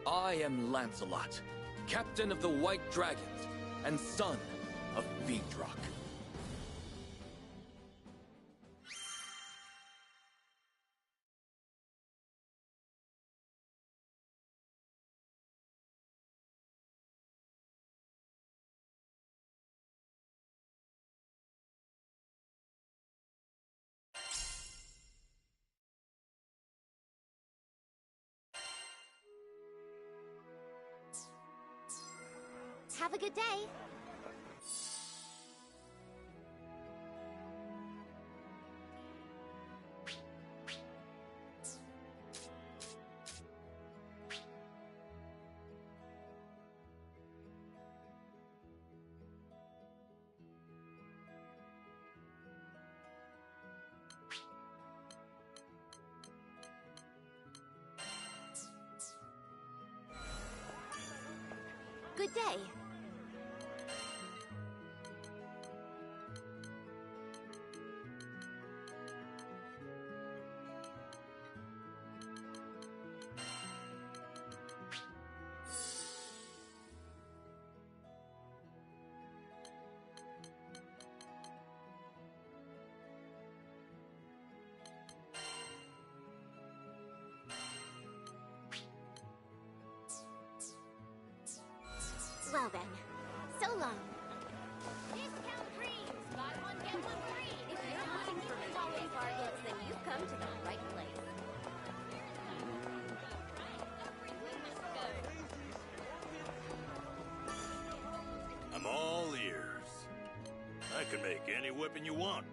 I am Lancelot, captain of the White Dragons, and son of Fiendrock. Have a good day. well then. So long. Discount creams. Buy one, get one free. If you're looking for quality bargains, then you've come to the right place. I'm all ears. I can make any weapon you want.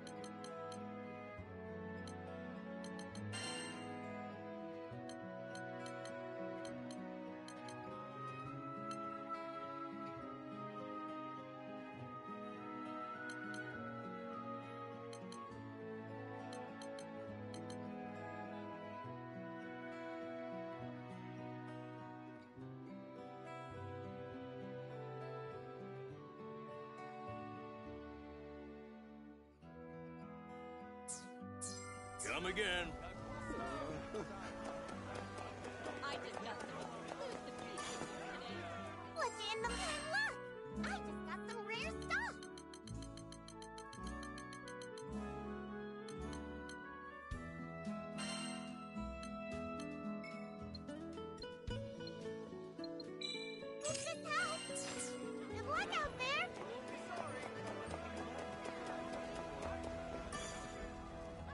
Come again. I just got some exclusive pieces today. What's in the pan? Look! I just got some rare stuff! Hope this helps! Good luck out there!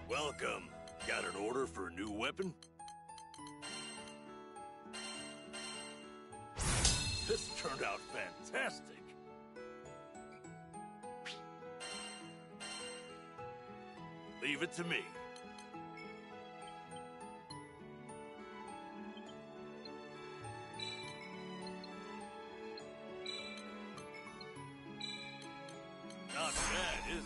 Welcome. Got an order for a new weapon? This turned out fantastic. Leave it to me. Not bad, is it?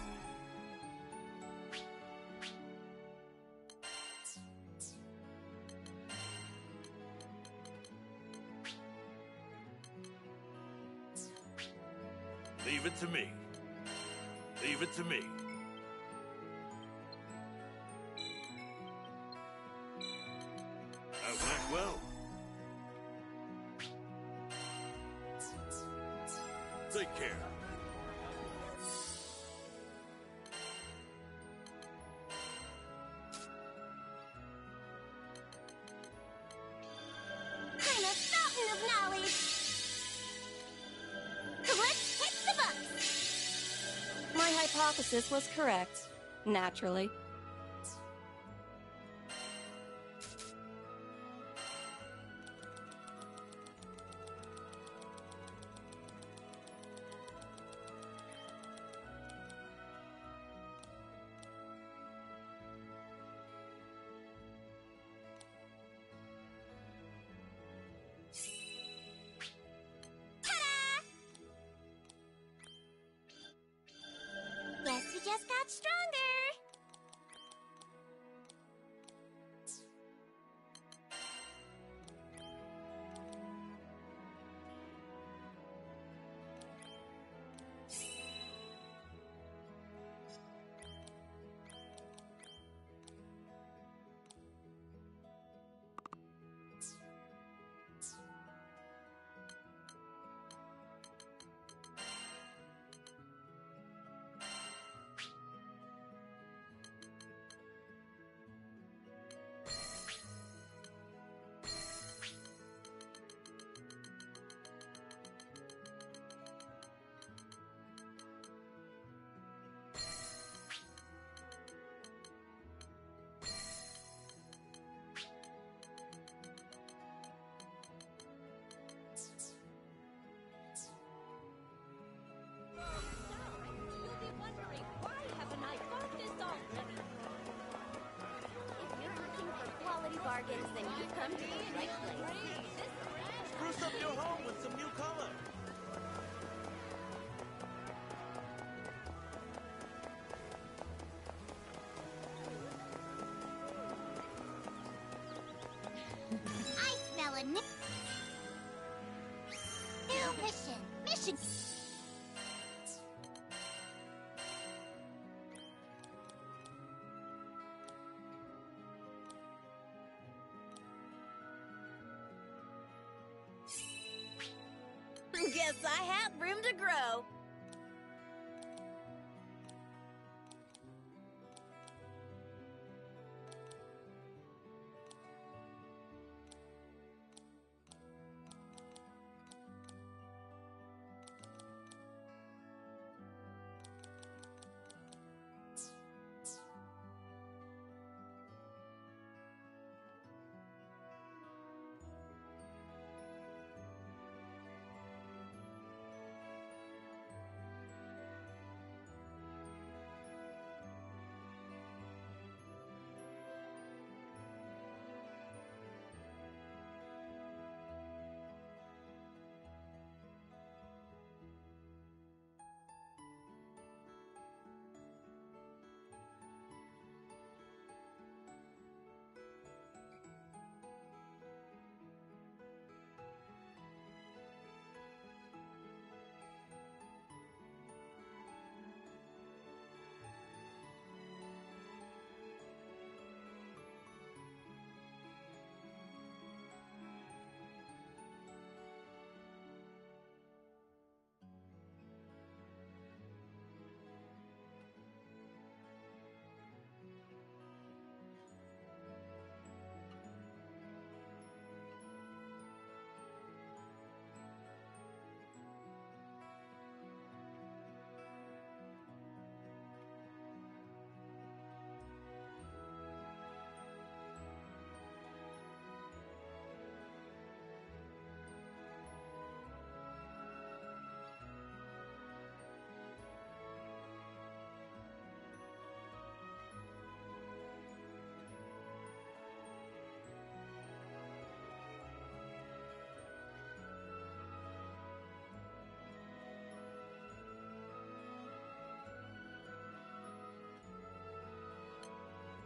Leave it to me. Leave it to me. That went well. Take care. I'm a fountain of knowledge! Let's hit the books! My hypothesis was correct. Naturally. Guess we just got stronger! You'll be wondering, why haven't I got this already? If you're looking for quality bargains, then you've come to the right place. Spruce up your home with some new color. I smell a new mission. Mission. Guess I have room to grow.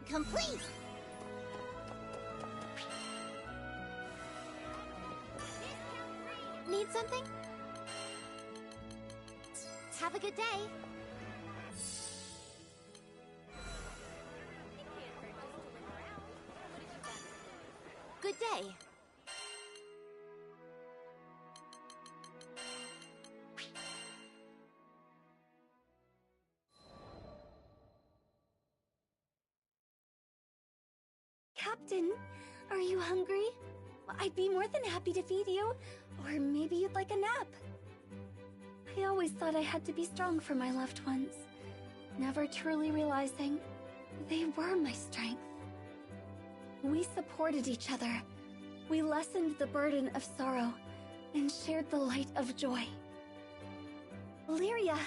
complete! Need something? Have a good day. Good day. Captain, are you hungry? I'd be more than happy to feed you. Or maybe you'd like a nap. I always thought I had to be strong for my loved ones, never truly realizing they were my strength. We supported each other. We lessened the burden of sorrow and shared the light of joy. Lyria,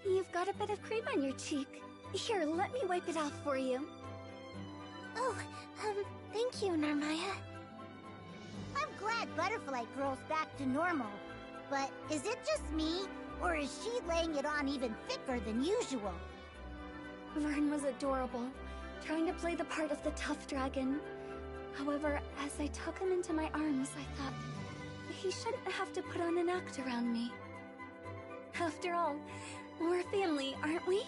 you've got a bit of cream on your cheek. Here, let me wipe it off for you. Oh, thank you, Narmaya. I'm glad Butterfly Girl's back to normal. But is it just me, or is she laying it on even thicker than usual? Vern was adorable, trying to play the part of the tough dragon. However, as I took him into my arms, I thought he shouldn't have to put on an act around me. After all, we're family, aren't we?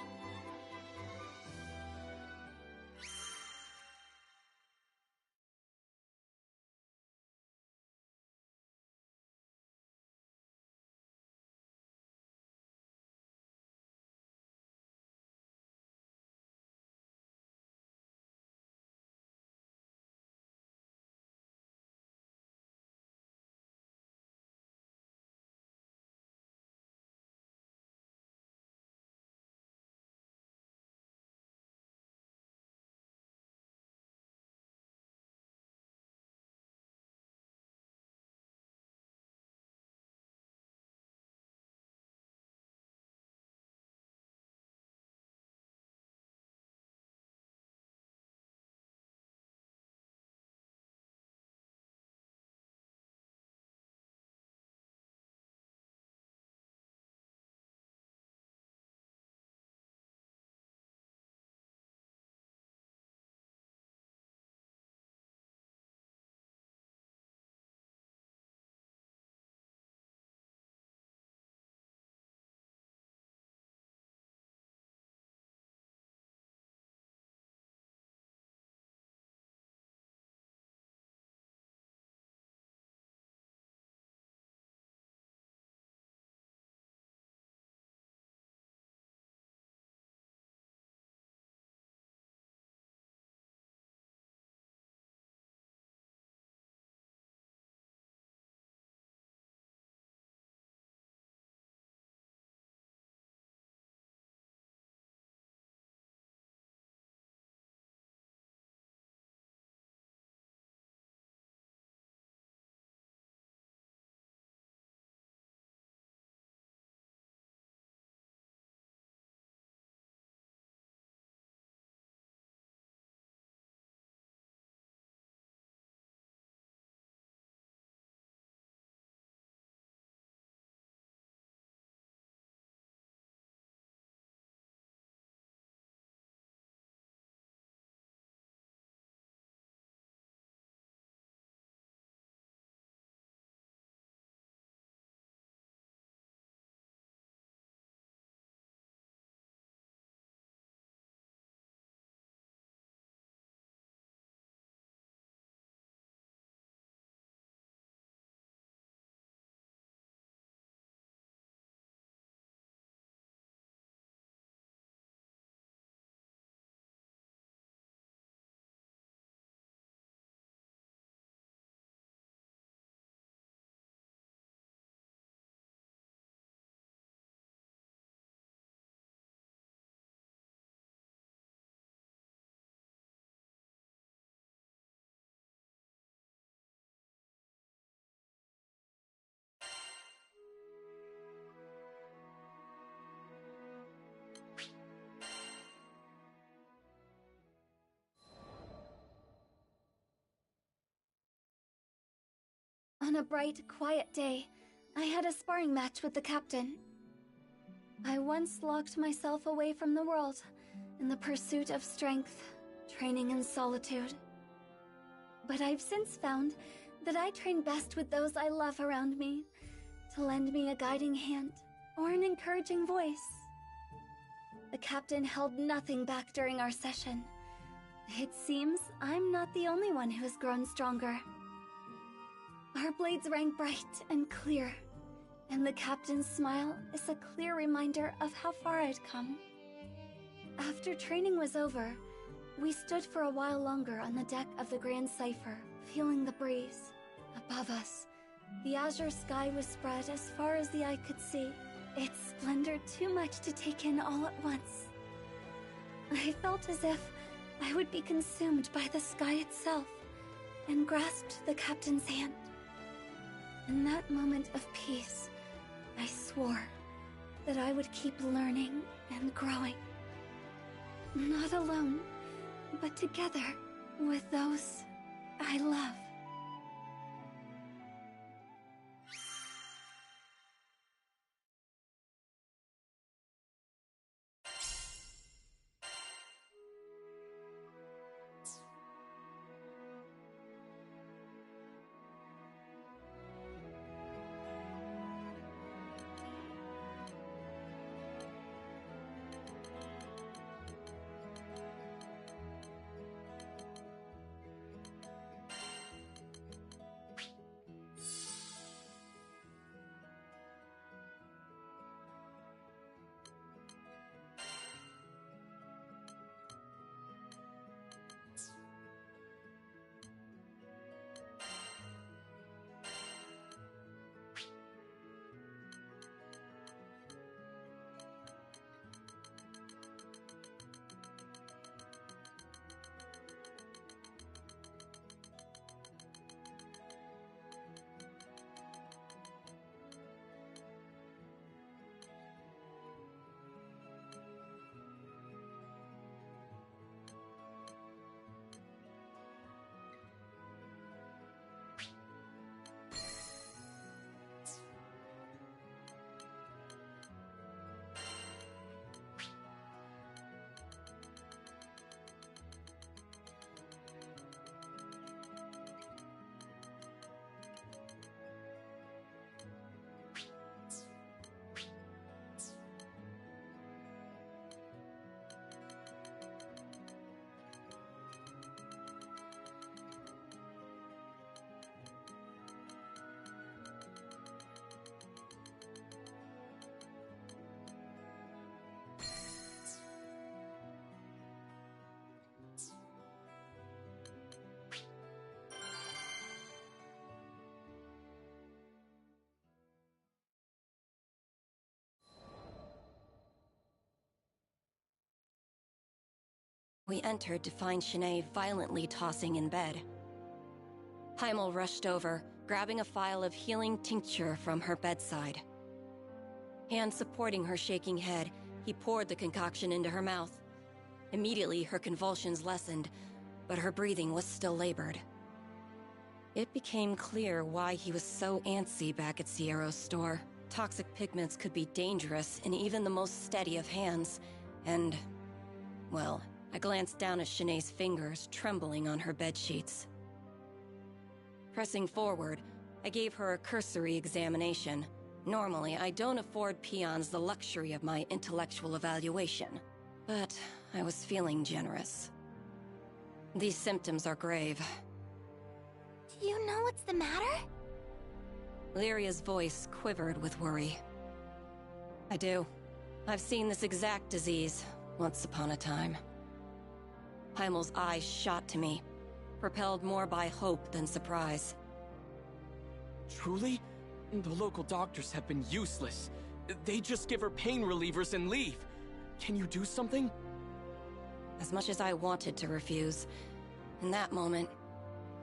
On a bright, quiet day, I had a sparring match with the captain. I once locked myself away from the world in the pursuit of strength, training in solitude. But I've since found that I train best with those I love around me, to lend me a guiding hand or an encouraging voice. The captain held nothing back during our session. It seems I'm not the only one who has grown stronger. Our blades rang bright and clear, and the captain's smile is a clear reminder of how far I'd come. After training was over, we stood for a while longer on the deck of the Grand Cipher, feeling the breeze. Above us, the azure sky was spread as far as the eye could see, its splendor too much to take in all at once. I felt as if I would be consumed by the sky itself, and grasped the captain's hand. In that moment of peace, I swore that I would keep learning and growing. Not alone, but together with those I love. We entered to find Shanae violently tossing in bed. Heimel rushed over, grabbing a phial of healing tincture from her bedside. Hand supporting her shaking head, he poured the concoction into her mouth. Immediately, her convulsions lessened, but her breathing was still labored. It became clear why he was so antsy back at Sierra's store. Toxic pigments could be dangerous in even the most steady of hands, and, well, I glanced down at Shanae's fingers trembling on her bedsheets. Pressing forward, I gave her a cursory examination. Normally, I don't afford peons the luxury of my intellectual evaluation, but I was feeling generous. These symptoms are grave. Do you know what's the matter? Lyria's voice quivered with worry. I do. I've seen this exact disease once upon a time. Heimel's eyes shot to me, propelled more by hope than surprise. Truly? The local doctors have been useless. They just give her pain relievers and leave. Can you do something? As much as I wanted to refuse, in that moment,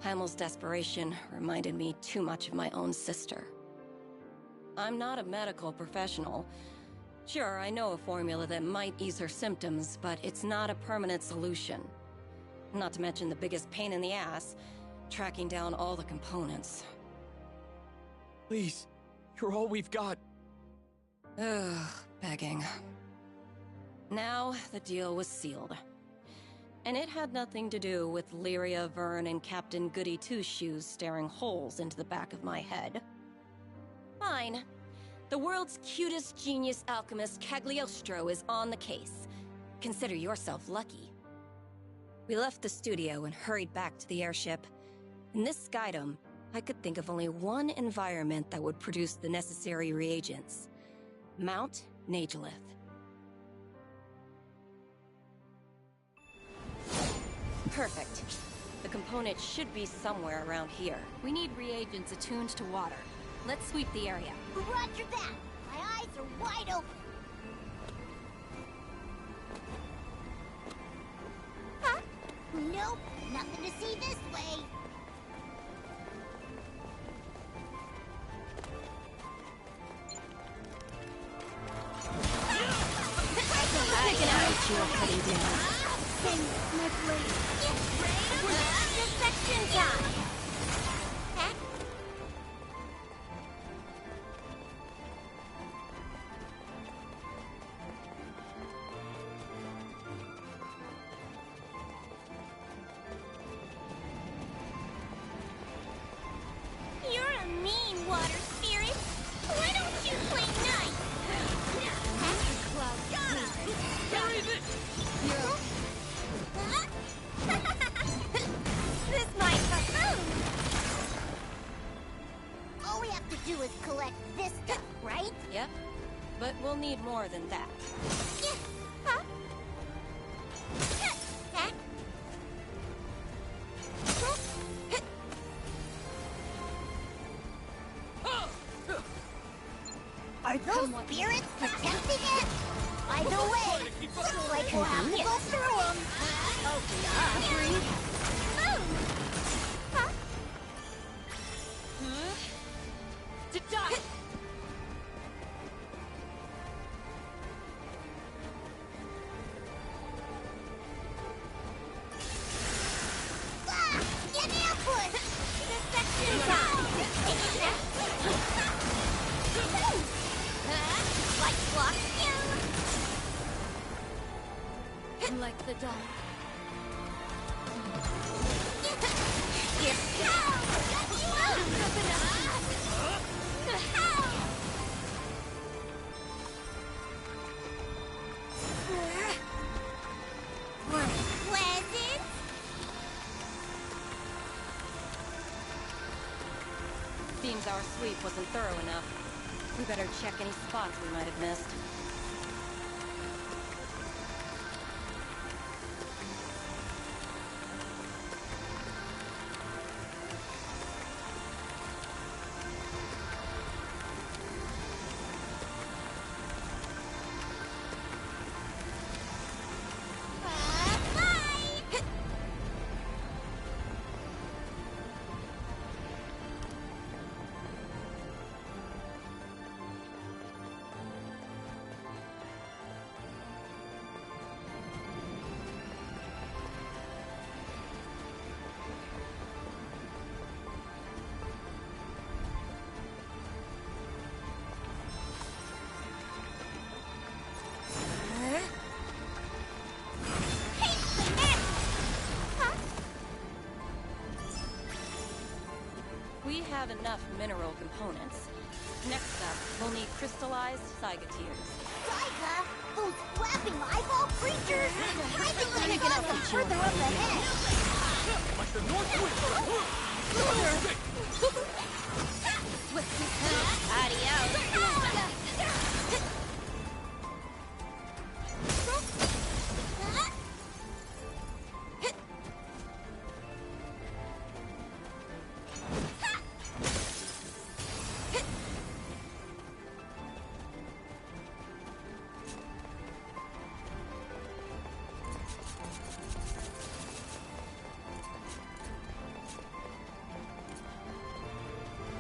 Heimel's desperation reminded me too much of my own sister. I'm not a medical professional. Sure, I know a formula that might ease her symptoms, but it's not a permanent solution. Not to mention the biggest pain in the ass, tracking down all the components. Please, you're all we've got. Ugh, begging. Now, the deal was sealed. And it had nothing to do with Lyria, Vern, and Captain Goody Two-Shoes staring holes into the back of my head. Fine. The world's cutest genius alchemist Cagliostro is on the case. Consider yourself lucky. We left the studio and hurried back to the airship. In this skydome, I could think of only one environment that would produce the necessary reagents. Mount Nagelith. Perfect. The component should be somewhere around here. We need reagents attuned to water. Let's sweep the area. Roger that! My eyes are wide open! Huh? Nope, nothing to see this way. Sing my blade. Defection time! You're a mean water spirit. Why don't you play nice? Carry this! This might buffoon! All we have to do is collect this stuff, right? Yep. But we'll need more than that. Huh? Are those spirits protecting it? Either way, looks like we'll have to go through them. Oh, yeah. Move! Huh? To die! Ah! An ambush! Defection time! Light block you! Like the dawn. Pleasant? Seems our sweep wasn't thorough enough. We better check any spots we might have missed. We have enough mineral components. Next up, we'll need crystallized Cygateers. Saiga? Those flapping eyeball creatures? I think we're gonna get them further up ahead. Like the North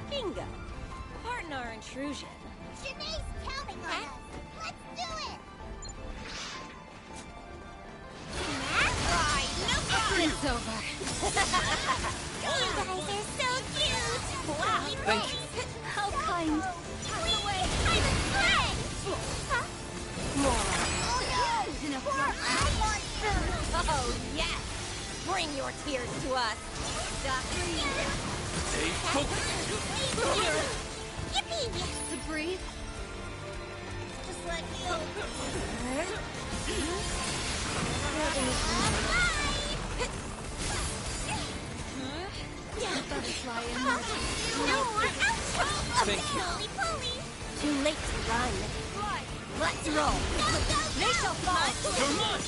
Bingo! Pardon our intrusion. Janae's counting on us. Let's do it! It's over. You guys are so cute! Wow! Thank you. How kind. Please, I'm a friend! Huh? More. Oh no! Enough. Poor eye monster! Oh, yes. Bring your tears to us. Stop breathing. Stay focused. Yippee! To breathe? Just let me over. Butterfly in No more outro! Thank you. Pulley! Too late to run. Let's roll. They shall fall! Come on!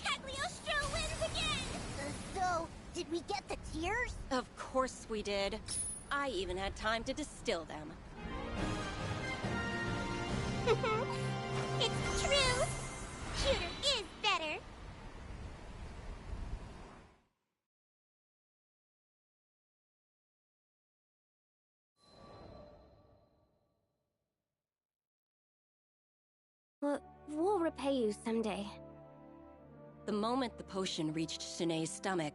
Cagliostro wins again! So, did we get the tears? Of course we did. I even had time to distill them. It's true! Shooter is better! We'll repay you someday. The moment the potion reached Shanae's stomach,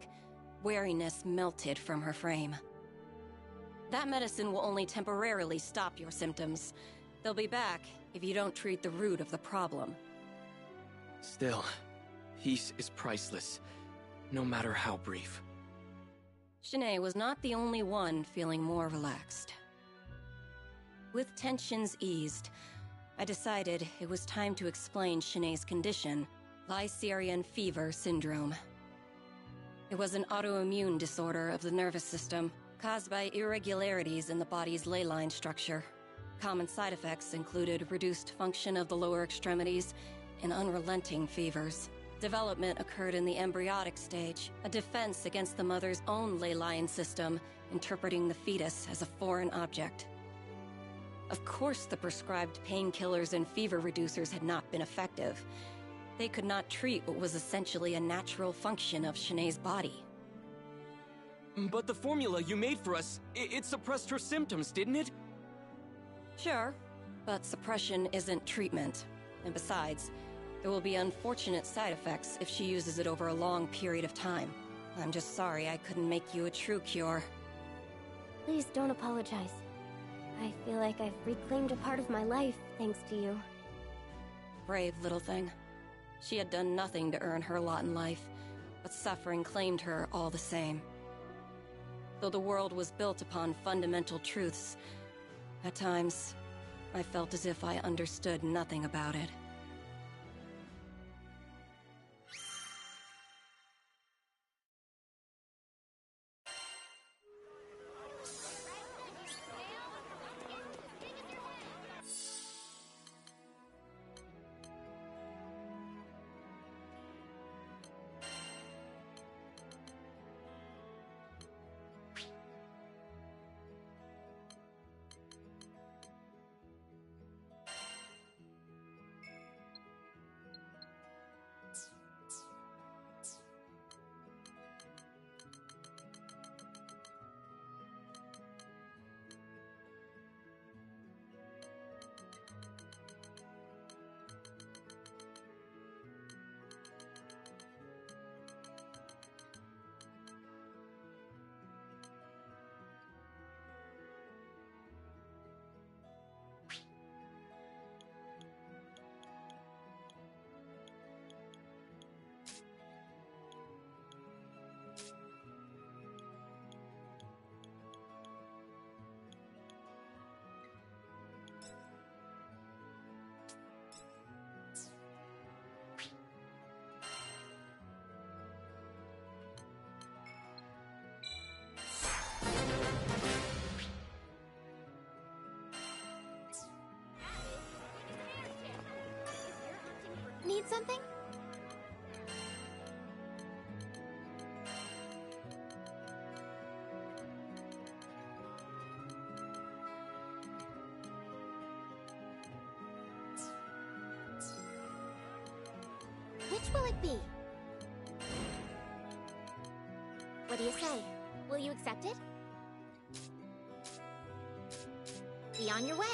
wariness melted from her frame. That medicine will only temporarily stop your symptoms. They'll be back if you don't treat the root of the problem. Still, peace is priceless, no matter how brief. Shanae was not the only one feeling more relaxed. With tensions eased, I decided it was time to explain Shanae's condition, Lycerian fever syndrome. It was an autoimmune disorder of the nervous system, caused by irregularities in the body's ley line structure. Common side effects included reduced function of the lower extremities and unrelenting fevers. Development occurred in the embryonic stage, a defense against the mother's own ley line system, interpreting the fetus as a foreign object. Of course, the prescribed painkillers and fever reducers had not been effective. They could not treat what was essentially a natural function of Shanae's body. But the formula you made for us, it suppressed her symptoms, didn't it? Sure, but suppression isn't treatment. And besides, there will be unfortunate side effects if she uses it over a long period of time. I'm just sorry I couldn't make you a true cure. Please don't apologize. I feel like I've reclaimed a part of my life thanks to you. Brave little thing. She had done nothing to earn her lot in life, but suffering claimed her all the same. Though the world was built upon fundamental truths, at times, I felt as if I understood nothing about it. Need something? Which will it be? What do you say? Will you accept it? Be on your way.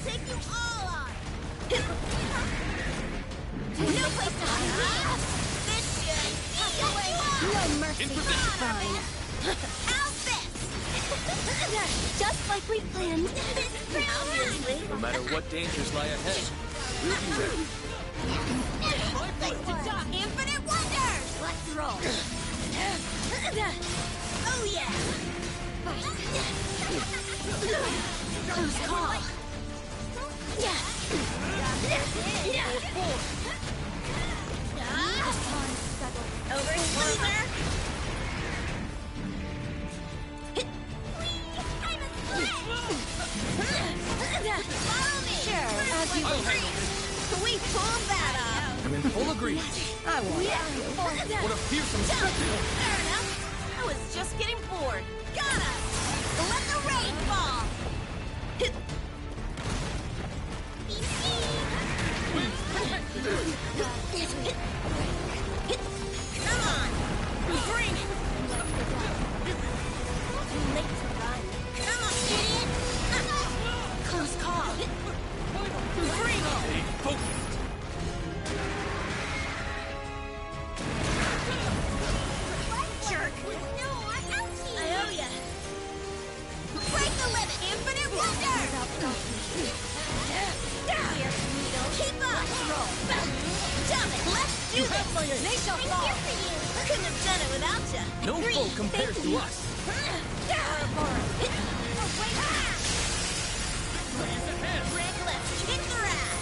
take you all on! No place to hide! This should be your way! No mercy. Fine. How's this? Just like we planned. Obviously. No matter what dangers lie ahead, we'll be ready. Infinite wonders! Let's roll. Oh yeah! Close call. Over here, loser! Follow me! Sure, as you wish. We pulled that off! I'm in full agreement. I won. What a fearsome spectacle! Fair enough. I was just getting bored. Got us! Let the rain fall! Come on! Bring it! Too late to run. Come on, idiot! Close call. Bring it! Stay focused. Jerk! No, I owe ya! Break the limit! Infinite wonder! Keep up! Jump it! Let's do this! They shall fall! Couldn't have done it without ya! No foe compares to us. Rick, let's kick their ass!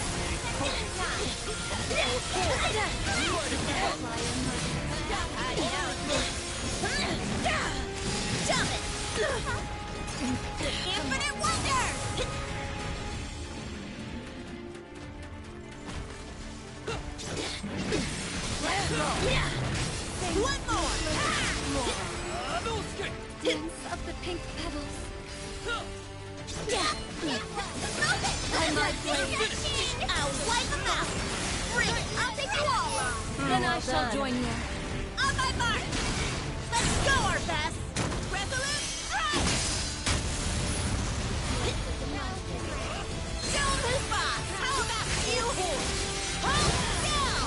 Jump it! Infinite wonder! One more! Dance of the pink petals. I'm like I'll wipe them out! Bring it! I'll take you all on! Then I shall join you. On my mark! Let's go, our best! Resolute strike! Show 'em who's boss! How about you? Hold still!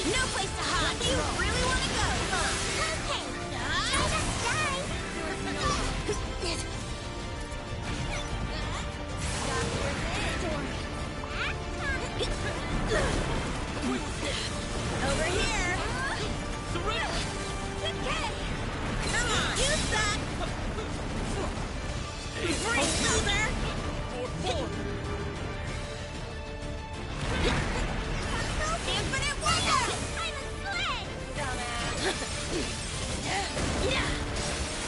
No place to hide! You really want to go, huh? Okay! Over here! Come on! You suck! Free loser! Infinite wonder! I'm a sled!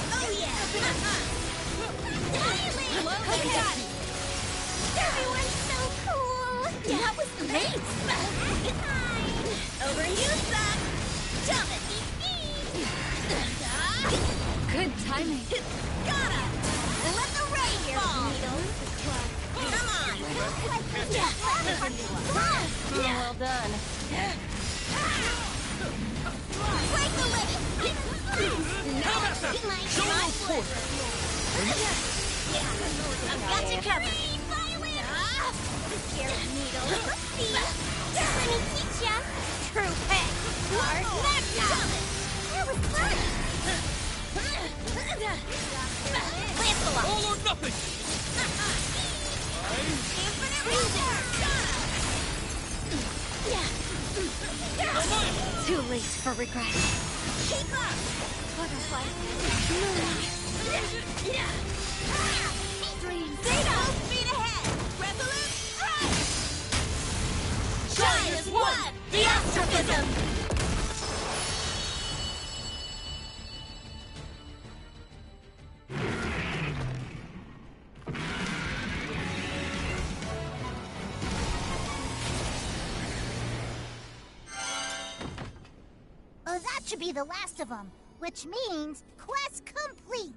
Oh yeah! Okay. Everyone's so cool! That was great! Over you, son! Jump it! Good timing. Got him! Let the rain fall! Come on! Well done. Break the limit! Show no quarter. I've got you covered! Scared needle! Let me teach ya! True pet! Hard knockdown! That was fun! Lancelot! All or nothing! Infinite wonder! Too late for regret. Keep up! Butterfly. Dreams. Zeta! Full speed ahead! Resolute strike! Shine as one! The astrophism! Oh, that should be the last of them, which means quest complete.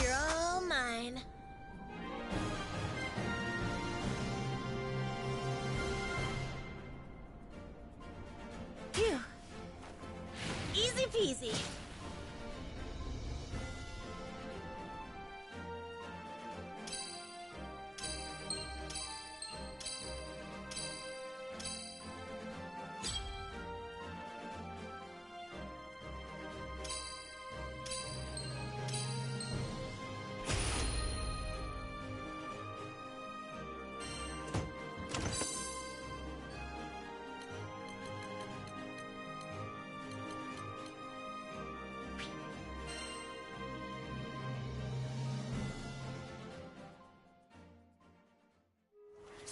You're all mine. easy.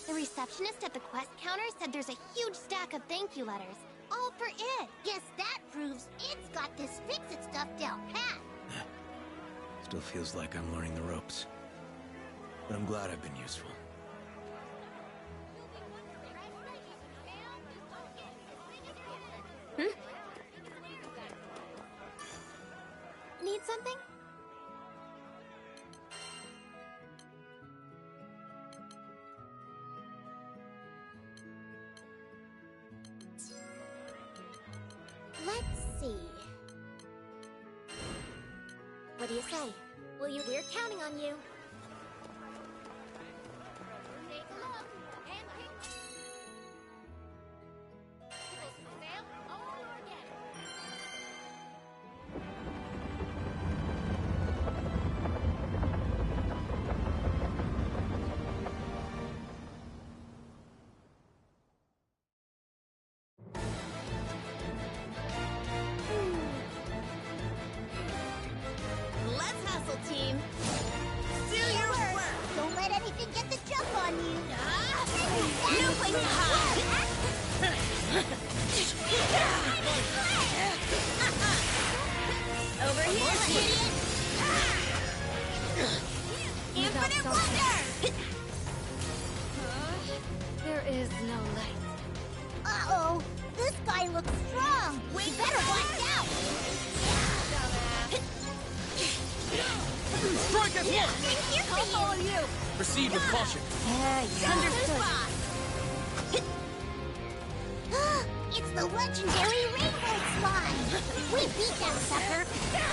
The receptionist at the quest counter said there's a huge stack of thank you letters, all for it. Guess that proves it's got this fix-it stuff down pat. Still feels like I'm learning the ropes. But I'm glad I've been useful. Need something? Let's see. What do you say? We're counting on you. Take a look and pick. Sam, all organic. Let's hustle, team. Do your work. Don't let anything get the jump on you. No place to hide. Over here, idiot. Infinite wonder. There is no light. Uh-oh. This guy looks strong. We better watch out. Strike at once! Here for you. All you. Proceed with caution. Understood. It's the legendary rainbow slime. We beat that sucker.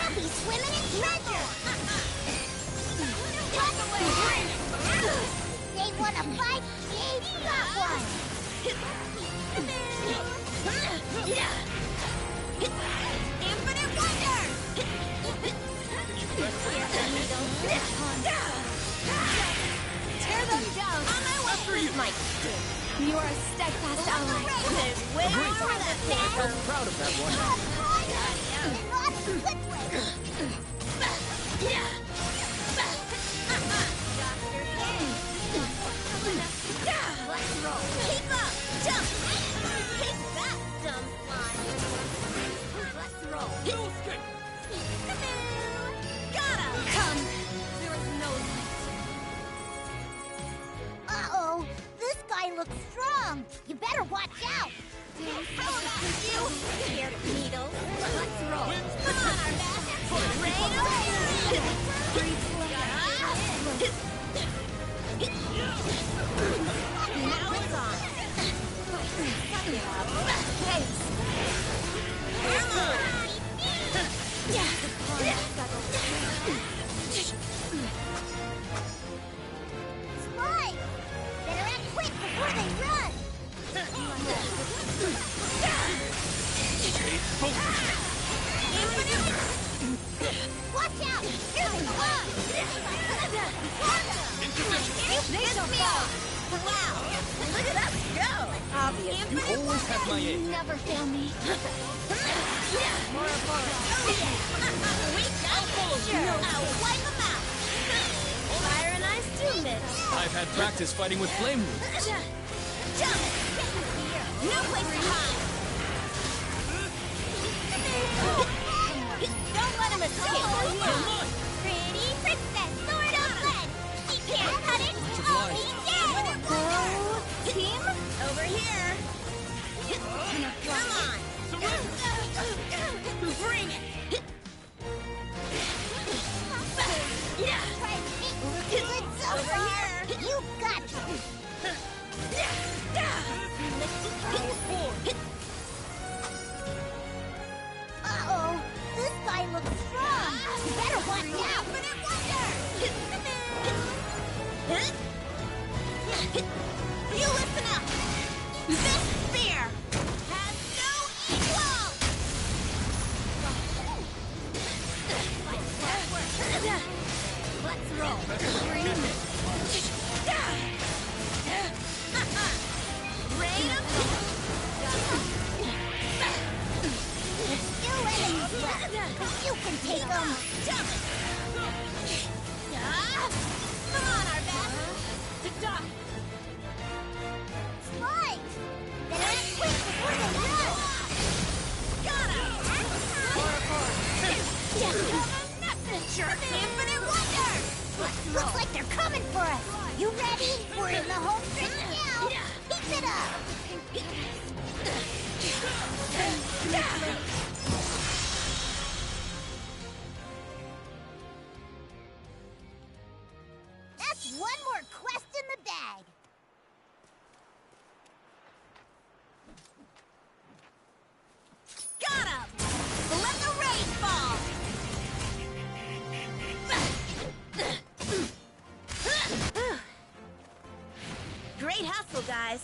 I'll be swimming in treasure. They want a fight? They've got one. Infinite wonder. Tear them down! On my way. After you. Mike. You are a steadfast ally. There's way more of that I felt proud of that one. Not in a good way. Let's roll. Keep up. Jump. Take that, dumb slime. Let's roll. No escape! Got him. Come! There is no light. Uh-oh. This guy looks strong. You better watch out. How about you? Scared of needles. Let's roll. Come on, our best. Rain away. Now it's on. Come on. Slime! Better act quick before they run. Watch out! Here they come! They don't fall. Wow. Look at us go. Obvious. You always have my You aid. never fail me. More forward. Oh yeah. We got danger. I'll wipe them out. Fire and ice too, miss. I've had practice fighting with flame roots. Jump. No place to hide. Don't let him escape. Pretty princess, sword of lead. She can't cut it. I'll be dead. Team, over here. Come on. Bring it. Good so far. You got it. Uh-oh. You listen up! This spear has no equal! Let's roll. Rain of Still enemies left, but you can take them. Come on, our best! Right! Then act quick before they run! Got him! Messenger! Infinite wonder! Looks like they're coming for us! You ready? We're in the home stretch now! Keep it up! That's one more quest in the bag! Got him! Let the rain fall! Great hustle, guys.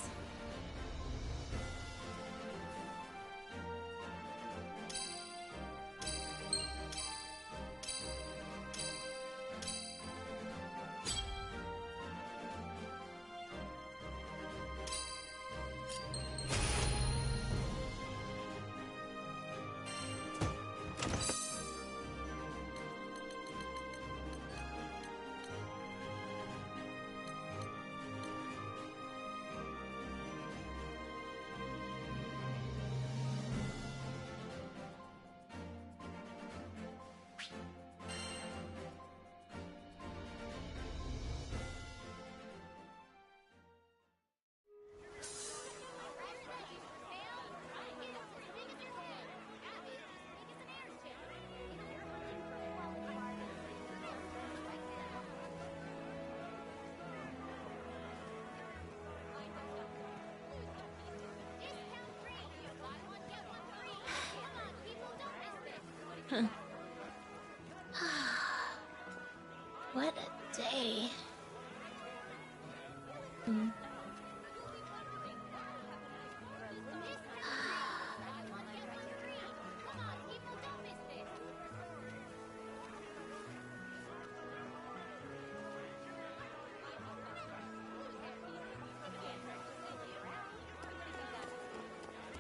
What a day.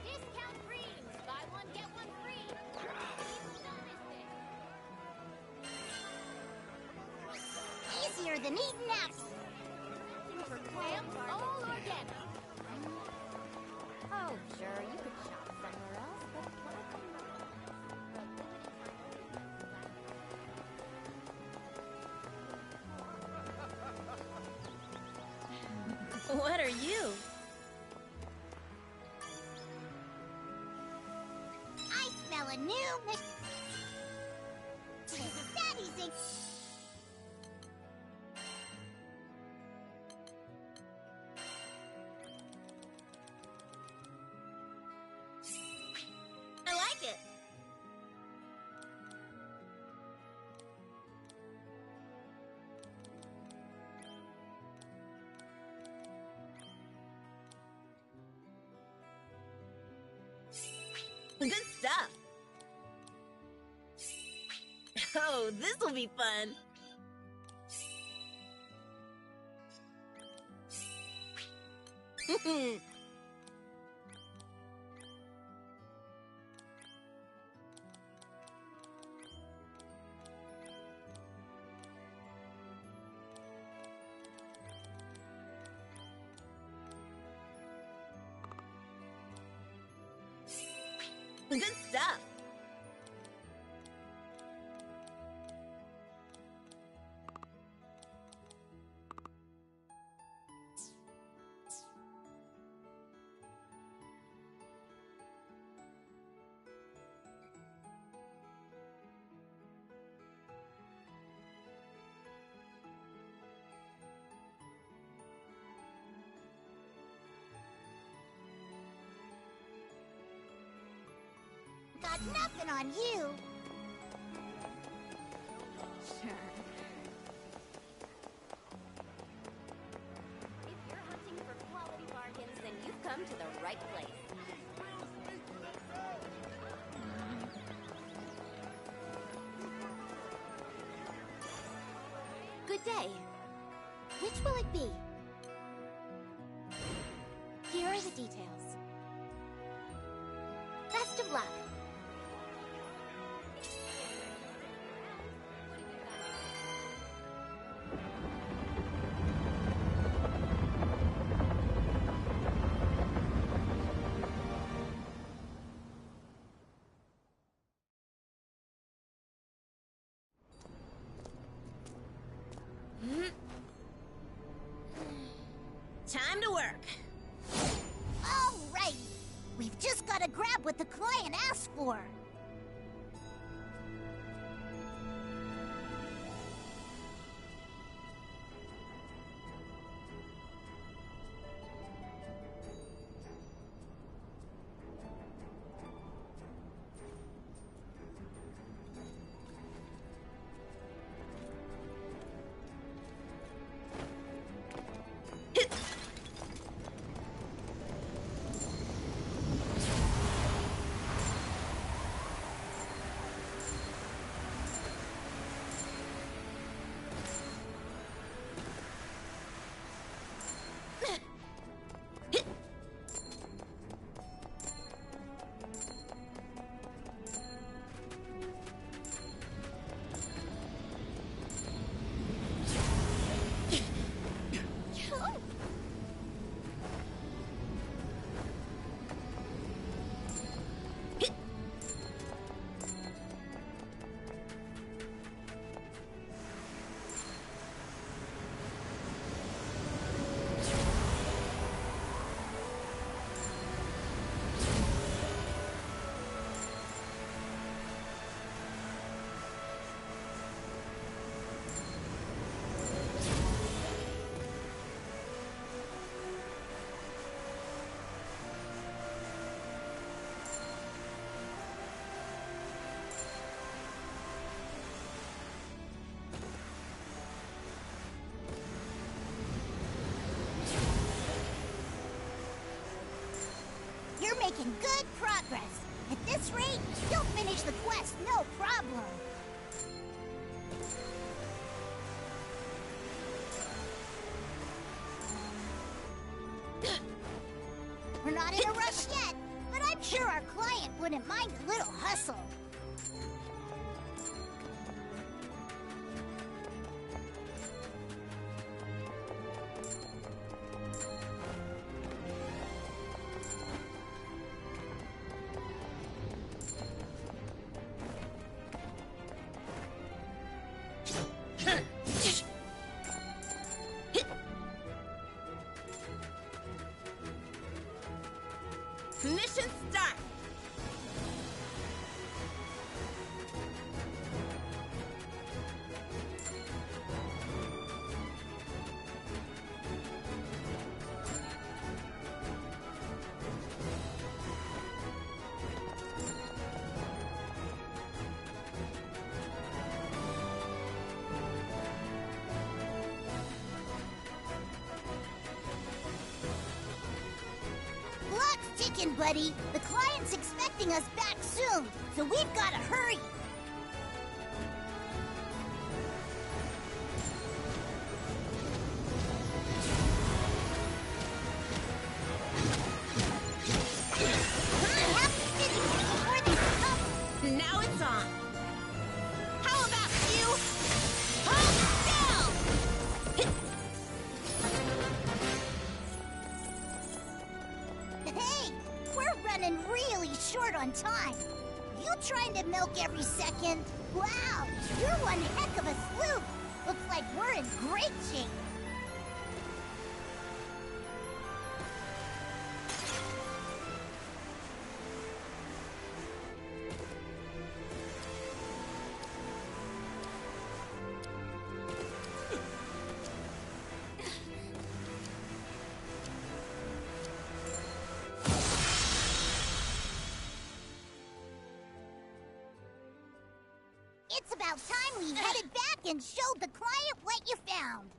Discount creams. Buy one, get one free. Easier than eating apples! For clams, all organic. Oh, sure, you could shop somewhere else, but why come not? What are you? I smell a new that easy. I like it. Good stuff. Oh, this'll be fun. Good stuff. Got nothing on you. Sure. If you're come to the right place. Good day. Which will it be? Here are the details. Best of luck. Time to work. All right. We've just got to grab what the client asked for. You're making good progress. At this rate, you'll finish the quest no problem. We're not in a rush yet, but I'm sure our client wouldn't mind a little hustle. Mission start! Ticking, buddy. The client's expecting us back soon, so we've got to hurry. Now it's on. How about you? Hold still! Hey, we're running really short on time. You trying to milk every second? Wow, you're one heck of a sleuth. Looks like we're in great shape. It's about time we headed back and showed the client what you found.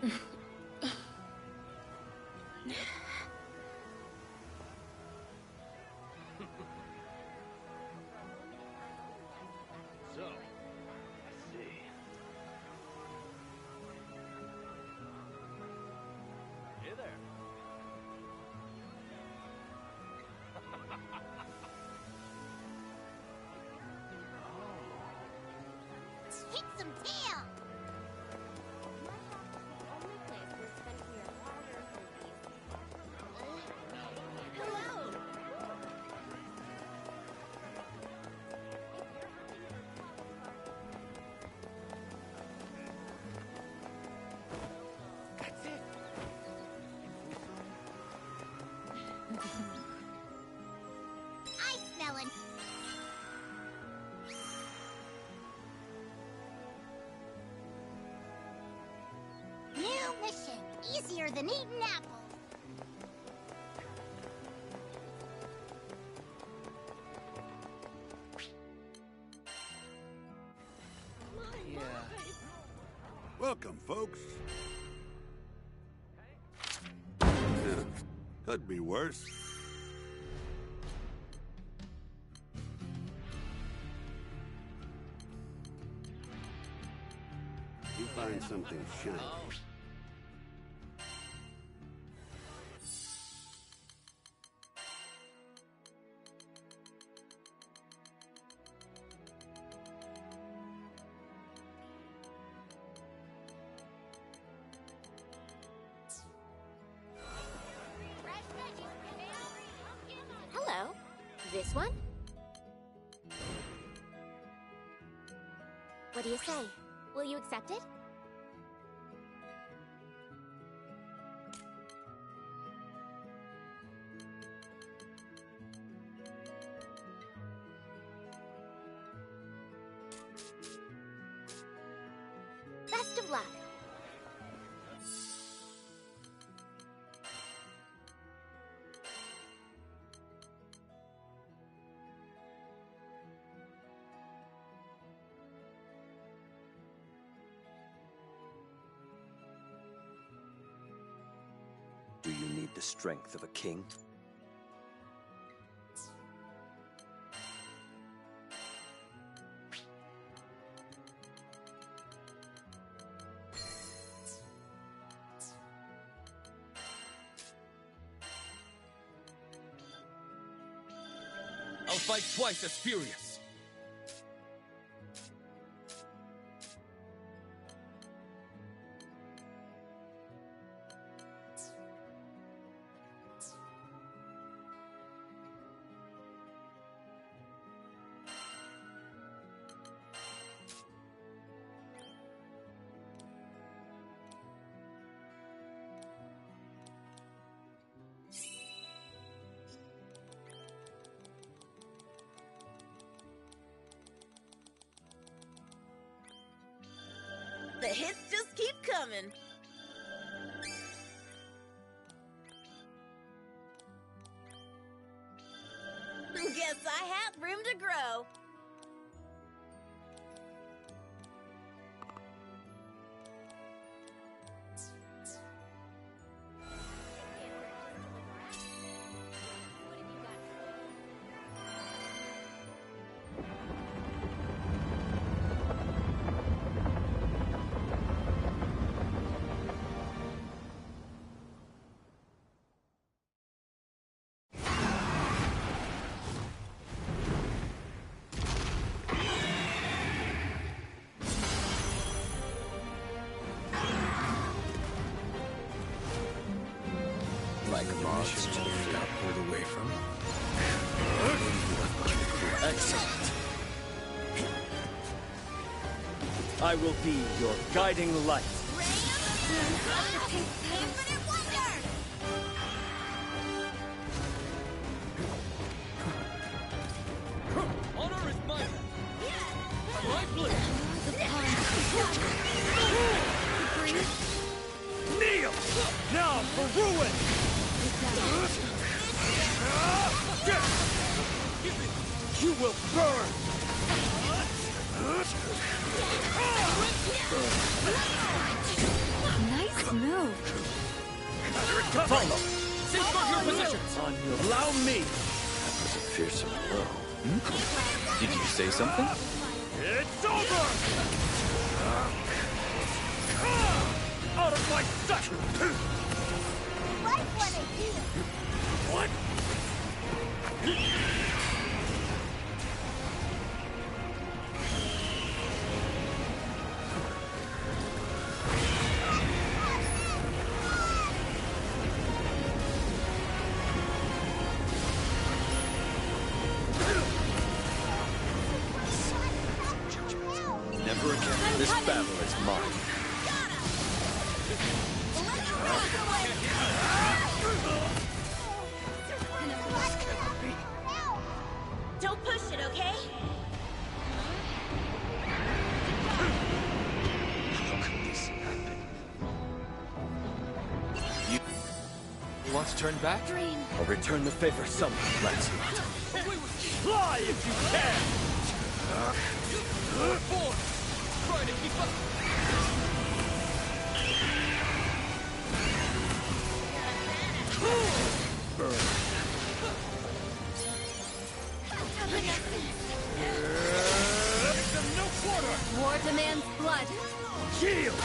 So, I see. Hey there. Kick some tail! Only place we're spending your hard-earned rupees. Hello! That's it. I smell it. New mission. Easier than eating apples. Welcome, folks. Could be worse. You find something shiny. Hello. This one? What do you say? Will you accept it? Best of luck. Do you need the strength of a king? I'll fight twice as furious. The hits just keep coming. Guess I have room to grow. Like a monster that got pulled away from. Excellent. I will be your guiding light. Infinite wonder! Honor is mine. Lifeless. Kneel! Now for ruin! You will burn! Nice Follow! Safeguard your positions! Allow me! That was a fearsome blow. Did you say something? It's over! Out of my sight! Right when it is. What? Never again. This battle is mine. Don't push it, okay? How could this happen? You want to turn back? I'll return the favor somehow, Lancelot. Fly if you can! Forward! Try to keep up! Give them no quarter! War demands blood. Shield!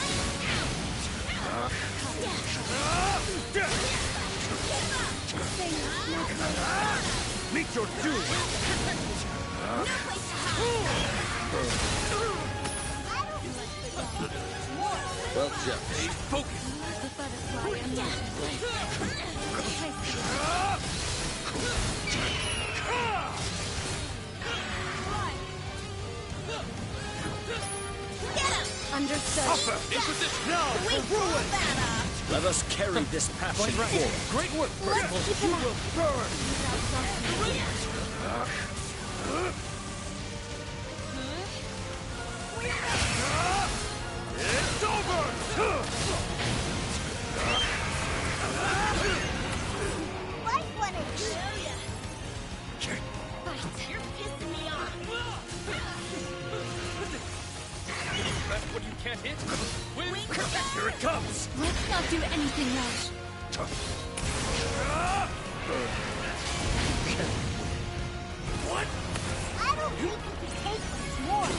Meet your doom! Well, Jeff. Stay focused! The butterfly and not Understood. Upper! In position! Now for ruin! Let us carry this passion forward. Great work, Percival! You will burn! It's over! Right when it is. You're pissing me off. That's what you can't hit? Here it comes! Let's not do anything rash. What? I don't think you can take much more.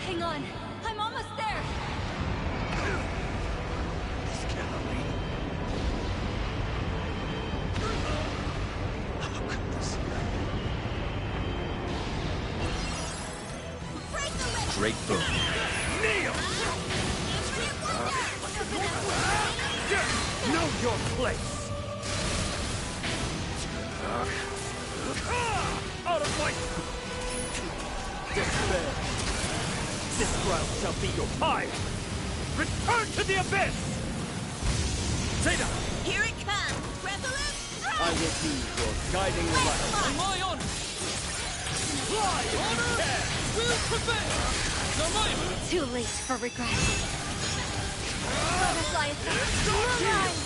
Hang on. I'm almost there. This cannot be. How could this happen? Great boom. Kneel! Know your place! Out of my... Despair! This ground shall be your time! Return to the abyss! Zeta! Here it comes! Resolute I will be your guiding light. On my honor! Fly! Honor! Will prevail! Now my honor! Too late for regret. Butterfly effect. Moonlight.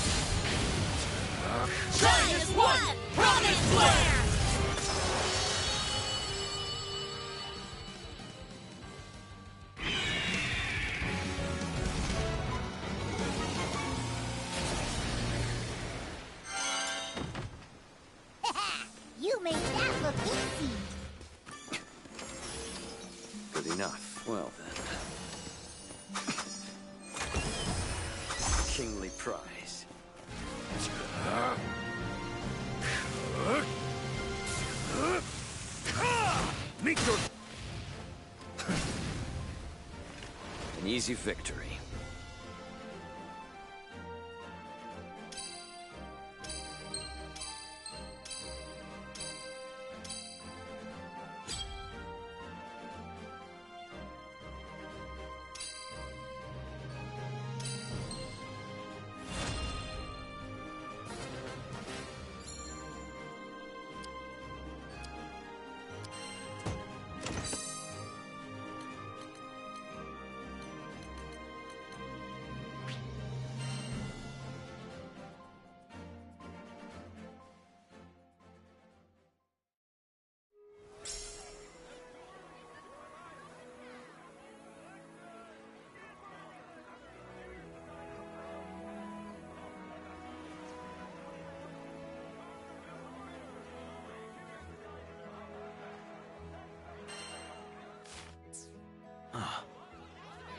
Shine as one! Promised land! You made that look easy. Good enough. Well then. Kingly prize. Meet your... An easy victory.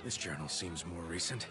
This journal seems more recent.